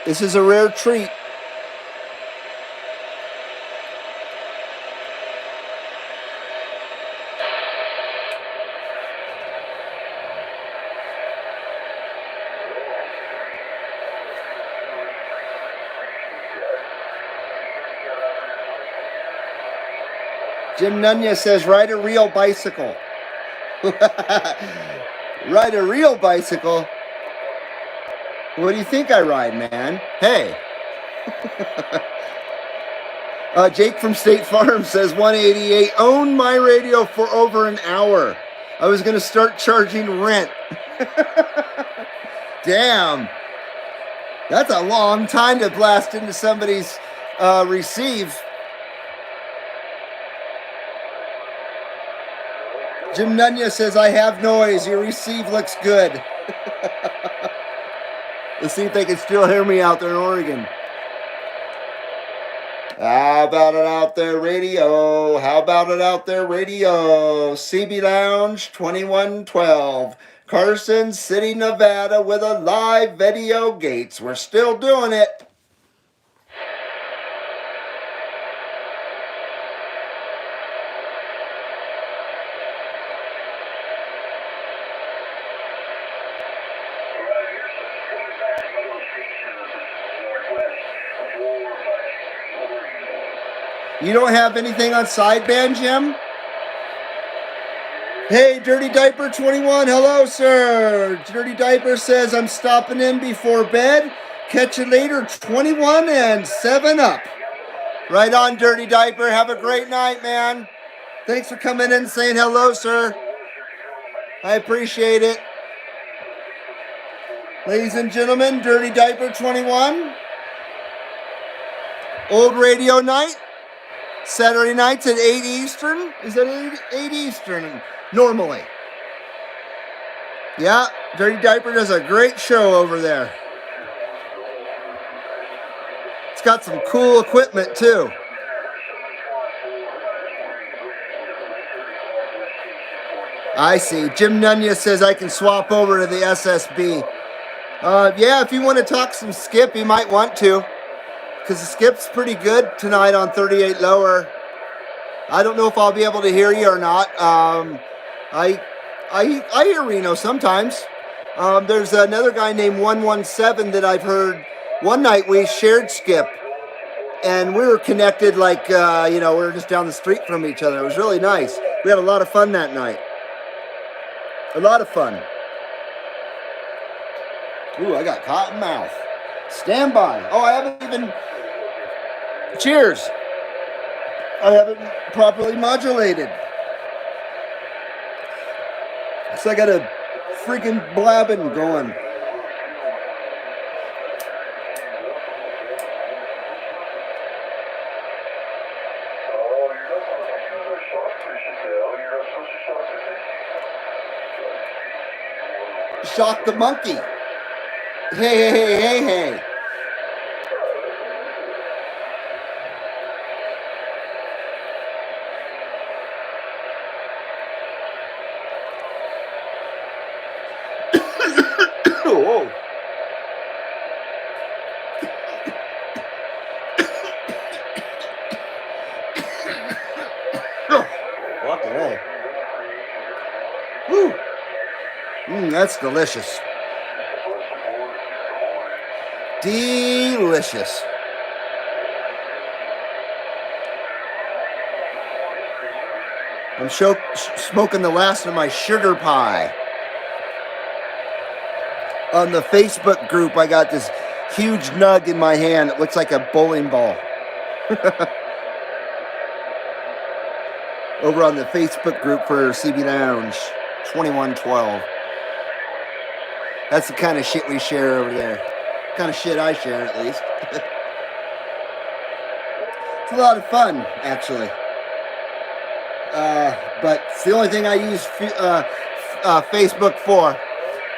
This is a rare treat. Jim Nunez says, ride a real bicycle. Ride a real bicycle? What do you think I ride, man? Hey. Jake from State Farm says 188, owned my radio for over an hour. I was going to start charging rent. Damn. That's a long time to blast into somebody's receive. Jim Nunez says, I have noise. Your receive looks good. Let's see if they can still hear me out there in Oregon. How about it out there, radio? How about it out there, radio? CB Lounge 2112. Carson City, Nevada with a live video gates. We're still doing it. You don't have anything on sideband, Jim? Hey, Dirty Diaper 21. Hello, sir. Dirty Diaper says, I'm stopping in before bed. Catch you later, 21 and 7 up. Right on, Dirty Diaper. Have a great night, man. Thanks for coming in and saying hello, sir. I appreciate it. Ladies and gentlemen, Dirty Diaper 21. Old radio night. Saturday nights at 8 Eastern. Is that 8 Eastern normally? Yeah, Dirty Diaper does a great show over there. It's got some cool equipment too. I see. Jim Nunez says I can swap over to the SSB. Yeah, if you want to talk some skip, you might want to. Because the skip's pretty good tonight on 38 lower. I don't know if I'll be able to hear you or not. I hear Reno sometimes. There's another guy named 117 that I've heard. One night we shared skip. And we were connected like, we were just down the street from each other. It was really nice. We had a lot of fun that night. A lot of fun. Ooh, I got cotton mouth. Stand by. Oh, I haven't even... Cheers. I haven't properly modulated. So I got a freaking blabbing going. Shock the monkey. Hey. Whoa. Fucking hey. Woo. That's delicious. Delicious. I'm smoking the last of my sugar pie. On the Facebook group, I got this huge nug in my hand. It looks like a bowling ball. Over on the Facebook group for CB Lounge 2112. That's the kind of shit we share over there. Kind of shit I share, at least. It's a lot of fun, actually. But it's the only thing I use Facebook for.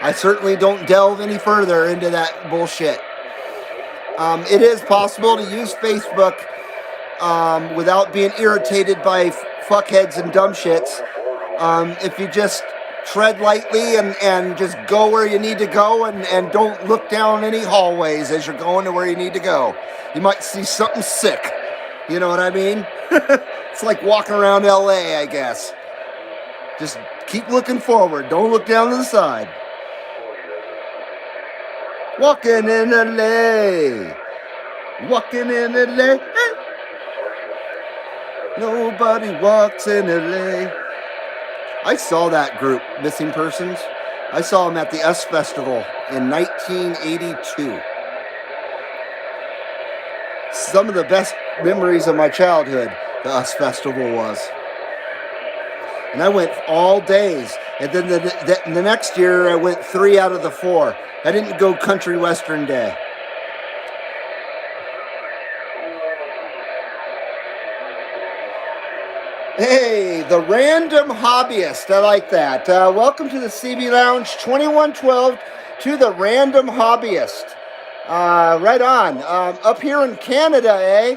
I certainly don't delve any further into that bullshit. It is possible to use Facebook without being irritated by fuckheads and dumb shits. If you just tread lightly and just go where you need to go and don't look down any hallways as you're going to where you need to go. You might see something sick. You know what I mean? It's like walking around LA, I guess. Just keep looking forward. Don't look down to the side. Walking in LA. Walking in LA. Nobody walks in LA. I saw that group, Missing Persons. I saw them at the US Festival in 1982. Some of the best memories of my childhood, the US Festival was. And I went all days. And then the next year, I went 3 out of the 4. I didn't go country western day. Hey, the random hobbyist. I like that. Welcome to the CB Lounge 2112 to the random hobbyist. Right on. Up here in Canada, eh?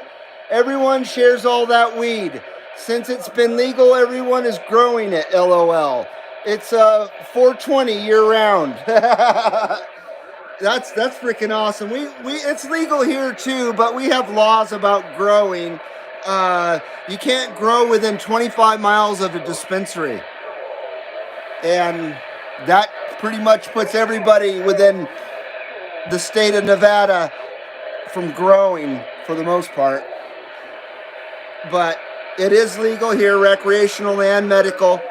Everyone shares all that weed. Since it's been legal, everyone is growing it, LOL. It's 420 year round. That's freaking awesome. We it's legal here too, but we have laws about growing. You can't grow within 25 miles of a dispensary. And that pretty much puts everybody within the state of Nevada from growing for the most part. But it is legal here, recreational and medical.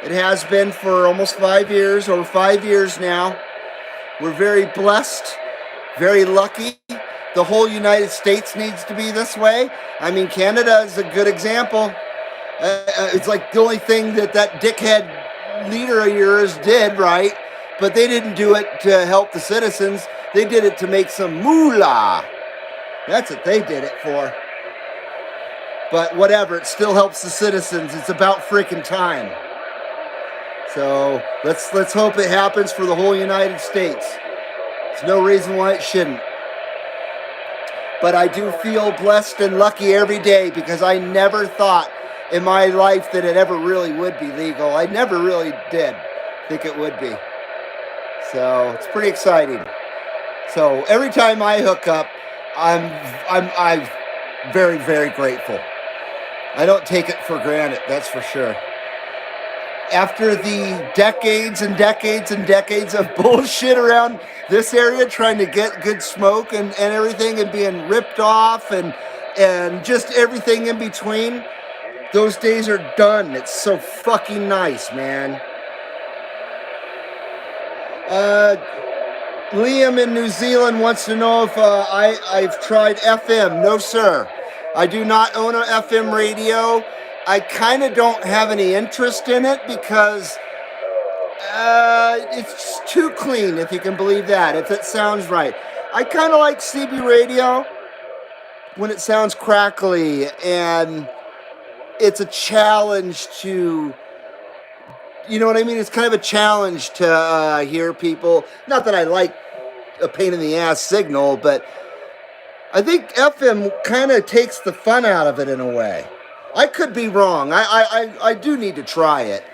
It has been for almost 5 years, over 5 years now. We're very blessed, very lucky. The whole United States needs to be this way. I mean, Canada is a good example. It's like the only thing that dickhead leader of yours did, right? But they didn't do it to help the citizens. They did it to make some moolah. That's what they did it for. But whatever, it still helps the citizens. It's about freaking time. So let's hope it happens for the whole United States. There's no reason why it shouldn't. But I do feel blessed and lucky every day because I never thought in my life that it ever really would be legal. I never really did think it would be. So it's pretty exciting. So every time I hook up, I'm very, very grateful. I don't take it for granted, that's for sure. After the decades and decades and decades of bullshit around this area, trying to get good smoke and everything, and being ripped off and just everything in between, those days are done. It's so fucking nice, man. Liam in New Zealand wants to know if I've tried FM. No, sir. I do not own an FM radio. I kind of don't have any interest in it because it's too clean, if you can believe that, if it sounds right. I kind of like CB radio when it sounds crackly, and it's a challenge to, you know what I mean? It's kind of a challenge to hear people. Not that I like a pain in the ass signal, but I think FM kind of takes the fun out of it in a way. I could be wrong. I do need to try it.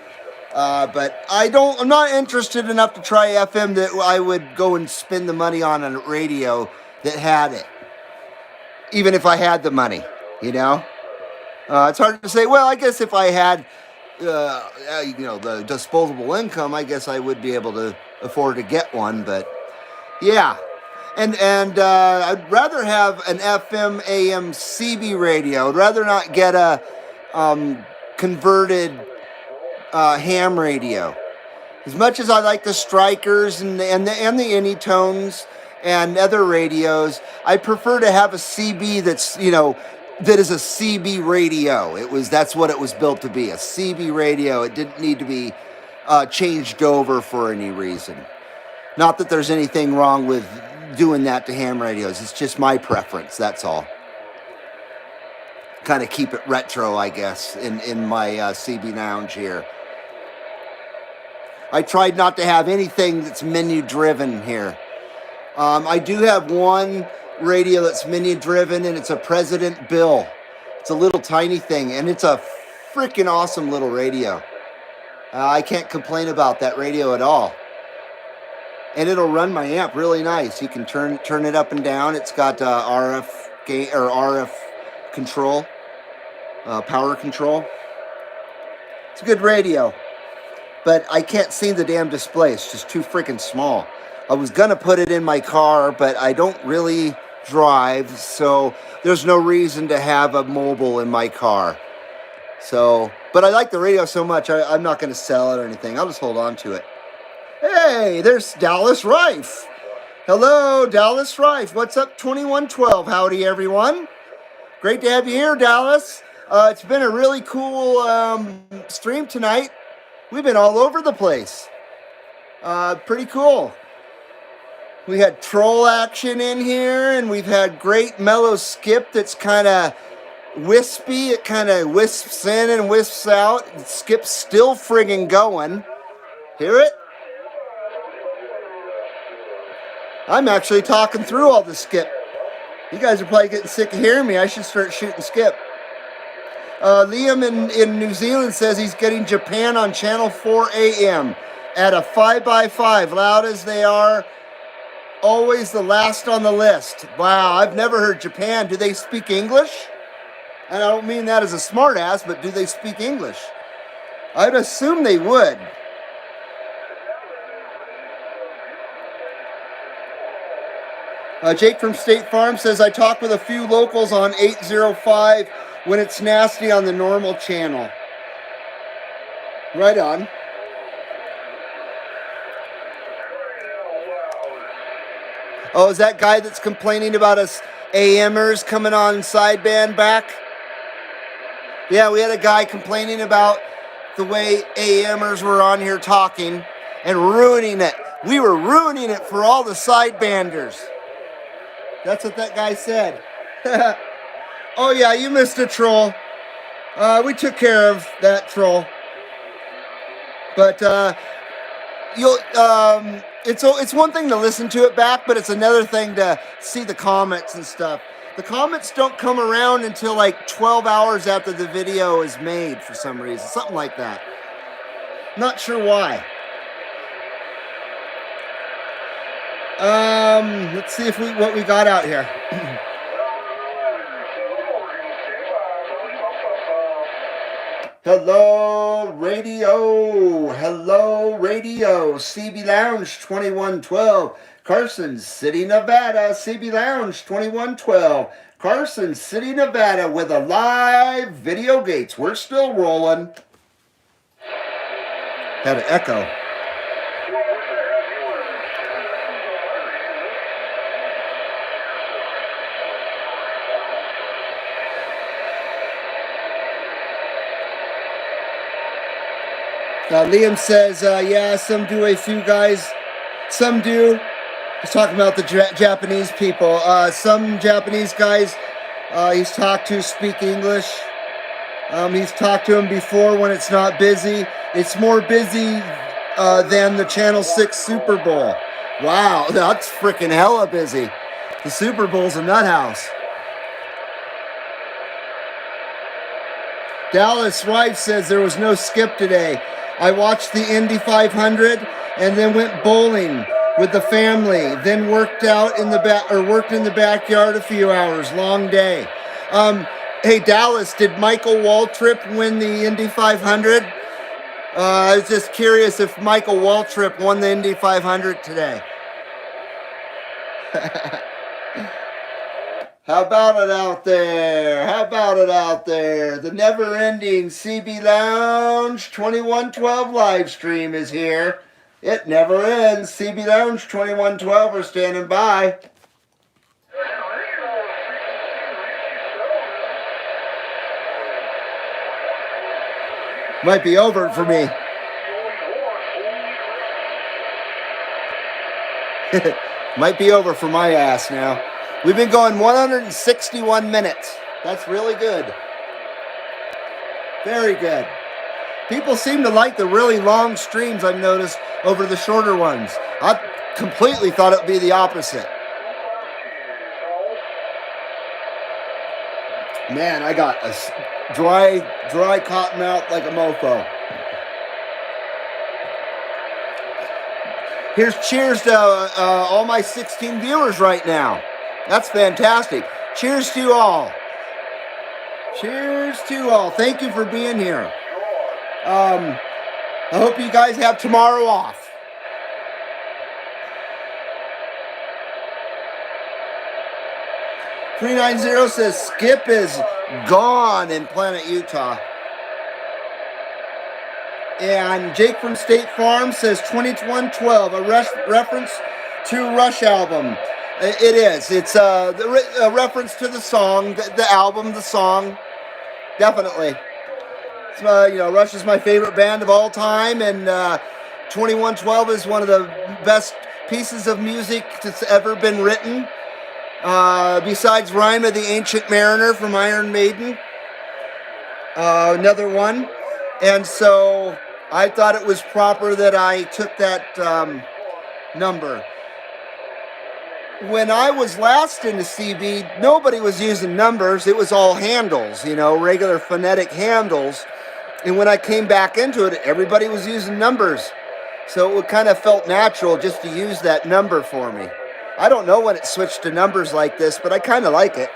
But I'm not interested enough to try FM that I would go and spend the money on a radio that had it. Even if I had the money, you know? It's hard to say, well, I guess if I had, the disposable income, I guess I would be able to afford to get one, but yeah. And I'd rather have an FM AM CB radio. I'd rather not get a converted ham radio. As much as I like the Strikers and the Anytones and other radios, I prefer to have a CB that's, that is a CB radio. That's what it was built to be, a CB radio. It didn't need to be changed over for any reason. Not that there's anything wrong with doing that to ham radios. It's just my preference. That's all. Kind of keep it retro, I guess, in my CB lounge here. I tried not to have anything that's menu driven here. I do have one radio that's menu driven, and it's a President Bill. It's a little tiny thing, and it's a freaking awesome little radio. I can't complain about that radio at all. And it'll run my amp really nice. You can turn it up and down. It's got RF gain or RF control, power control. It's a good radio, but I can't see the damn display. It's just too freaking small. I was gonna put it in my car, but I don't really drive, so there's no reason to have a mobile in my car. So, but I like the radio so much, I'm not gonna sell it or anything. I'll just hold on to it. Hey, there's Dallas Rife. Hello, Dallas Rife. What's up, 2112? Howdy, everyone. Great to have you here, Dallas. It's been a really cool stream tonight. We've been all over the place. Pretty cool. We had troll action in here, and we've had great mellow skip that's kind of wispy. It kind of wisps in and wisps out. Skip's still friggin' going. Hear it? I'm actually talking through all the skip. You guys are probably getting sick of hearing me. I should start shooting skip. Liam in New Zealand says he's getting Japan on channel 4 AM at a 5x5, loud as they are. Always the last on the list. Wow, I've never heard Japan. Do they speak English? And I don't mean that as a smart ass, but do they speak English? I'd assume they would. Jake from State Farm says, I talk with a few locals on 805 when it's nasty on the normal channel. Right on. Oh, is that guy that's complaining about us AMers coming on sideband back? Yeah, we had a guy complaining about the way AMers were on here talking and ruining it. We were ruining it for all the sidebanders. That's what that guy said. Oh yeah, you missed a troll. We took care of that troll. But it's one thing to listen to it back, but it's another thing to see the comments and stuff. The comments don't come around until like 12 hours after the video is made for some reason. Something like that. Not sure why. Let's see if what we got out here. Hello, radio. Hello, radio. CB Lounge 2112. Carson City, Nevada. CB Lounge 2112. Carson City, Nevada with a live video gates. We're still rolling. Had an echo. Liam says, yeah, some do, a few guys. Some do. He's talking about the Japanese people. Some Japanese guys he's talked to speak English. He's talked to them before when it's not busy. It's more busy than the Channel 6 Super Bowl. Wow, that's freaking hella busy. The Super Bowl's a nut house. Dallas Rife says there was no skip today. I watched the Indy 500 and then went bowling with the family. Then worked in the backyard a few hours. Long day. Hey Dallas, did Michael Waltrip win the Indy 500? I was just curious if Michael Waltrip won the Indy 500 today. How about it out there? How about it out there? The never-ending CB Lounge 2112 live stream is here. It never ends. CB Lounge 2112 are standing by. Might be over for me. Might be over for my ass now. We've been going 161 minutes. That's really good. Very good. People seem to like the really long streams, I've noticed, over the shorter ones. I completely thought it would be the opposite. Man, I got a dry cotton mouth like a mofo. Here's cheers to all my 16 viewers right now. That's fantastic. Cheers to you all. Cheers to you all. Thank you for being here. I hope you guys have tomorrow off. $390 says Skip is gone in Planet Utah. And Jake from State Farm says 2112, a reference to Rush album. It is. It's a reference to the song, the album, the song. Definitely. It's, Rush is my favorite band of all time, and 2112 is one of the best pieces of music that's ever been written. Besides Rhyme of the Ancient Mariner from Iron Maiden. Another one. And so I thought it was proper that I took that number. When I was last into CB, nobody was using numbers. It was all handles, regular phonetic handles. And when I came back into it, everybody was using numbers. So it kind of felt natural just to use that number for me. I don't know when it switched to numbers like this, but I kind of like it.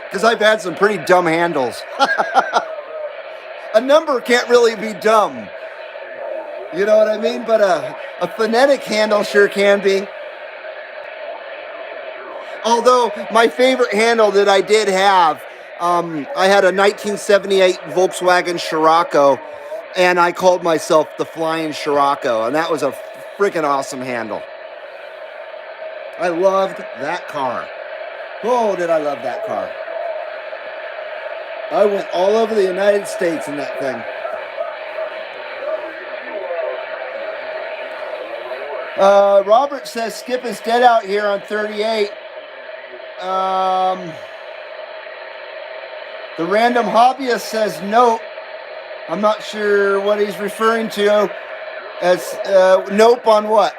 Because I've had some pretty dumb handles. A number can't really be dumb. You know what I mean? But a phonetic handle sure can be. Although my favorite handle that I did have, I had a 1978 Volkswagen Scirocco, and I called myself the Flying Scirocco, and that was a freaking awesome handle. I loved that car. Oh, did I love that car. I went all over the United States in that thing. Robert says Skip is dead out here on 38. The random hobbyist says nope. I'm not sure what he's referring to as nope on what?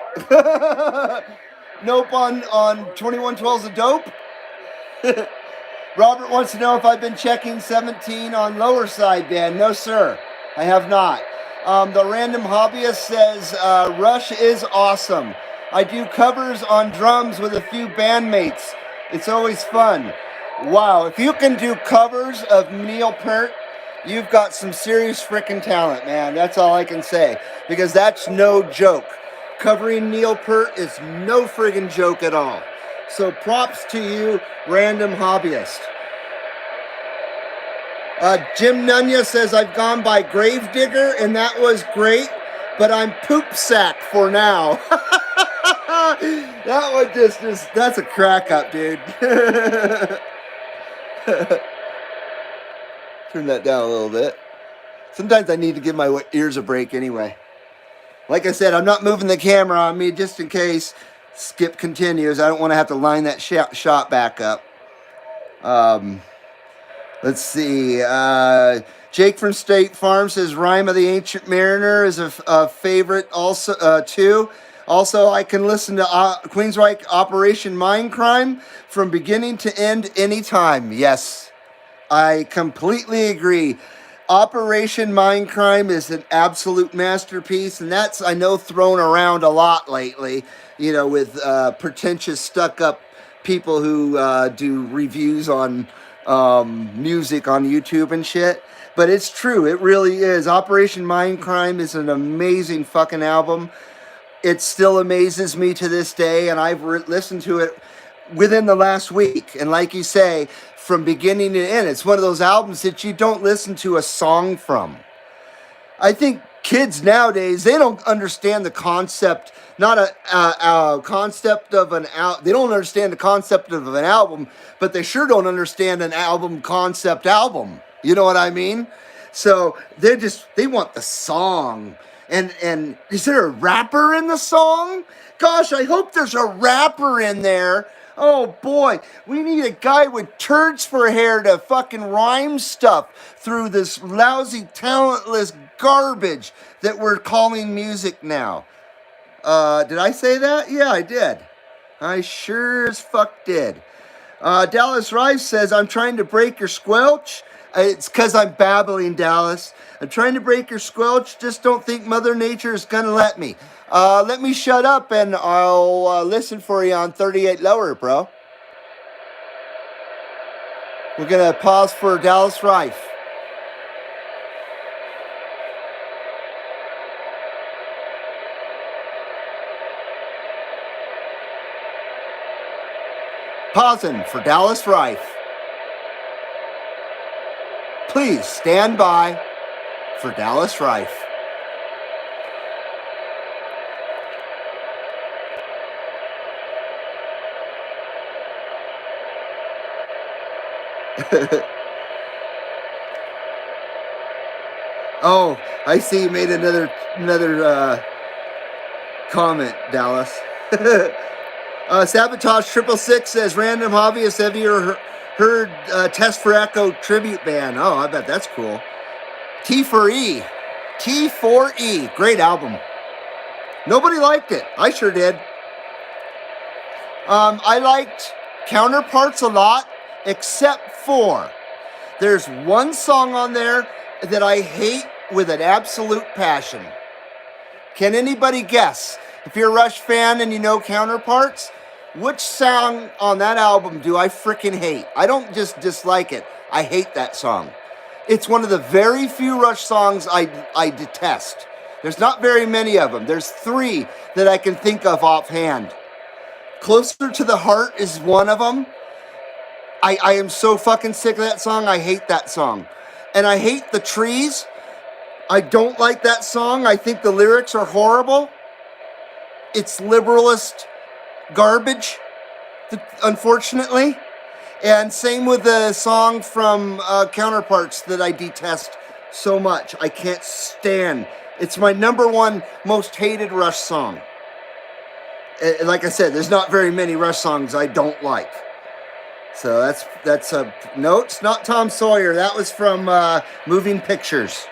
Nope on 2112's a dope? Robert wants to know if I've been checking 17 on lower side band. No, sir. I have not. The random hobbyist says Rush is awesome. I do covers on drums with a few bandmates. It's always fun. Wow, if you can do covers of Neil Peart, you've got some serious freaking talent, man. That's all I can say. Because that's no joke. Covering Neil Peart is no friggin' joke at all. So props to you, random hobbyist. Jim Nunya says, I've gone by Gravedigger, and that was great, but I'm poop sack for now. That one that's a crack up, dude. Turn that down a little bit. Sometimes I need to give my ears a break anyway. Like I said, I'm not moving the camera on me just in case Skip continues. I don't want to have to line that shot back up. Let's see. Jake from State Farm says Rhyme of the Ancient Mariner is a favorite also too. Also, I can listen to Queensryche Operation Mindcrime from beginning to end anytime. Yes, I completely agree. Operation Mindcrime is an absolute masterpiece, and that's, I know, thrown around a lot lately, with pretentious, stuck-up people who do reviews on music on YouTube and shit. But it's true, it really is. Operation Mindcrime is an amazing fucking album. It still amazes me to this day, and I've listened to it within the last week. And like you say, from beginning to end, it's one of those albums that you don't listen to a song from. I think kids nowadays, they don't understand the concept, not a concept of an album. They don't understand the concept of an album, but they sure don't understand an album concept album. You know what I mean? So they want the song. And is there a rapper in the song? Gosh, I hope there's a rapper in there. Oh boy, we need a guy with turds for hair to fucking rhyme stuff through this lousy, talentless garbage that we're calling music now. Did I say that? Yeah, I did. I sure as fuck did. Dallas Rice says, I'm trying to break your squelch. It's because I'm babbling, Dallas. I'm trying to break your squelch. Just don't think Mother Nature is going to let me. Let me shut up and I'll listen for you on 38 lower, bro. We're going to pause for Dallas Rice. Pausing for Dallas Rice. Please stand by for Dallas Rice. Oh, I see you made another comment, Dallas. Sabotage 666 says, random hobbyist, have you heard Test for Echo tribute band? Oh, I bet that's cool. T4E. T4E. Great album. Nobody liked it. I sure did. I liked Counterparts a lot, except for there's one song on there that I hate with an absolute passion. Can anybody guess? If you're a Rush fan and you know Counterparts, which song on that album do I freaking hate? I don't just dislike it. I hate that song. It's one of the very few Rush songs I detest. There's not very many of them. There's 3 that I can think of offhand. Closer to the Heart is one of them. I am so fucking sick of that song. I hate that song. And I hate The Trees. I don't like that song. I think the lyrics are horrible. It's liberalist garbage, unfortunately. And same with the song from Counterparts that I detest so much. I can't stand. It's my #1 most hated Rush song. Like I said, there's not very many Rush songs I don't like. So that's a no. It's not Tom Sawyer. That was from Moving Pictures.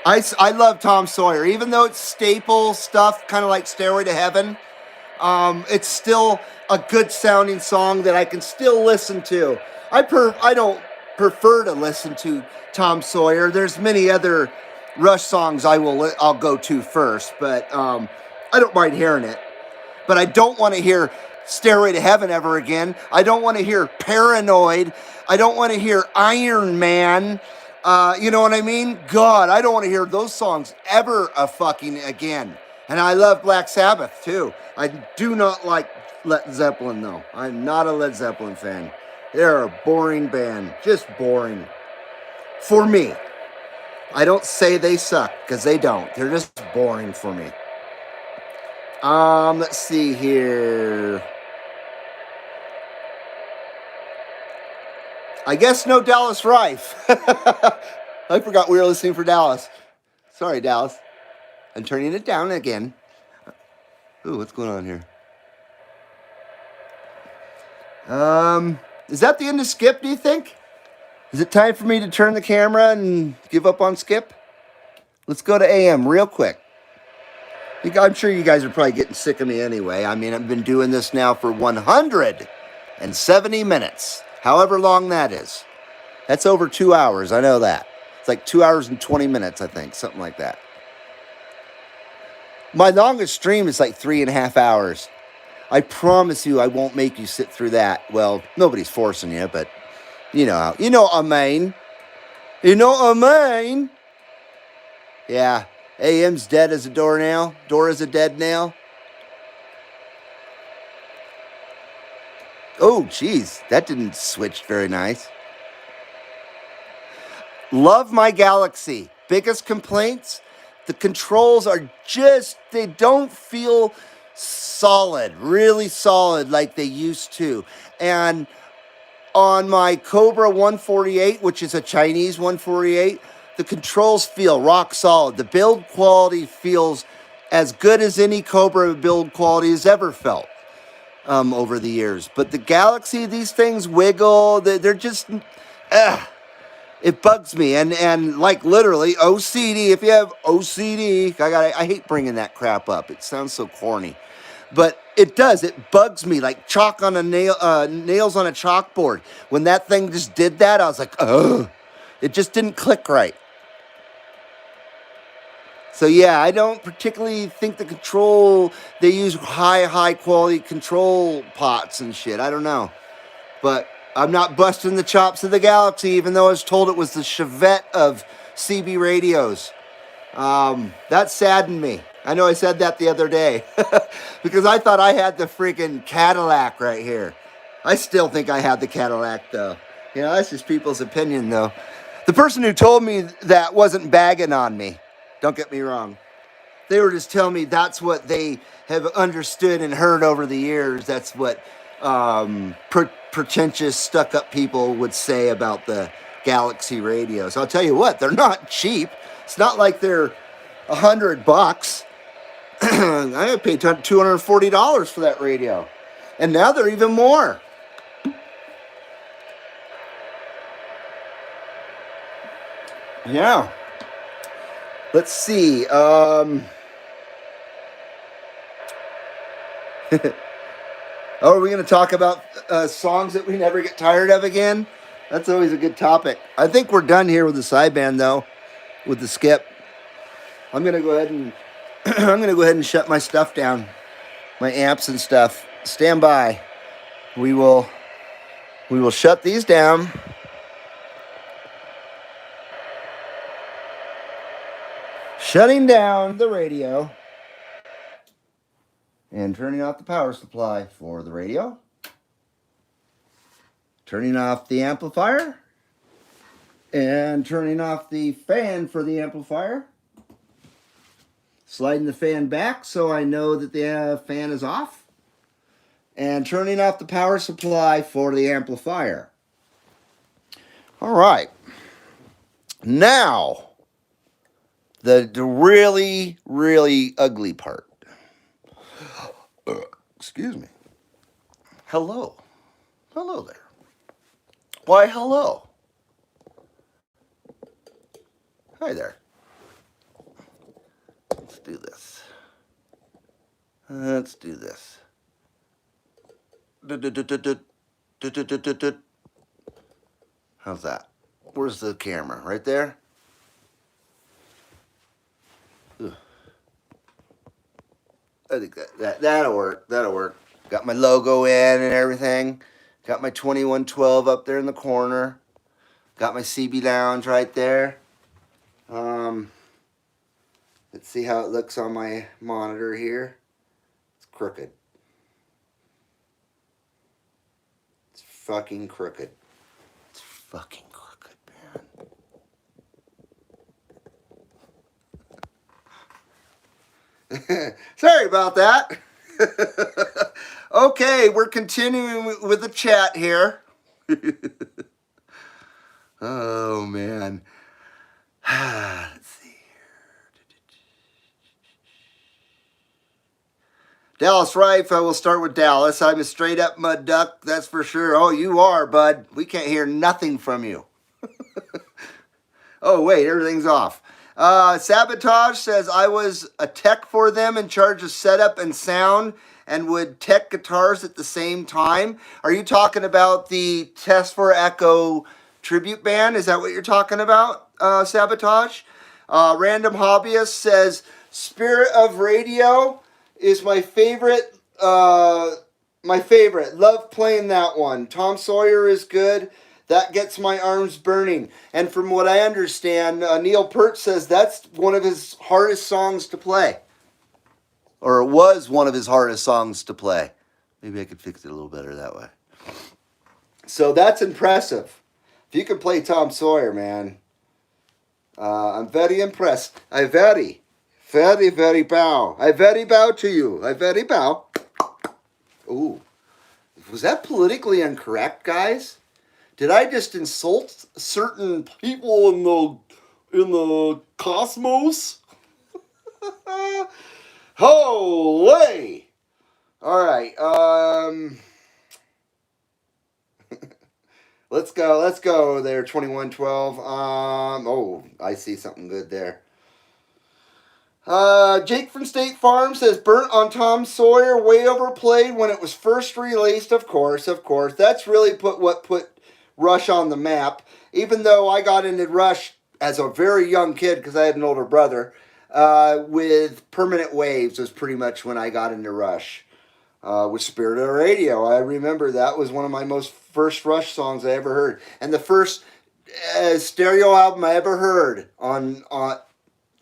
I love Tom Sawyer, even though it's staple stuff, kind of like Stairway to Heaven. It's still a good sounding song that I can still listen to. I don't prefer to listen to Tom Sawyer. There's many other Rush songs I'll go to first, but I don't mind hearing it. But I don't want to hear Stairway to Heaven ever again. I don't want to hear Paranoid. I don't want to hear Iron Man. You know what I mean? God, I don't want to hear those songs ever fucking again. And I love Black Sabbath too. I do not like Led Zeppelin though. I'm not a Led Zeppelin fan. They're a boring band. Just boring. For me. I don't say they suck, because they don't. They're just boring for me. Let's see here. I guess no Dallas Rife. I forgot we were listening for Dallas. Sorry, Dallas. I'm turning it down again. Ooh, what's going on here? Is that the end of Skip, do you think? Is it time for me to turn the camera and give up on Skip? Let's go to AM real quick. I'm sure you guys are probably getting sick of me anyway. I mean, I've been doing this now for 170 minutes. However long that is. That's over 2 hours, I know that. It's like 2 hours and 20 minutes, I think, something like that. My longest stream is like 3.5 hours. I promise you I won't make you sit through that. Well, nobody's forcing you, but you know how. You know what I mean. You know what I mean. Yeah. AM's dead as a doornail. Door is a dead nail. Oh, geez. That didn't switch very nice. Love my Galaxy. Biggest complaints? The controls are just, they don't feel solid, really solid like they used to. And on my Cobra 148, which is a Chinese 148, The controls feel rock solid. The build quality feels as good as any Cobra build quality has ever felt over the years. But the Galaxy, these things wiggle. They're just, it bugs me. And like literally OCD. If you have OCD, I hate bringing that crap up. It sounds so corny, but it does. It bugs me like chalk on a nail, nails on a chalkboard. When that thing just did that, I was like, ugh. It just didn't click right. So yeah, I don't particularly think the control, they use high quality control pots and shit. I don't know. But I'm not busting the chops of the Galaxy, even though I was told it was the Chevette of CB radios. That saddened me. I know I said that the other day because I thought I had the freaking Cadillac right here. I still think I had the Cadillac though. You know, that's just people's opinion though. The person who told me that wasn't bagging on me. Don't get me wrong. They were just telling me that's what they have understood and heard over the years. That's what pretentious, stuck-up people would say about the Galaxy radios. I'll tell you what, they're not cheap. It's not like they're $100. I paid $240 for that radio. And now they're even more. Yeah. Let's see. Oh, are we going to talk about songs that we never get tired of again? That's always a good topic. I think we're done here with the sideband, though, with the skip. I'm going to go ahead and shut my stuff down, my amps and stuff. Stand by. We will shut these down. Shutting down the radio and turning off the power supply for the radio. Turning off the amplifier and turning off the fan for the amplifier. Sliding the fan back so I know that the fan is off. And turning off the power supply for the amplifier. All right. Now, the really, really ugly part. Excuse me. Hello. Hello there. Why, hello. Hi there. Let's do this. Let's do this. How's that? Where's the camera? Right there? Ugh. I think that'll work. That'll work. Got my logo in and everything. Got my 2112 up there in the corner. Got my CB Lounge right there. Let's see how it looks on my monitor here. It's crooked. It's fucking crooked. It's fucking crooked, man. Sorry about that. Okay, we're continuing with the chat here. Oh, man. Let's see here. Dallas Rife, I will start with Dallas. I'm a straight up mud duck, that's for sure. Oh, you are, bud. We can't hear nothing from you. Oh, wait, everything's off. Sabotage says, I was a tech for them in charge of setup and sound and would tech guitars at the same time. Are you talking about the Test for Echo tribute band? Is that what you're talking about, Sabotage? Random Hobbyist says, Spirit of Radio is my favorite. Love playing that one. Tom Sawyer is good. That gets my arms burning. And from what I understand, Neil Peart says that's one of his hardest songs to play. Or it was one of his hardest songs to play. Maybe I could fix it a little better that way. So that's impressive. If you can play Tom Sawyer, man, I'm very impressed. I very bow. I very bow to you. I very bow. Ooh. Was that politically incorrect, guys? Did I just insult certain people in the in the cosmos. Holy! All right. Let's go there, 2112. Oh, I see something good there. Jake from State Farm says, Burnt on Tom Sawyer, way overplayed when it was first released. Of course. That's really what put Rush on the map. Even though I got into Rush as a very young kid, because I had an older brother, with Permanent Waves was pretty much when I got into Rush. With Spirit of Radio, I remember that was one of my first Rush songs I ever heard. And the first stereo album I ever heard on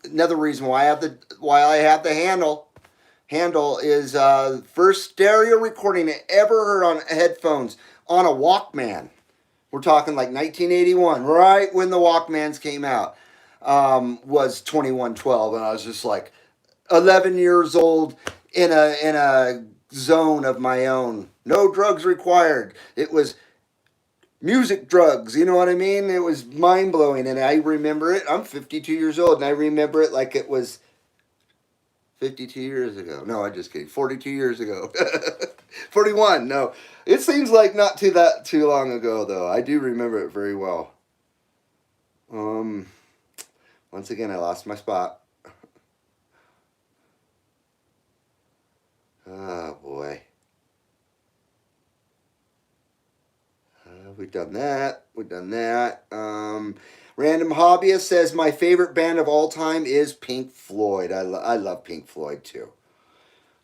another reason why I have the handle is first stereo recording I ever heard on headphones on a Walkman. We're talking like 1981, right when the Walkmans came out, was 2112, and I was just like 11 years old in a zone of my own. No drugs required. It was music drugs, you know what I mean? It was mind-blowing, and I remember it. I'm 52 years old, and I remember it like it was 52 years ago. No, I'm just kidding. 42 years ago. 41, no. It seems like not too long ago, though. I do remember it very well. Once again, I lost my spot. Oh, boy. We've done that. Random Hobbyist says, my favorite band of all time is Pink Floyd. I love Pink Floyd, too.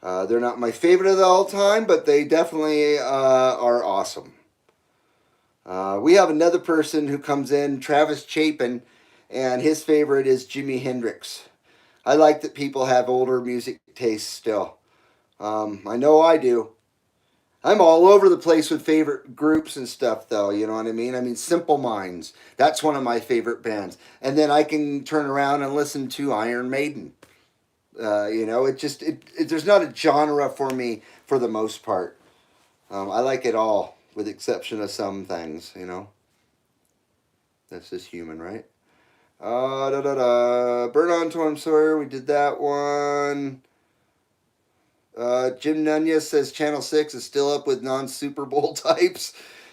They're not my favorite of all time, but they definitely are awesome. We have another person who comes in, Travis Chapin, and his favorite is Jimi Hendrix. I like that people have older music tastes still. I know I do. I'm all over the place with favorite groups and stuff, though. You know what I mean? I mean, Simple Minds. That's one of my favorite bands. And then I can turn around and listen to Iron Maiden. There's not a genre for me for the most part. I like it all, with the exception of some things, you know. That's just human, right? Burn on Tom Sawyer, we did that one. Jim Nunez says Channel 6 is still up with non-Super Bowl types.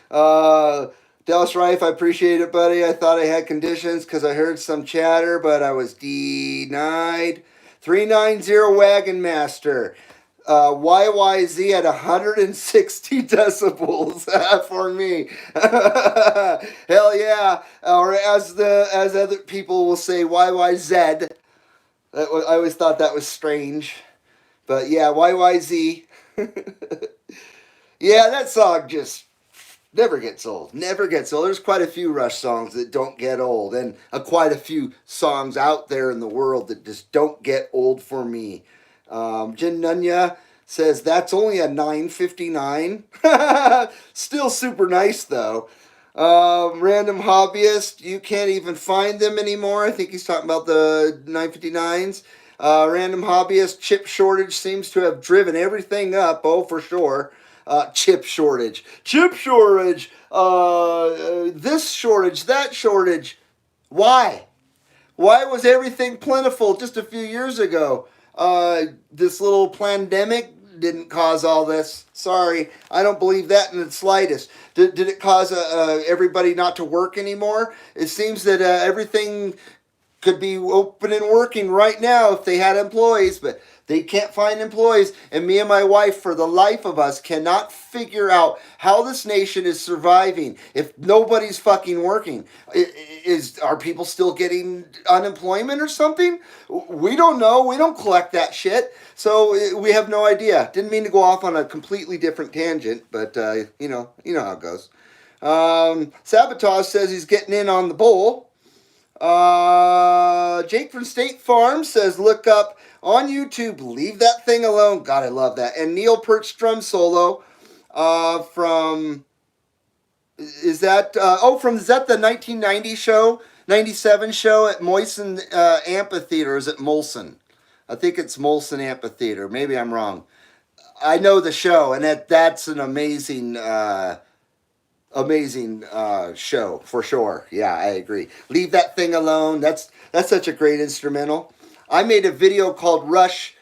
Dallas Rife, I appreciate it, buddy. I thought I had conditions because I heard some chatter, but I was denied. 390 Wagon Master. YYZ at 160 decibels for me. Hell yeah. Or as other people will say, YYZ. I always thought that was strange. But yeah, YYZ. Yeah, that song just never gets old. There's quite a few Rush songs that don't get old, and quite a few songs out there in the world that just don't get old for me. Jin Nunya says that's only a 959. Still super nice though. Random Hobbyist, you can't even find them anymore. I think he's talking about the 959s. Random Hobbyist, chip shortage seems to have driven everything up. Oh, for sure. Chip shortage. This shortage, that shortage. Why? Why was everything plentiful just a few years ago? This little pandemic didn't cause all this. Sorry, I don't believe that in the slightest. Did it cause everybody not to work anymore? It seems that everything could be open and working right now if they had employees, but they can't find employees. And me and my wife, for the life of us, cannot figure out how this nation is surviving if nobody's fucking working. Are people still getting unemployment or something? We don't know. We don't collect that shit. So we have no idea. Didn't mean to go off on a completely different tangent, but you know how it goes. Sabotage says he's getting in on the bowl. Jake from State Farm says, look up on YouTube, Leave That Thing Alone. God, I love that. And Neil Peart's drum solo from the 1990 show, 97 show at Moisen Amphitheater? Is it Molson? I think it's Molson Amphitheater. Maybe I'm wrong. I know the show, and that's an amazing amazing show for sure. Yeah, I agree. Leave That Thing Alone. That's such a great instrumental. I made a video called Rush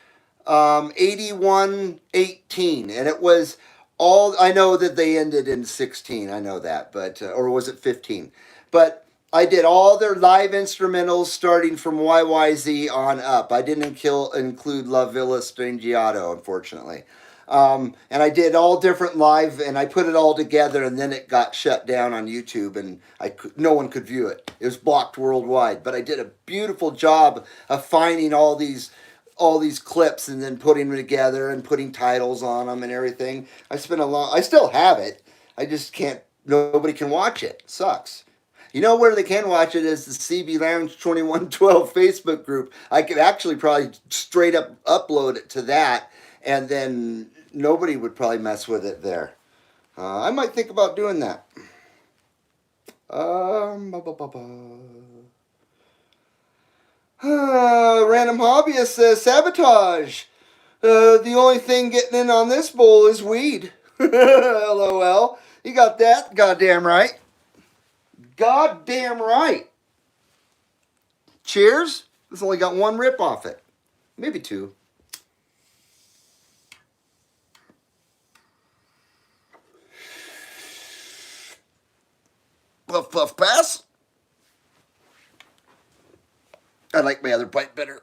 8118, and it was all. I know that they ended in 16. I know that, but or was it 15? But I did all their live instrumentals starting from YYZ on up. I didn't include La Villa Strangiato, unfortunately. And I did all different live, and I put it all together, and then it got shut down on YouTube, and no one could view it. It was blocked worldwide. But I did a beautiful job of finding all these clips and then putting them together and putting titles on them and everything. I still have it. I just can't. Nobody can watch it. It sucks. You know where they can watch it is the CBL2112 Facebook group. I could actually probably straight up upload it to that, and then nobody would probably mess with it there. I might think about doing that. Random Hobbyist says, Sabotage. The only thing getting in on this bowl is weed. LOL. You got that? Goddamn right. Goddamn right. Cheers. It's only got one rip off it. Maybe two. Puff, puff, pass. I like my other pipe better.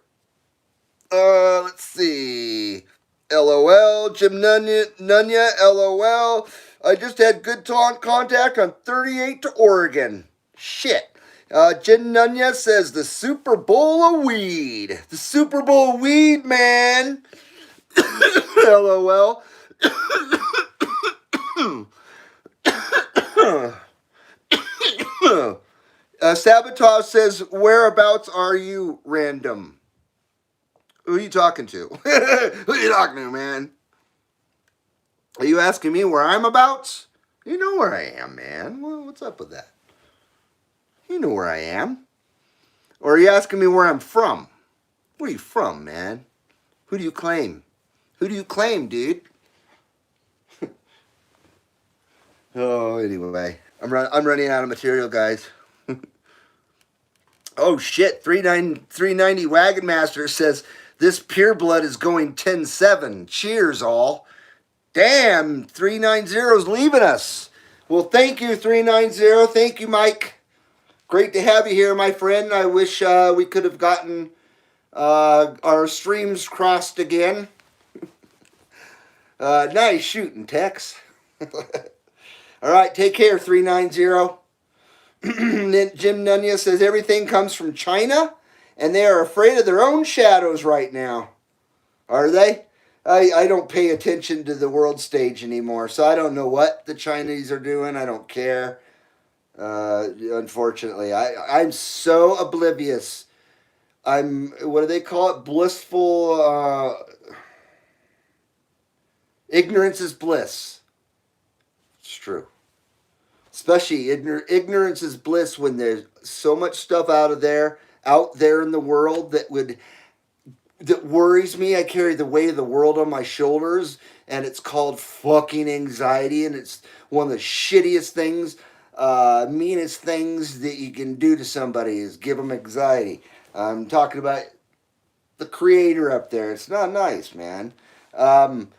Let's see. LOL. Jim Nunya, LOL. I just had good contact on 38 to Oregon. Shit. Jim Nunya says the Super Bowl of weed. The Super Bowl of weed, man. LOL. Sabotage says, whereabouts are you, random? Who are you talking to? Who are you talking to, man? Are you asking me where I'm about? You know where I am, man. Well, what's up with that? You know where I am. Or are you asking me where I'm from? Where are you from, man? Who do you claim? Who do you claim, dude? Oh, anyway. I'm running out of material, guys. Oh, shit. 390 Wagon Master says, this pure blood is going 10-7. Cheers, all. Damn, 390's leaving us. Well, thank you, 390. Thank you, Mike. Great to have you here, my friend. I wish we could have gotten our streams crossed again. Nice shooting, Tex. All right, take care, 390. Jim Nunya says everything comes from China, and they are afraid of their own shadows right now. Are they? I don't pay attention to the world stage anymore, so I don't know what the Chinese are doing. I don't care. Unfortunately, I'm so oblivious. What do they call it? Blissful. Ignorance is bliss. It's true. Especially ignorance is bliss when there's so much stuff out there in the world that worries me. I carry the weight of the world on my shoulders, and it's called fucking anxiety, and it's one of the shittiest things, meanest things that you can do to somebody is give them anxiety. I'm talking about the creator up there. It's not nice, man. I'm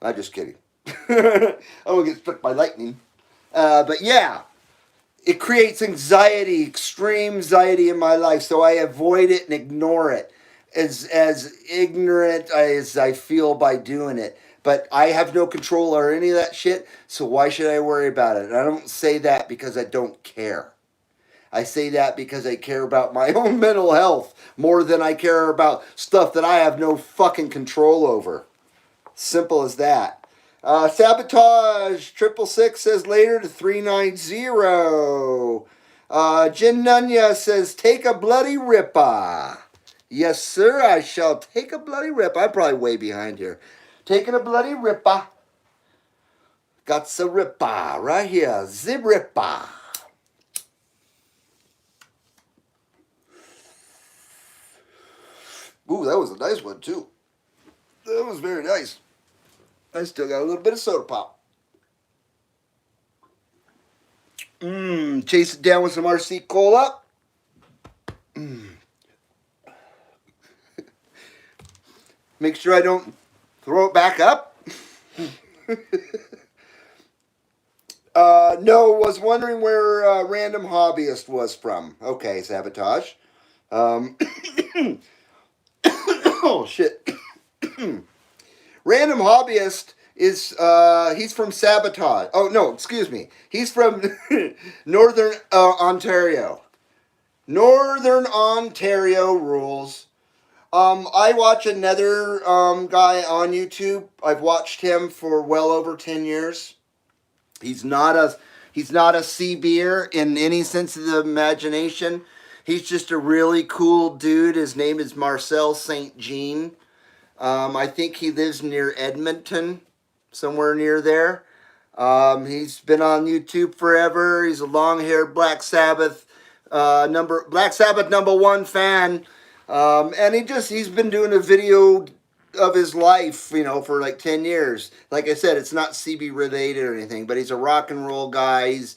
just kidding. I won't get struck by lightning. But yeah, it creates anxiety, extreme anxiety in my life, so I avoid it and ignore it. As ignorant as I feel by doing it. But I have no control over any of that shit, so why should I worry about it? And I don't say that because I don't care. I say that because I care about my own mental health more than I care about stuff that I have no fucking control over. Simple as that. Sabotage 666 says later to 390. Jim Nunya says take a bloody ripper. Yes, sir, I shall take a bloody rip. I'm probably way behind here. Taking a bloody ripper. Got the ripper right here. The ripper. Ooh, that was a nice one, too. That was very nice. I still got a little bit of soda pop. Chase it down with some RC Cola. Make sure I don't throw it back up. No, was wondering where Random Hobbyist was from. Okay, Sabotage. Oh, shit. Random Hobbyist is, he's from Sabotage. Oh, no, excuse me. He's from Northern Ontario. Northern Ontario rules. I watch another guy on YouTube. I've watched him for well over 10 years. He's not a CBer in any sense of the imagination. He's just a really cool dude. His name is Marcel St. Jean. I think he lives near Edmonton, somewhere near there. He's been on YouTube forever. He's a long-haired Black Sabbath #1 fan. And he's been doing a video of his life, you know, for like 10 years. Like I said, it's not CB related or anything, but he's a rock and roll guy. He's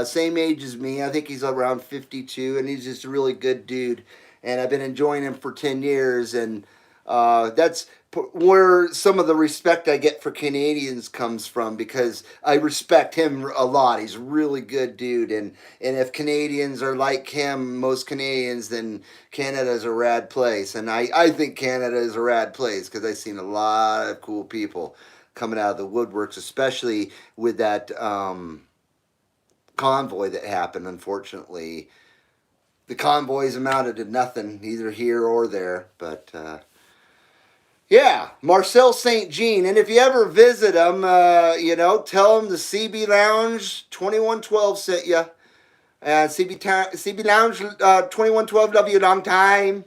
same age as me. I think he's around 52, and he's just a really good dude. And I've been enjoying him for 10 years, and that's where some of the respect I get for Canadians comes from, because I respect him a lot. He's a really good dude, and if Canadians are like him, most Canadians, then Canada's a rad place. And I think Canada is a rad place because I've seen a lot of cool people coming out of the woodworks, especially with that convoy that happened. Unfortunately, the convoys amounted to nothing, either here or there, but yeah, Marcel St. Jean. And if you ever visit him, you know, tell him the CB Lounge 2112 sent you. CB Lounge 2112 W long time.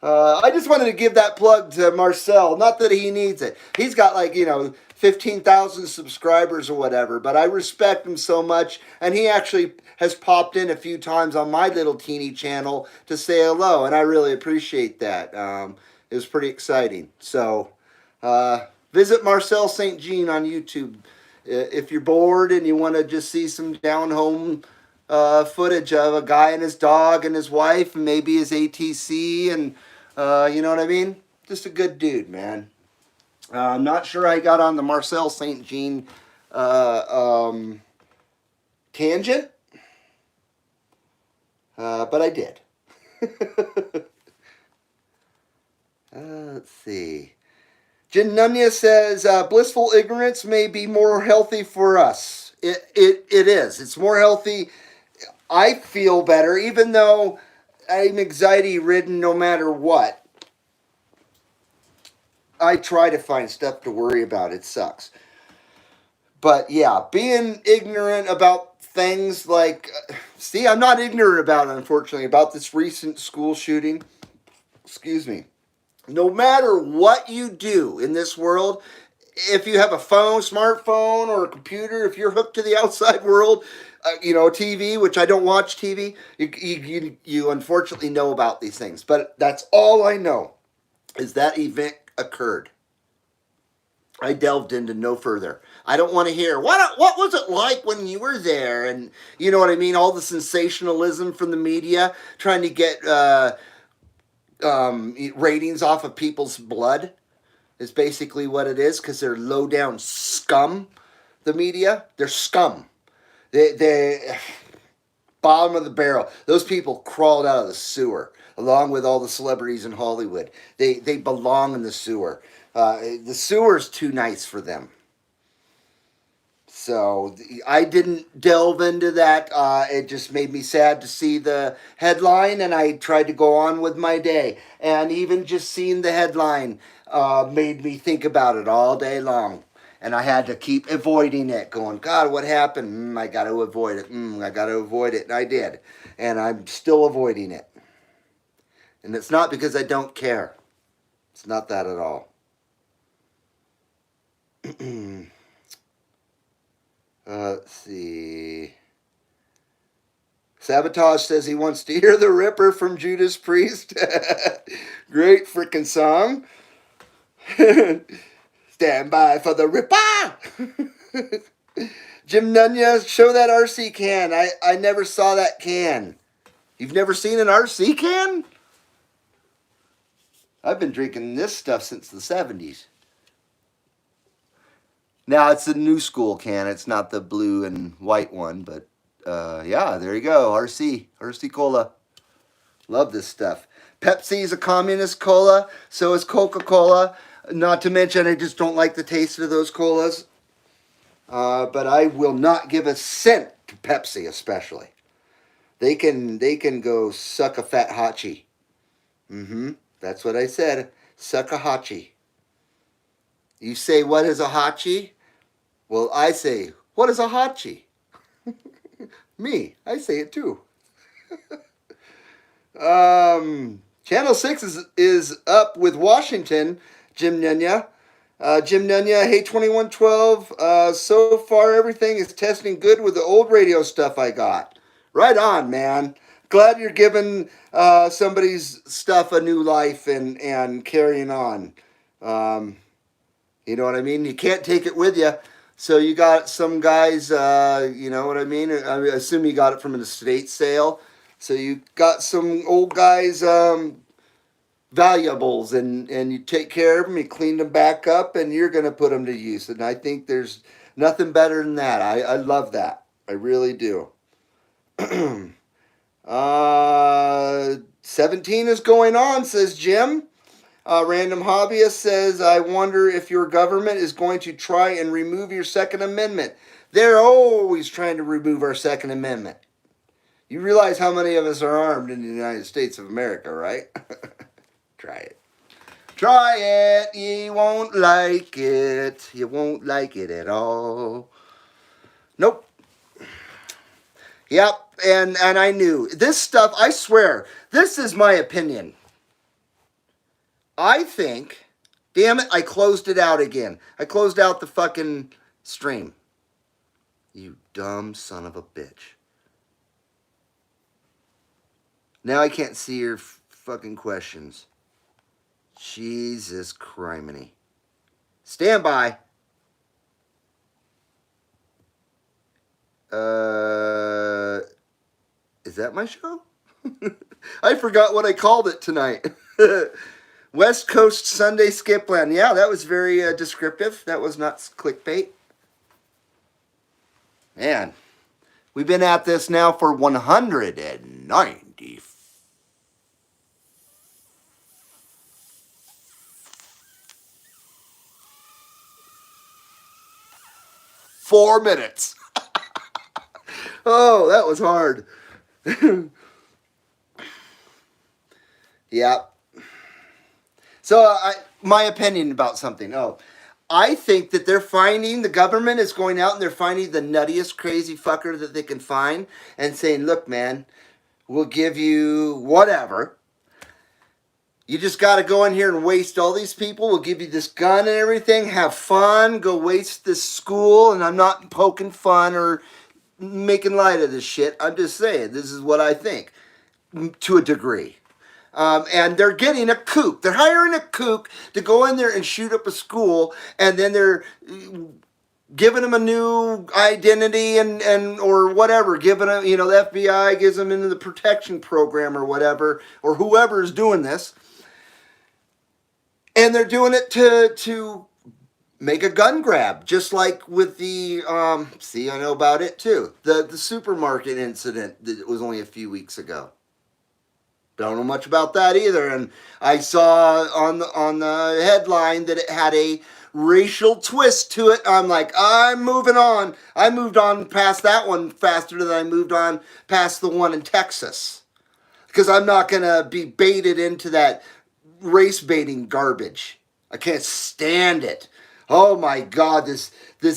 I just wanted to give that plug to Marcel. Not that he needs it. He's got like, you know, 15,000 subscribers or whatever. But I respect him so much. And he actually has popped in a few times on my little teeny channel to say hello. And I really appreciate that. It was pretty exciting. So, visit Marcel St. Jean on YouTube. If you're bored and you want to just see some down-home footage of a guy and his dog and his wife and maybe his ATC and, you know what I mean? Just a good dude, man. I'm not sure I got on the Marcel St. Jean tangent, but I did. Let's see. Jin Nunya says, blissful ignorance may be more healthy for us. It is. It's more healthy. I feel better, even though I'm anxiety-ridden no matter what. I try to find stuff to worry about. It sucks. But yeah, being ignorant about things like... see, I'm not ignorant about it, unfortunately, about this recent school shooting. Excuse me. No matter what you do in this world, if you have a phone, smartphone, or a computer, if you're hooked to the outside world, you know, TV, which I don't watch TV, you unfortunately know about these things. But that's all I know, is that event occurred. I delved into no further. I don't want to hear, what was it like when you were there? And you know what I mean? All the sensationalism from the media, trying to get... ratings off of people's blood is basically what it is, because they're low down scum. The media, they're scum. They bottom of the barrel. Those people crawled out of the sewer along with all the celebrities in Hollywood. They belong in the sewer. The sewer's too nice for them. So I didn't delve into that. It just made me sad to see the headline, and I tried to go on with my day. And even just seeing the headline made me think about it all day long. And I had to keep avoiding it, going, God, what happened? I got to avoid it. I got to avoid it. And I did. And I'm still avoiding it. And it's not because I don't care. It's not that at all. Let's see. Sabotage says he wants to hear the Ripper from Judas Priest. Great freaking song. Stand by for the Ripper. Jim Nunya, show that RC can. I never saw that can. You've never seen an RC can? I've been drinking this stuff since the 70s. Now, it's a new school can. It's not the blue and white one, but yeah, there you go. RC Cola. Love this stuff. Pepsi is a communist cola. So is Coca-Cola. Not to mention, I just don't like the taste of those colas. But I will not give a cent to Pepsi, especially. They can go suck a fat hachi. That's what I said. Suck a hachi. You say, what is a hachi? Well, I say, what is a hachi? Me, I say it too. Channel 6 is up with Washington, Jim Nunya. Jim Nunya, hey 2112. So far everything is testing good with the old radio stuff I got. Right on, man. Glad you're giving somebody's stuff a new life and carrying on. You know what I mean? You can't take it with you. So you got some guys, you know what I mean? I assume you got it from an estate sale. So you got some old guys' valuables, and you take care of them, you clean them back up, and you're going to put them to use. And I think there's nothing better than that. I love that. I really do. 17 is going on, says Jim. Random Hobbyist says, I wonder if your government is going to try and remove your Second Amendment. They're always trying to remove our Second Amendment. You realize how many of us are armed in the United States of America, right? Try it. Try it. You won't like it. You won't like it at all. Nope. Yep. And I knew. This stuff, I swear, this is my opinion. I think, damn it, I closed it out again. I closed out the fucking stream. You dumb son of a bitch. Now I can't see your fucking questions. Jesus criminy. Stand by. Is that my show? I forgot what I called it tonight. West Coast Sunday Skipland. Yeah, that was very descriptive. That was not clickbait. Man, we've been at this now for 194 minutes. Oh, that was hard. Yeah. So, my opinion about something. I think that the government is going out and they're finding the nuttiest crazy fucker that they can find and saying, look, man, we'll give you whatever. You just got to go in here and waste all these people. We'll give you this gun and everything. Have fun. Go waste this school. And I'm not poking fun or making light of this shit. I'm just saying, this is what I think to a degree. And they're getting a kook. They're hiring a kook to go in there and shoot up a school, and then they're giving them a new identity and or whatever. Giving them, the FBI gives them into the protection program or whatever, or whoever's doing this. And they're doing it to make a gun grab, just like with the, see, I know about it too. The supermarket incident that was only a few weeks ago. Don't know much about that either. And I saw on the headline that it had a racial twist to it. I'm like, I'm moving on. I moved on past that one faster than I moved on past the one in Texas. Because I'm not going to be baited into that race baiting garbage. I can't stand it. Oh my God, this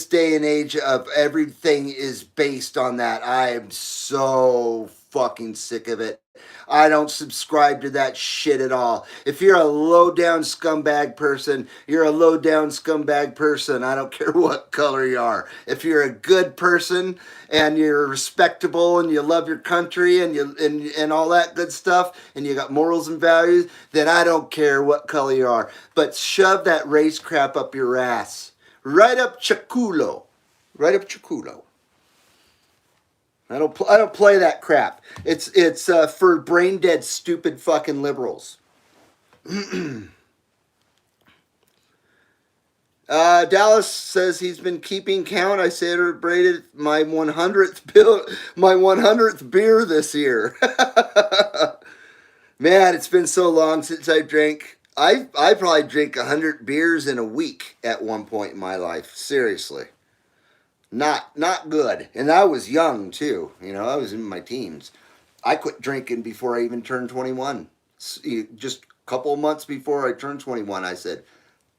day and age of everything is based on that. I am so fucking sick of it. I don't subscribe to that shit at all. If you're a low-down scumbag person, you're a low-down scumbag person. I don't care what color you are. If you're a good person and you're respectable and you love your country and all that good stuff and you got morals and values, then I don't care what color you are. But shove that race crap up your ass. Right up chaculo. Right up your culo. I don't play that crap. It's for brain dead, stupid fucking liberals. Dallas says he's been keeping count. I celebrated my 100th beer this year. Man, it's been so long since I drank. I probably drink 100 beers in a week at one point in my life. Seriously, not good. And I was young too. You know, I was in my teens. I quit drinking before I even turned 21. Just a couple of months before I turned 21, I said,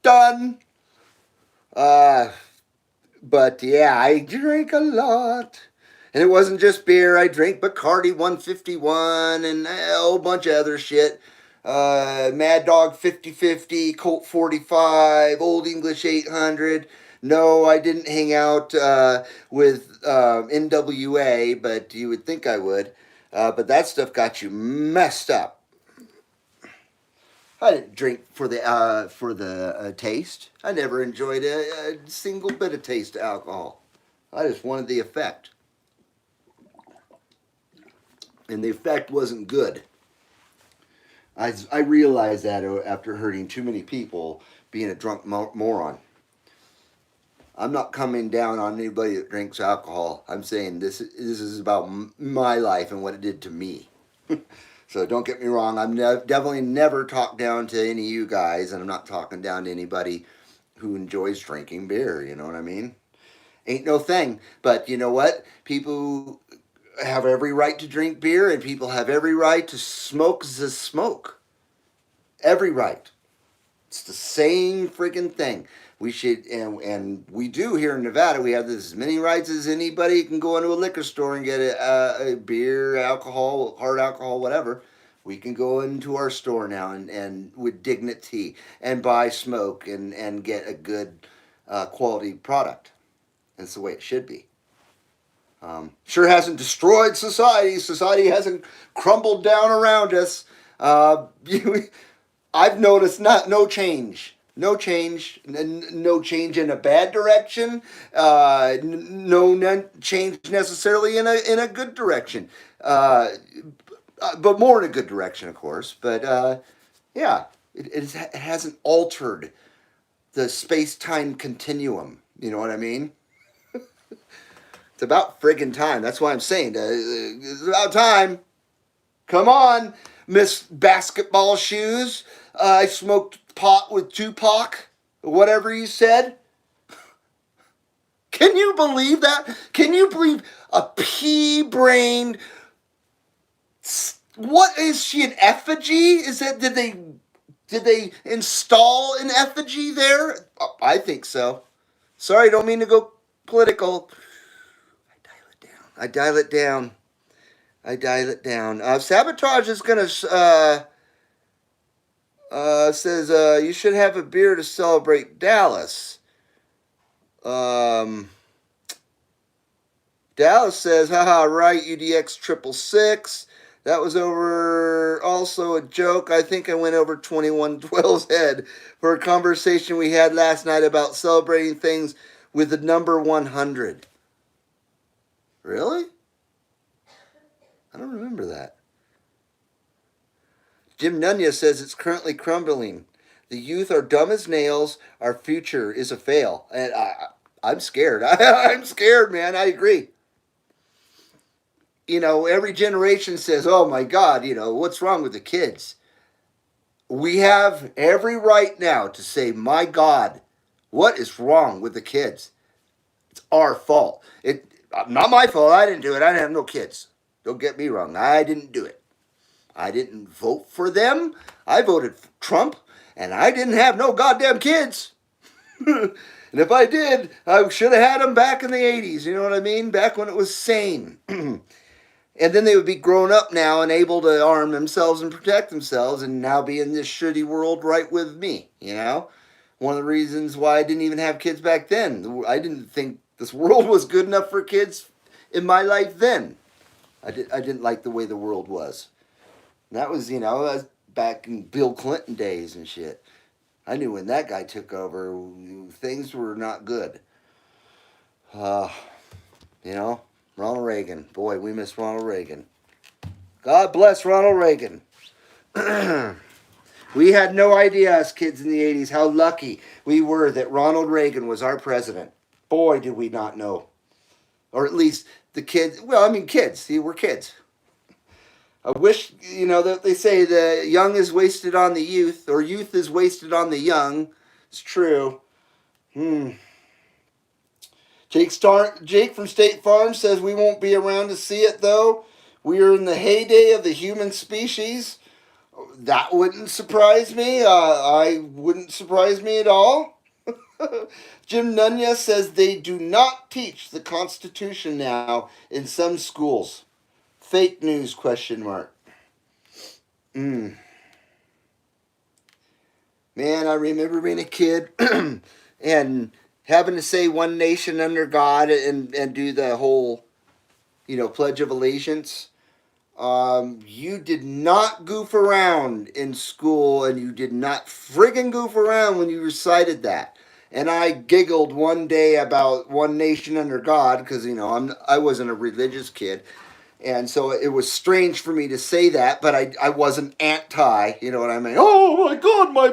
done. But yeah, I drink a lot. And it wasn't just beer. I drank Bacardi 151 and a whole bunch of other shit. Mad Dog 50/50, Colt 45, Old English 800. No, I didn't hang out with NWA, but you would think I would. But that stuff got you messed up. I didn't drink for the taste. I never enjoyed a single bit of taste of alcohol. I just wanted the effect. And the effect wasn't good. I realized that after hurting too many people being a drunk moron. I'm not coming down on anybody that drinks alcohol. I'm saying this is about my life and what it did to me. So don't get me wrong. I'm definitely never talked down to any of you guys, and I'm not talking down to anybody who enjoys drinking beer. You know what I mean? Ain't no thing. But you know what? People have every right to drink beer, and people have every right to smoke the smoke. Every right. It's the same freaking thing. We should, and we do here in Nevada. We have as many rights as anybody can go into a liquor store and get a beer, alcohol, hard alcohol, whatever. We can go into our store now and with dignity and buy smoke and get a good quality product. That's the way it should be. Sure hasn't destroyed society. Society hasn't crumbled down around us. I've noticed no change. No change in a bad direction. No change necessarily in a good direction. But more in a good direction, of course. But yeah, it hasn't altered the space-time continuum. You know what I mean? It's about friggin' time. That's why I'm saying it's about time. Come on, Miss Basketball Shoes. I smoked pot with Tupac, whatever you said. Can you believe that? Can you believe a pea-brained? What is she, an effigy? Is that did they install an effigy there? I think so. Sorry, don't mean to go political. I dial it down. Sabotage is gonna says you should have a beer to celebrate Dallas. Dallas says, haha, right, UDX 666. That was over also a joke. I think I went over 2112's head for a conversation we had last night about celebrating things with the number 100. Really? I don't remember that. Jim Nunya says it's currently crumbling. The youth are dumb as nails. Our future is a fail. And I'm scared. I'm scared, man. I agree. You know, every generation says, oh my God, you know, what's wrong with the kids? We have every right now to say, my God, what is wrong with the kids? It's our fault. Not my fault. I didn't do it. I didn't have no kids. Don't get me wrong. I didn't do it. I didn't vote for them. I voted for Trump, and I didn't have no goddamn kids. And if I did, I should have had them back in the 80s. You know what I mean? Back when it was sane. And then they would be grown up now and able to arm themselves and protect themselves and now be in this shitty world right with me, you know? One of the reasons why I didn't even have kids back then. I didn't think this world was good enough for kids in my life then. I didn't like the way the world was. And that was, you know, that was back in Bill Clinton days and shit. I knew when that guy took over, things were not good. Uh, you know, Ronald Reagan. Boy, we miss Ronald Reagan. God bless Ronald Reagan. We had no idea, us kids in the 80s, how lucky we were that Ronald Reagan was our president. Boy, did we not know. Or at least the kids, well, I mean, kids. See, we're kids. I wish, you know, that they say the young is wasted on the youth, or youth is wasted on the young. It's true. Jake from State Farm says we won't be around to see it, though. We are in the heyday of the human species. That wouldn't surprise me. I wouldn't surprise me at all. Jim Nunya says they do not teach the Constitution now in some schools. Fake news, question mark. Man, I remember being a kid and having to say one nation under God and do the whole, you know, Pledge of Allegiance. You did not goof around in school, and you did not friggin' goof around when you recited that. And I giggled one day about one nation under God because, you know, I wasn't a religious kid. And so it was strange for me to say that, but I wasn't anti, you know what I mean? Oh my God, my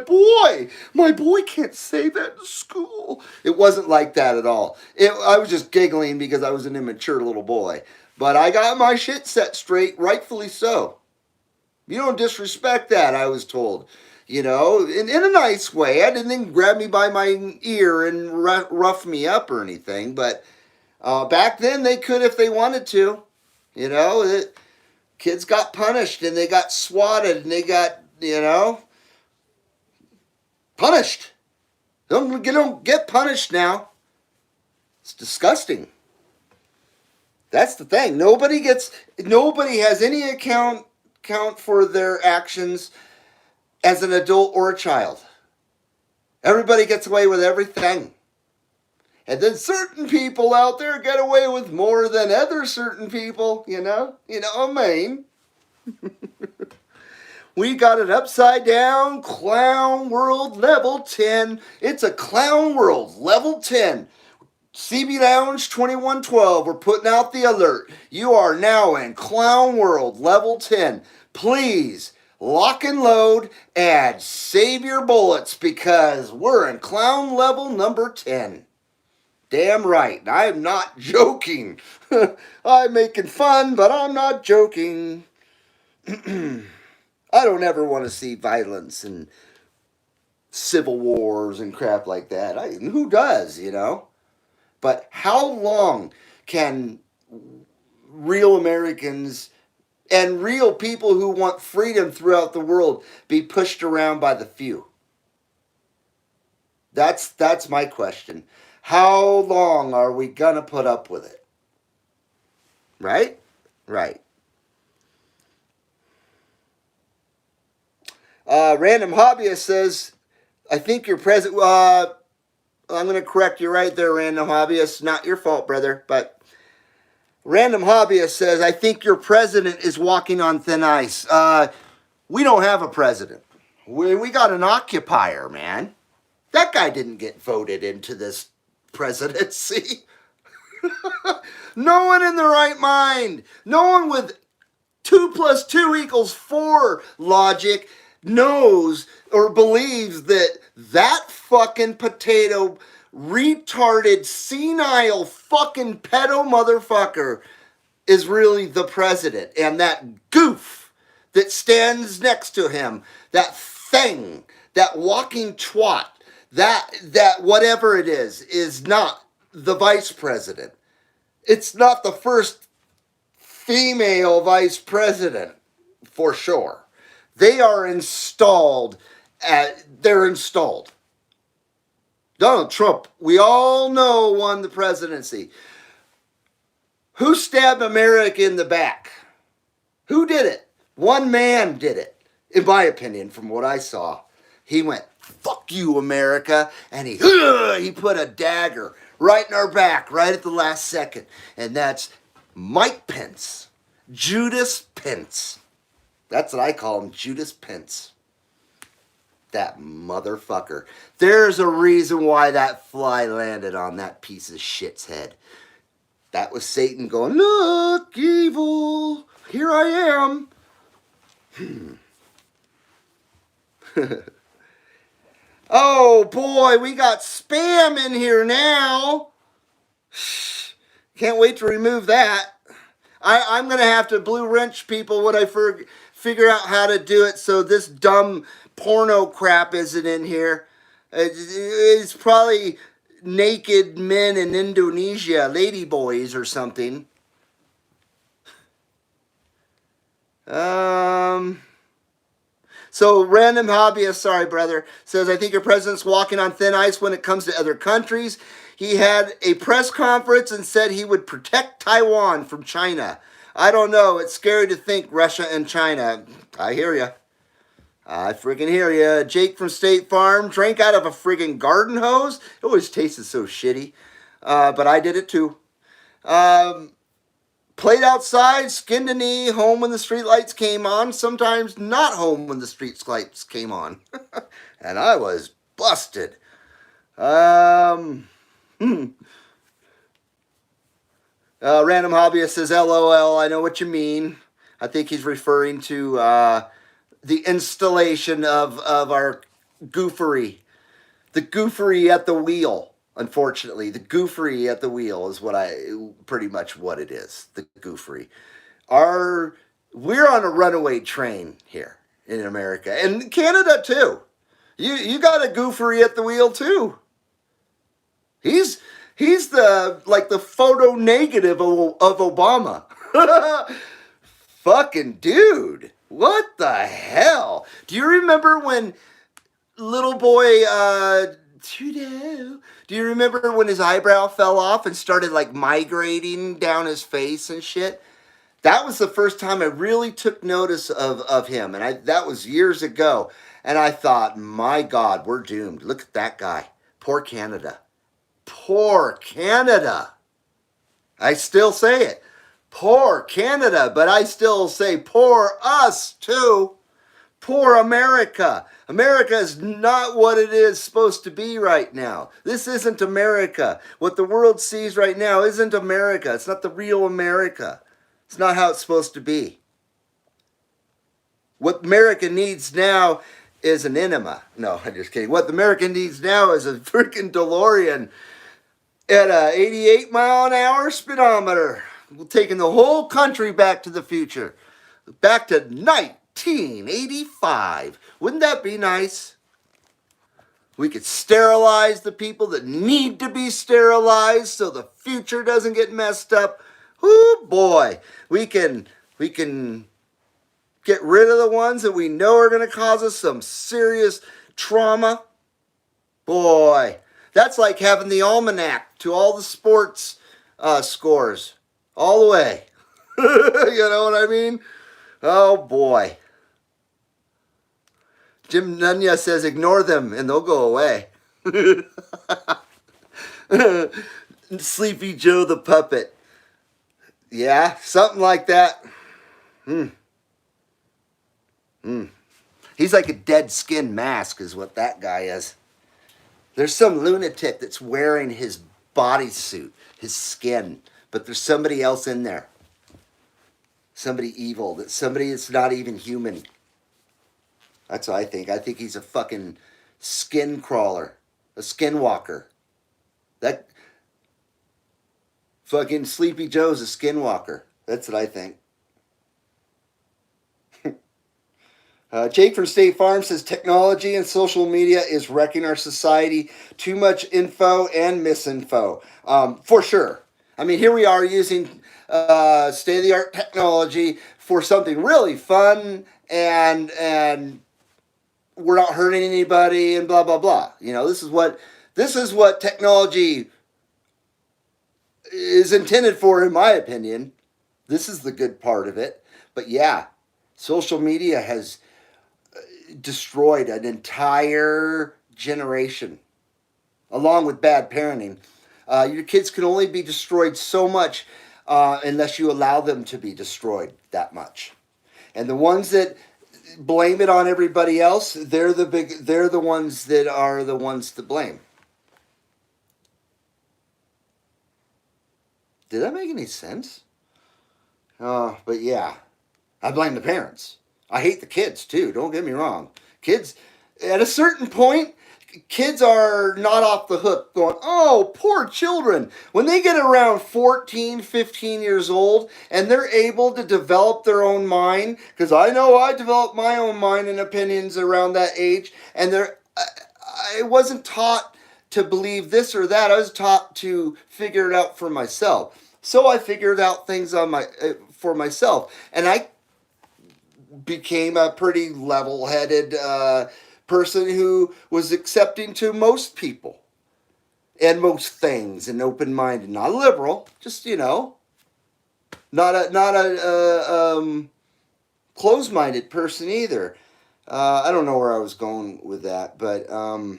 boy can't say that in school. It wasn't like that at all. I was just giggling because I was an immature little boy. But I got my shit set straight, rightfully so. You don't disrespect that, I was told. You know, in a nice way. I didn't grab me by my ear and rough me up or anything. But back then they could if they wanted to. You know, kids got punished and they got swatted and they got, you know, punished. They don't get punished now. It's disgusting. That's the thing. Nobody has any account for their actions as an adult or a child. Everybody gets away with everything. And then certain people out there get away with more than other certain people, you know? You know what I mean? We got an upside down clown world level 10. It's a clown world level 10. CBL2112, we're putting out the alert. You are now in clown world level 10. Please lock and load and save your bullets because we're in clown level number 10. Damn right. I am not joking. I'm making fun, but I'm not joking. I don't ever want to see violence and civil wars and crap like that. Who does, you know? But how long can real Americans and real people who want freedom throughout the world be pushed around by the few? That's my question. How long are we gonna put up with it? Right? Right. Random Hobbyist says, I think your president... I'm going to correct you right there, Random Hobbyist. Not your fault, brother. But Random Hobbyist says, I think your president is walking on thin ice. We don't have a president. We got an occupier, man. That guy didn't get voted into this presidency. No one in the right mind. No one with 2 + 2 = 4 logic knows or believes that fucking potato, retarded, senile fucking pedo motherfucker is really the president. And that goof that stands next to him, that thing, that walking twat, that whatever it is not the vice president. It's not the first female vice president, for sure. They are installed. They're installed. Donald Trump, we all know, won the presidency. Who stabbed America in the back? Who did it? One man did it, in my opinion, from what I saw. He went, fuck you, America, and he put a dagger right in our back, right at the last second. And that's Mike Pence. Judas Pence. That's what I call him, Judas Pence. That motherfucker. There's a reason why that fly landed on that piece of shit's head. That was Satan going, look, evil. Here I am. Oh boy, we got spam in here now. Can't wait to remove that. I'm going to have to blue wrench people when I figure out how to do it so this dumb porno crap isn't in here. It's probably naked men in Indonesia, ladyboys or something. So random hobbyist, sorry brother, says, I think your president's walking on thin ice when it comes to other countries. He had a press conference and said he would protect Taiwan from China. I don't know. It's scary to think Russia and China. I hear ya. I friggin' hear ya. Jake from State Farm drank out of a friggin' garden hose. It always tasted so shitty. But I did it too. Played outside, skinned a knee, home when the street lights came on, sometimes not home when the street lights came on. And I was busted. Random Hobbyist says, LOL, I know what you mean. I think he's referring to the installation of our goofery. The goofery at the wheel. Unfortunately, the goofery at the wheel is pretty much what it is. The goofery. We're on a runaway train here in America and Canada too. You got a goofery at the wheel too. He's the photo negative of Obama. Fucking dude. What the hell? Do you remember when little boy Trudeau, do you remember when his eyebrow fell off and started like migrating down his face and shit? That was the first time I really took notice of him. And that was years ago. And I thought, my God, we're doomed. Look at that guy. Poor Canada. Poor Canada. I still say it. Poor Canada. But I still say poor us too. Poor America. America is not what it is supposed to be right now. This isn't America. What the world sees right now isn't America. It's not the real America. It's not how it's supposed to be. What America needs now is an enema. No, I'm just kidding. What America needs now is a freaking DeLorean at a 88 mile an hour speedometer. We're taking the whole country back to the future. Back to 1985. Wouldn't that be nice? We could sterilize the people that need to be sterilized so the future doesn't get messed up. Ooh, boy. We can get rid of the ones that we know are going to cause us some serious trauma. Boy, that's like having the almanac to all the sports scores all the way. You know what I mean? Oh, boy. Jim Nunya says, ignore them and they'll go away. Sleepy Joe the puppet. Yeah, something like that. He's like a dead skin mask is what that guy is. There's some lunatic that's wearing his bodysuit, his skin, but there's somebody else in there. Somebody evil, somebody that's not even human. That's what I think. I think he's a fucking skin crawler, a skinwalker. That fucking Sleepy Joe's a skinwalker. That's what I think. Jake from State Farm says technology and social media is wrecking our society. Too much info and misinfo. For sure. I mean, here we are using state-of-the-art technology for something really fun and we're not hurting anybody and blah, blah, blah. You know, this is what technology is intended for, in my opinion. This is the good part of it. But yeah, social media has destroyed an entire generation, along with bad parenting. Your kids can only be destroyed so much unless you allow them to be destroyed that much. And the ones that blame it on everybody else. They're the ones that are the ones to blame. Did that make any sense? But yeah, I blame the parents. I hate the kids too. Don't get me wrong. Kids, at a certain point, kids are not off the hook going, oh, poor children. When they get around 14, 15 years old and they're able to develop their own mind, because I know I developed my own mind and opinions around that age, and I wasn't taught to believe this or that. I was taught to figure it out for myself. So I figured out things for myself, and I became a pretty level-headed person who was accepting to most people and most things and open-minded, not liberal, just not a closed-minded person either. I don't know where I was going with that, but I'm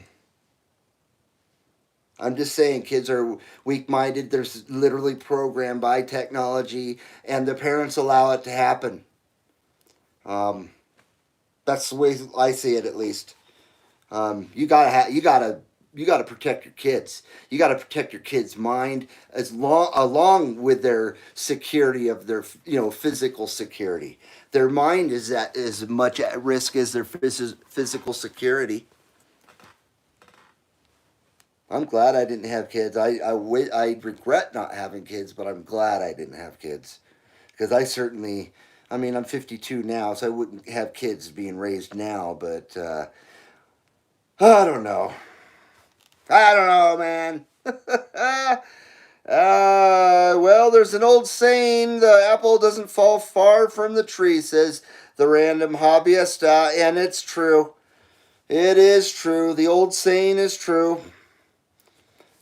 just saying kids are weak-minded. They're literally programmed by technology, and the parents allow it to happen. That's the way I see it, at least. You gotta protect your kids. You gotta protect your kids' mind along with their security of their physical security. Their mind is as much at risk as their physical security. I'm glad I didn't have kids. I regret not having kids, but I'm glad I didn't have kids. Because I'm 52 now, so I wouldn't have kids being raised now, but I don't know. I don't know, man. Well, there's an old saying, the apple doesn't fall far from the tree, says the random hobbyist, and it's true. It is true. The old saying is true.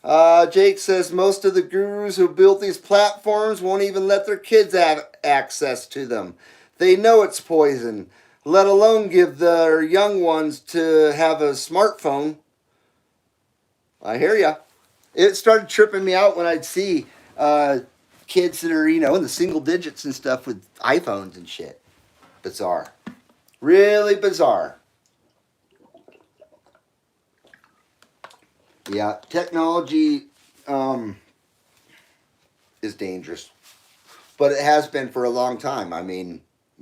Jake says most of the gurus who built these platforms won't even let their kids have access to them. They know it's poison, let alone give their young ones to have a smartphone. I hear ya. It started tripping me out when I'd see kids that are, in the single digits and stuff with iPhones and shit. Bizarre. Really bizarre. Yeah, technology is dangerous, but it has been for a long time. I mean,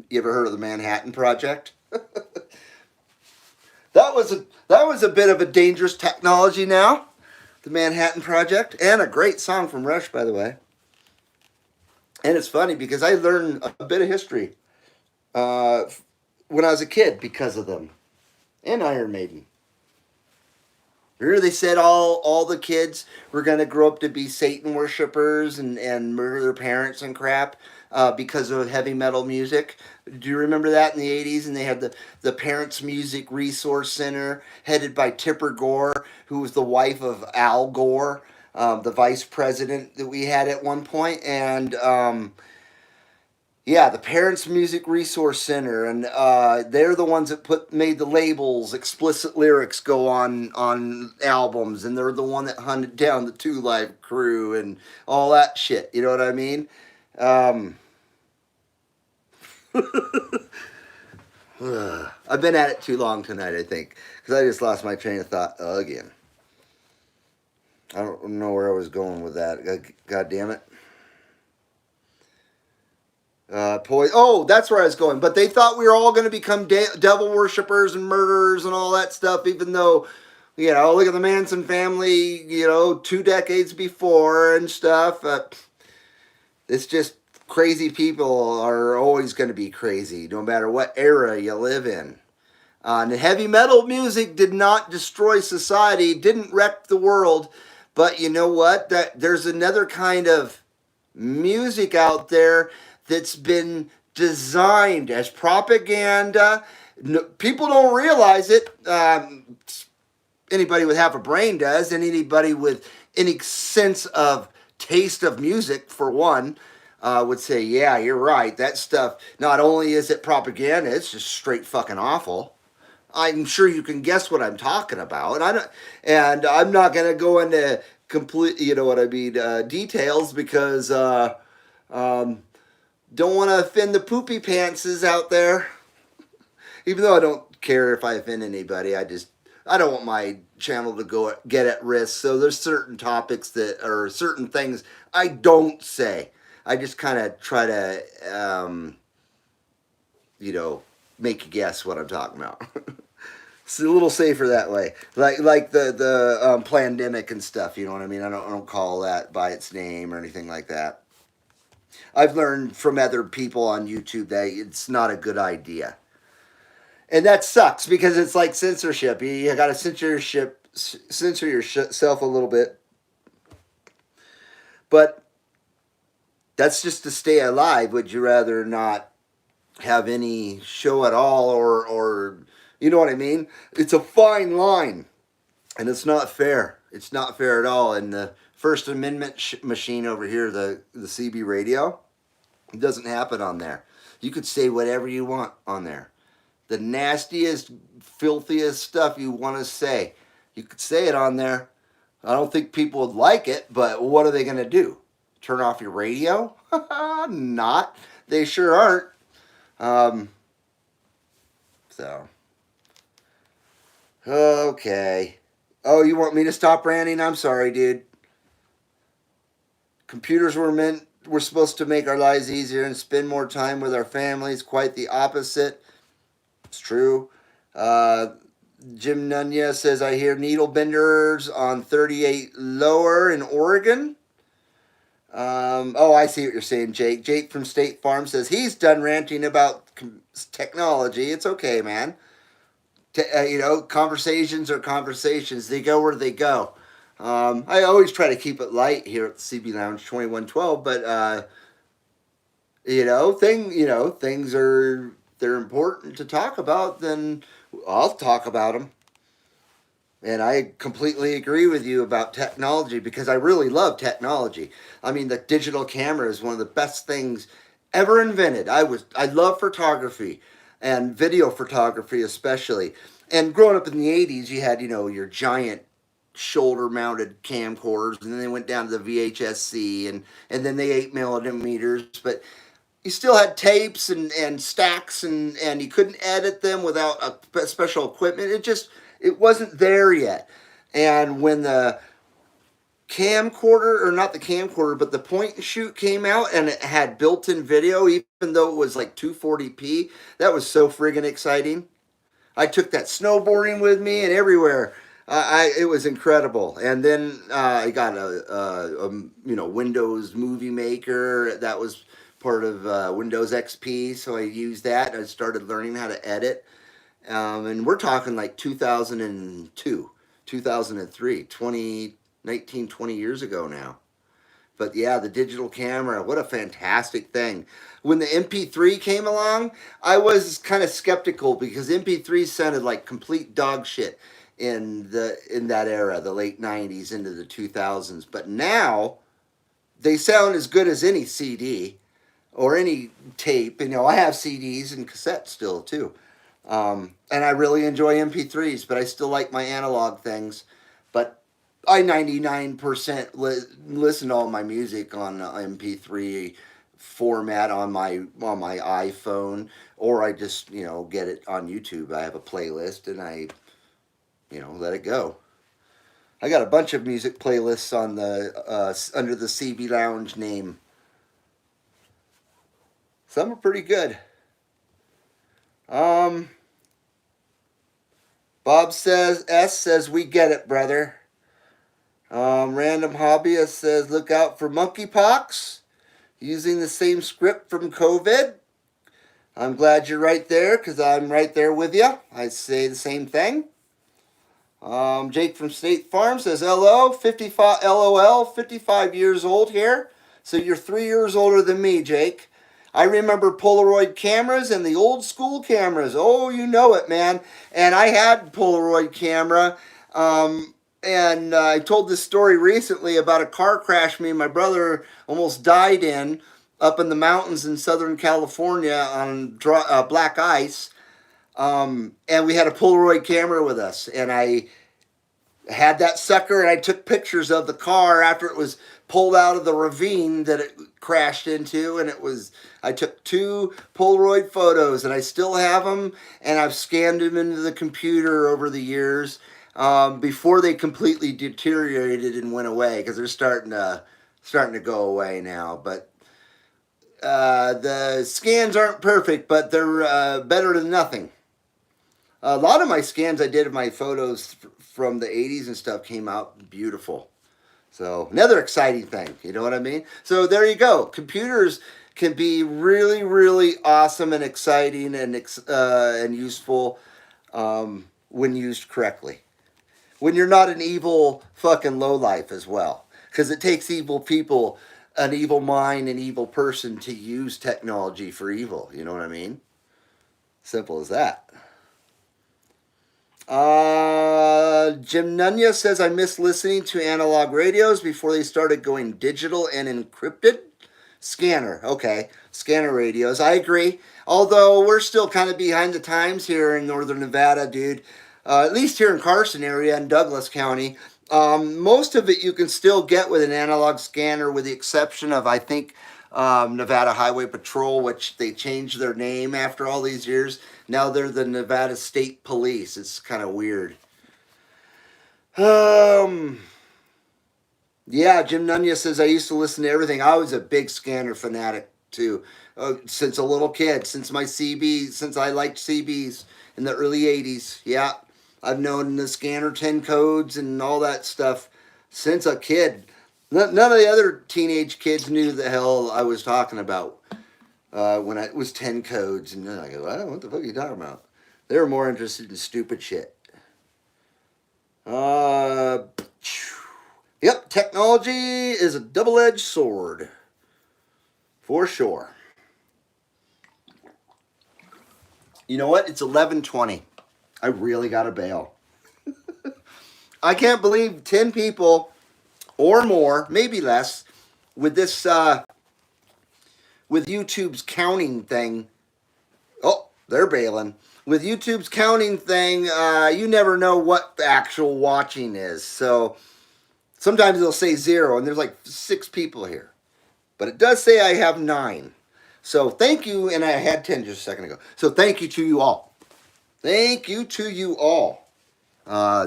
you ever heard of the Manhattan Project? That was a bit of a dangerous technology now, the Manhattan Project, and a great song from Rush, by the way. And it's funny because I learned a bit of history when I was a kid because of them, and Iron Maiden. Remember they said all the kids were going to grow up to be Satan worshipers and murder their parents and crap because of heavy metal music? Do you remember that in the 80s? And they had the Parents Music Resource Center headed by Tipper Gore, who was the wife of Al Gore, the vice president that we had at one point. And yeah, the Parents Music Resource Center, and they're the ones that made the labels, explicit lyrics go on albums, and they're the one that hunted down the 2 Live Crew and all that shit. You know what I mean? I've been at it too long tonight, I think, because I just lost my train of thought again. I don't know where I was going with that. God damn it. Oh, that's where I was going. But they thought we were all going to become devil worshippers and murderers and all that stuff, even though, look at the Manson family, 2 decades before and stuff. It's just crazy people are always going to be crazy, no matter what era you live in. And heavy metal music did not destroy society, didn't wreck the world. But you know what? There's another kind of music out there that's been designed as propaganda. People don't realize it. Anybody with half a brain does, and anybody with any sense of taste of music, for one, would say, yeah, you're right. That stuff, not only is it propaganda, it's just straight fucking awful. I'm sure you can guess what I'm talking about. And I'm not going to go into complete, details because don't want to offend the poopy pantses out there. Even though I don't care if I offend anybody, I don't want my channel to get at risk. So there's certain topics that or certain things I don't say. I just kind of try to, make you guess what I'm talking about. It's a little safer that way, like the pandemic and stuff. You know what I mean? I don't call that by its name or anything like that. I've learned from other people on YouTube that it's not a good idea, and that sucks because it's like censorship. You got to censor yourself a little bit, but that's just to stay alive. Would you rather not have any show at all, or you know what I mean? It's a fine line, and it's not fair. It's not fair at all. And the First Amendment machine over here, the CB radio, it doesn't happen on there. You could say whatever you want on there. The nastiest, filthiest stuff you want to say, you could say it on there. I don't think people would like it, but what are they going to do? Turn off your radio? Not. They sure aren't. So. Okay. Oh, you want me to stop ranting? I'm sorry, dude. Computers we're supposed to make our lives easier and spend more time with our families. Quite the opposite. It's true. Jim Nunya says, I hear needle benders on 38 lower in Oregon. I see what you're saying, Jake. Jake from State Farm says he's done ranting about technology. It's okay, man. Conversations are conversations. They go where they go. I always try to keep it light here at the CB Lounge 2112, but things they're important to talk about, then I'll talk about them. And I completely agree with you about technology because I really love technology. I mean, the digital camera is one of the best things ever invented. I love photography and video photography especially. And growing up in the 80s, you had, your giant shoulder-mounted camcorders, and then they went down to the VHS-C, and then the 8 millimeters, but you still had tapes and stacks, and you couldn't edit them without a special equipment. It wasn't there yet. And when the camcorder, or not the camcorder, but the point and shoot came out and it had built-in video, even though it was like 240p, that was so friggin' exciting. I took that snowboarding with me and everywhere. It was incredible. And then I got a Windows Movie Maker. That was part of Windows XP, so I used that. I started learning how to edit. And we're talking like 2002, 2003, 19, 20 years ago now. But yeah, the digital camera, what a fantastic thing. When the MP3 came along, I was kind of skeptical because MP3 sounded like complete dog shit in that era, the late 90s into the 2000s. But now, they sound as good as any CD or any tape. I have CDs and cassettes still too. And I really enjoy MP3s, but I still like my analog things. But I 99% listen to all my music on MP3 format on my iPhone, or I just get it on YouTube. I have a playlist and I let it go. I got a bunch of music playlists on the under the CB Lounge name. Some are pretty good. Bob says, we get it, brother. Random Hobbyist says, look out for monkeypox. Using the same script from COVID. I'm glad you're right there, because I'm right there with you. I say the same thing. Jake from State Farm says, LOL, 55 years old here. So you're 3 years older than me, Jake. I remember Polaroid cameras and the old school cameras. Oh, you know it, man. And I had Polaroid camera. And I told this story recently about a car crash me and my brother almost died in up in the mountains in Southern California on black ice. And we had a Polaroid camera with us. And I had that sucker and I took pictures of the car after it was pulled out of the ravine that crashed into, and I took 2 Polaroid photos, and I still have them, and I've scanned them into the computer over the years before they completely deteriorated and went away, because they're starting to go away now. But the scans aren't perfect, but they're better than nothing. A lot of my scans I did of my photos from the 80s and stuff came out beautiful. So another exciting thing, you know what I mean? So there you go. Computers can be really, really awesome and exciting and useful when used correctly. When you're not an evil fucking lowlife as well. Because it takes evil people, an evil mind, an evil person to use technology for evil. You know what I mean? Simple as that. Jim Nunya says, I miss listening to analog radios before they started going digital and encrypted. Scanner, okay. Scanner radios, I agree. Although we're still kind of behind the times here in northern Nevada, dude. At least here in Carson area and Douglas County. Most of it you can still get with an analog scanner, with the exception of, I think, Nevada Highway Patrol, which they changed their name after all these years. Now they're the Nevada State Police. It's kind of weird. Yeah, Jim Nunya says, I used to listen to everything. I was a big scanner fanatic, too. Since a little kid. Since I liked CBs in the early 80s. Yeah, I've known the scanner 10 codes and all that stuff since a kid. None of the other teenage kids knew the hell I was talking about when it was 10 codes. And I go, well, what the fuck are you talking about? They were more interested in stupid shit. Yep, technology is a double-edged sword. For sure. You know what? It's 11:20. I really got to bail. I can't believe 10 people or more, maybe less, with this, with YouTube's counting thing. Oh, they're bailing. With YouTube's counting thing, you never know what the actual watching is. So sometimes they'll say 0, and there's like 6 people here. But it does say I have 9. So thank you, and I had 10 just a second ago. So thank you to you all. Thank you to you all.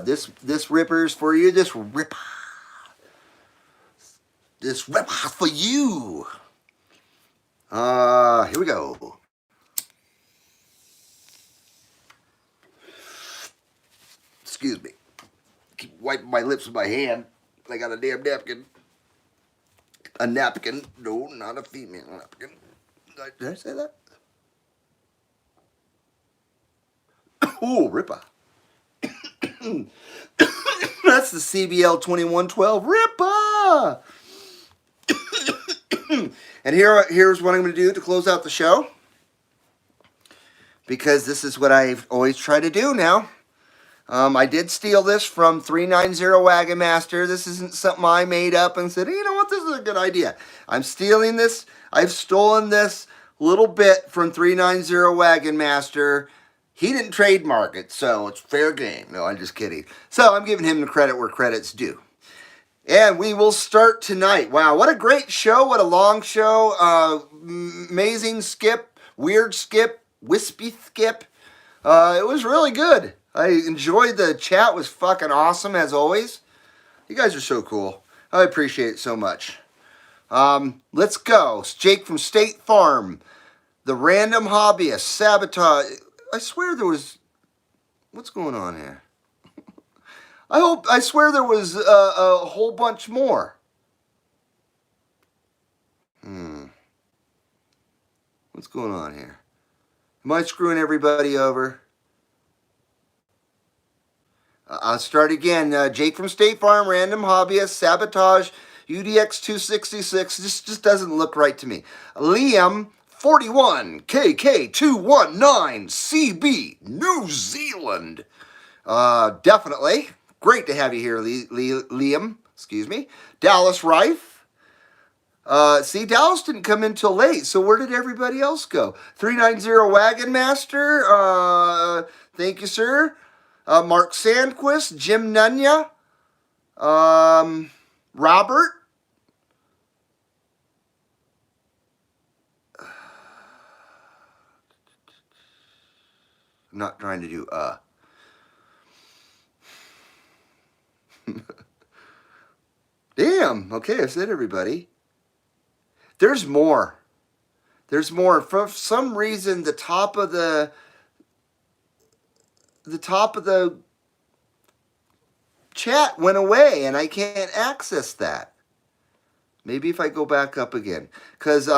This ripper's for you. This ripper for you. Here we go. Excuse me. Keep wiping my lips with my hand. I got a damn napkin. A napkin. No, not a female napkin. Did I say that? Ooh, ripper. That's the CBL2112 ripper. And here's what I'm going to do to close out the show. Because this is what I've always tried to do now. I did steal this from 390 Wagon Master. This isn't something I made up and said, hey, you know what, this is a good idea. I'm stealing this. I've stolen this little bit from 390 Wagon Master. He didn't trademark it, so it's fair game. No, I'm just kidding. So I'm giving him the credit where credit's due. And we will start tonight. Wow, what a great show. What a long show. Amazing skip, weird skip, wispy skip. It was really good. I enjoyed the chat. It was fucking awesome, as always. You guys are so cool. I appreciate it so much. Let's go. It's Jake from State Farm. The Random Hobbyist. Sabotage. I swear there was... What's going on here? I swear there was a whole bunch more. What's going on here? Am I screwing everybody over? I'll start again. Jake from State Farm, Random Hobbyist, Sabotage, UDX 266. This just doesn't look right to me. Liam 41, KK219, CB, New Zealand. Definitely. Great to have you here, Liam. Excuse me. Dallas Rife. See, Dallas didn't come in till late, so where did everybody else go? 390 Wagon Master. Thank you, sir. Mark Sandquist, Jim Nunya, Robert, not trying to do Damn. Okay, I said everybody. There's more. There's more. For some reason, the top of the chat went away, and I can't access that. Maybe if I go back up again, because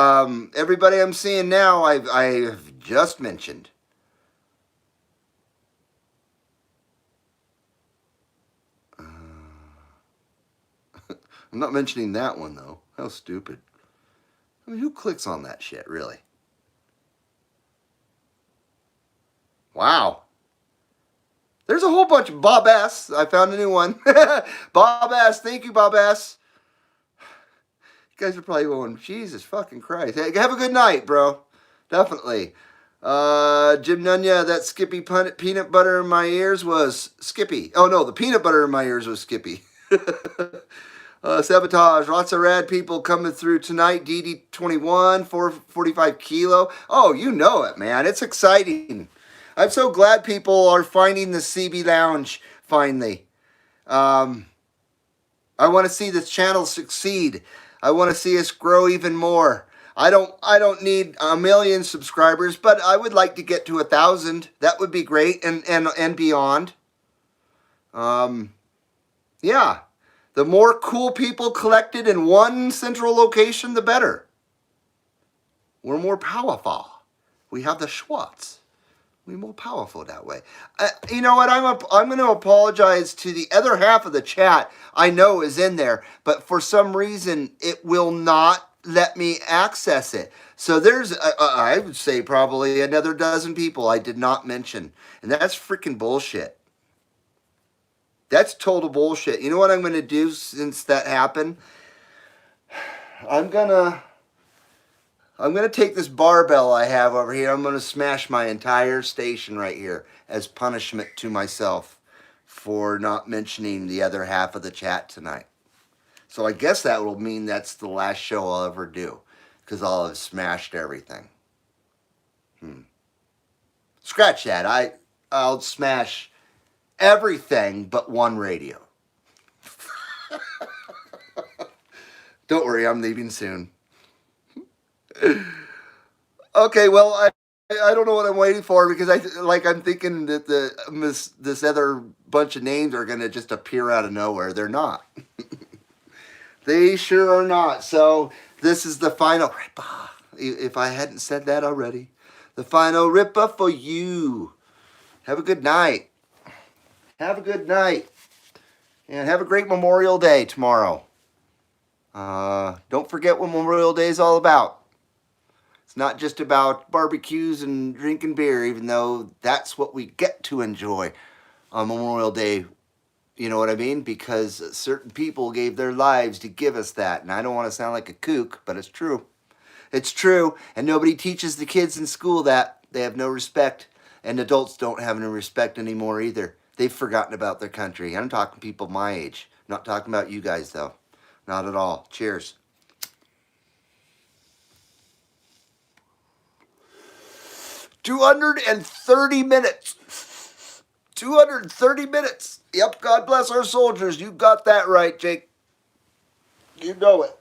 everybody I'm seeing now, I've just mentioned. I'm not mentioning that one though. How stupid. I mean, who clicks on that shit, really? Wow. There's a whole bunch of Bob S. I found a new one. Bob S. Thank you, Bob S. You guys are probably going, Jesus fucking Christ. Hey, have a good night, bro. Definitely. Jim Nunya, that Skippy peanut butter in my ears was Skippy. Oh, no, the peanut butter in my ears was Skippy. Sabotage, lots of rad people coming through tonight. DD21, 445 kilo. Oh, you know it, man. It's exciting. I'm so glad people are finding the CB Lounge finally. I want to see this channel succeed. I want to see us grow even more. I don't need 1 million subscribers, but I would like to get to 1,000. That would be great, and beyond. Yeah. The more cool people collected in one central location, the better. We're more powerful. We have the Schwartz. We're more powerful that way. You know what? I'm going to apologize to the other half of the chat I know is in there, but for some reason it will not let me access it. So there's, I would say probably another dozen people I did not mention, and that's freaking bullshit. That's total bullshit. You know what I'm going to do since that happened? I'm going to take this barbell I have over here. I'm going to smash my entire station right here as punishment to myself for not mentioning the other half of the chat tonight. So I guess that will mean that's the last show I'll ever do, because I'll have smashed everything. Scratch that. I'll smash everything but one radio. Don't worry, I'm leaving soon. Okay, well, I don't know what I'm waiting for, because I'm thinking that this other bunch of names are gonna just appear out of nowhere. They're not. They sure are not. So this is the final ripper. If I hadn't said that already, the final ripper for you. Have a good night. Have a good night. And have a great Memorial Day tomorrow. Don't forget what Memorial Day is all about. It's not just about barbecues and drinking beer, even though that's what we get to enjoy on Memorial Day. You know what I mean? Because certain people gave their lives to give us that. And I don't want to sound like a kook, but it's true. It's true. And nobody teaches the kids in school that. They have no respect. And adults don't have any respect anymore either. They've forgotten about their country. I'm talking people my age. I'm not talking about you guys, though. Not at all. Cheers. 230 minutes. 230 minutes. Yep, God bless our soldiers. You got that right, Jake. You know it.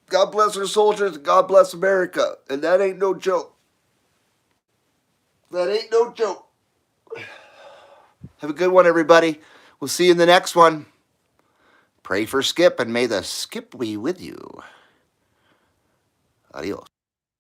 God bless our soldiers. God bless America. And that ain't no joke. That ain't no joke. Have a good one, everybody. We'll see you in the next one. Pray for Skip, and may the Skip be with you. Adios.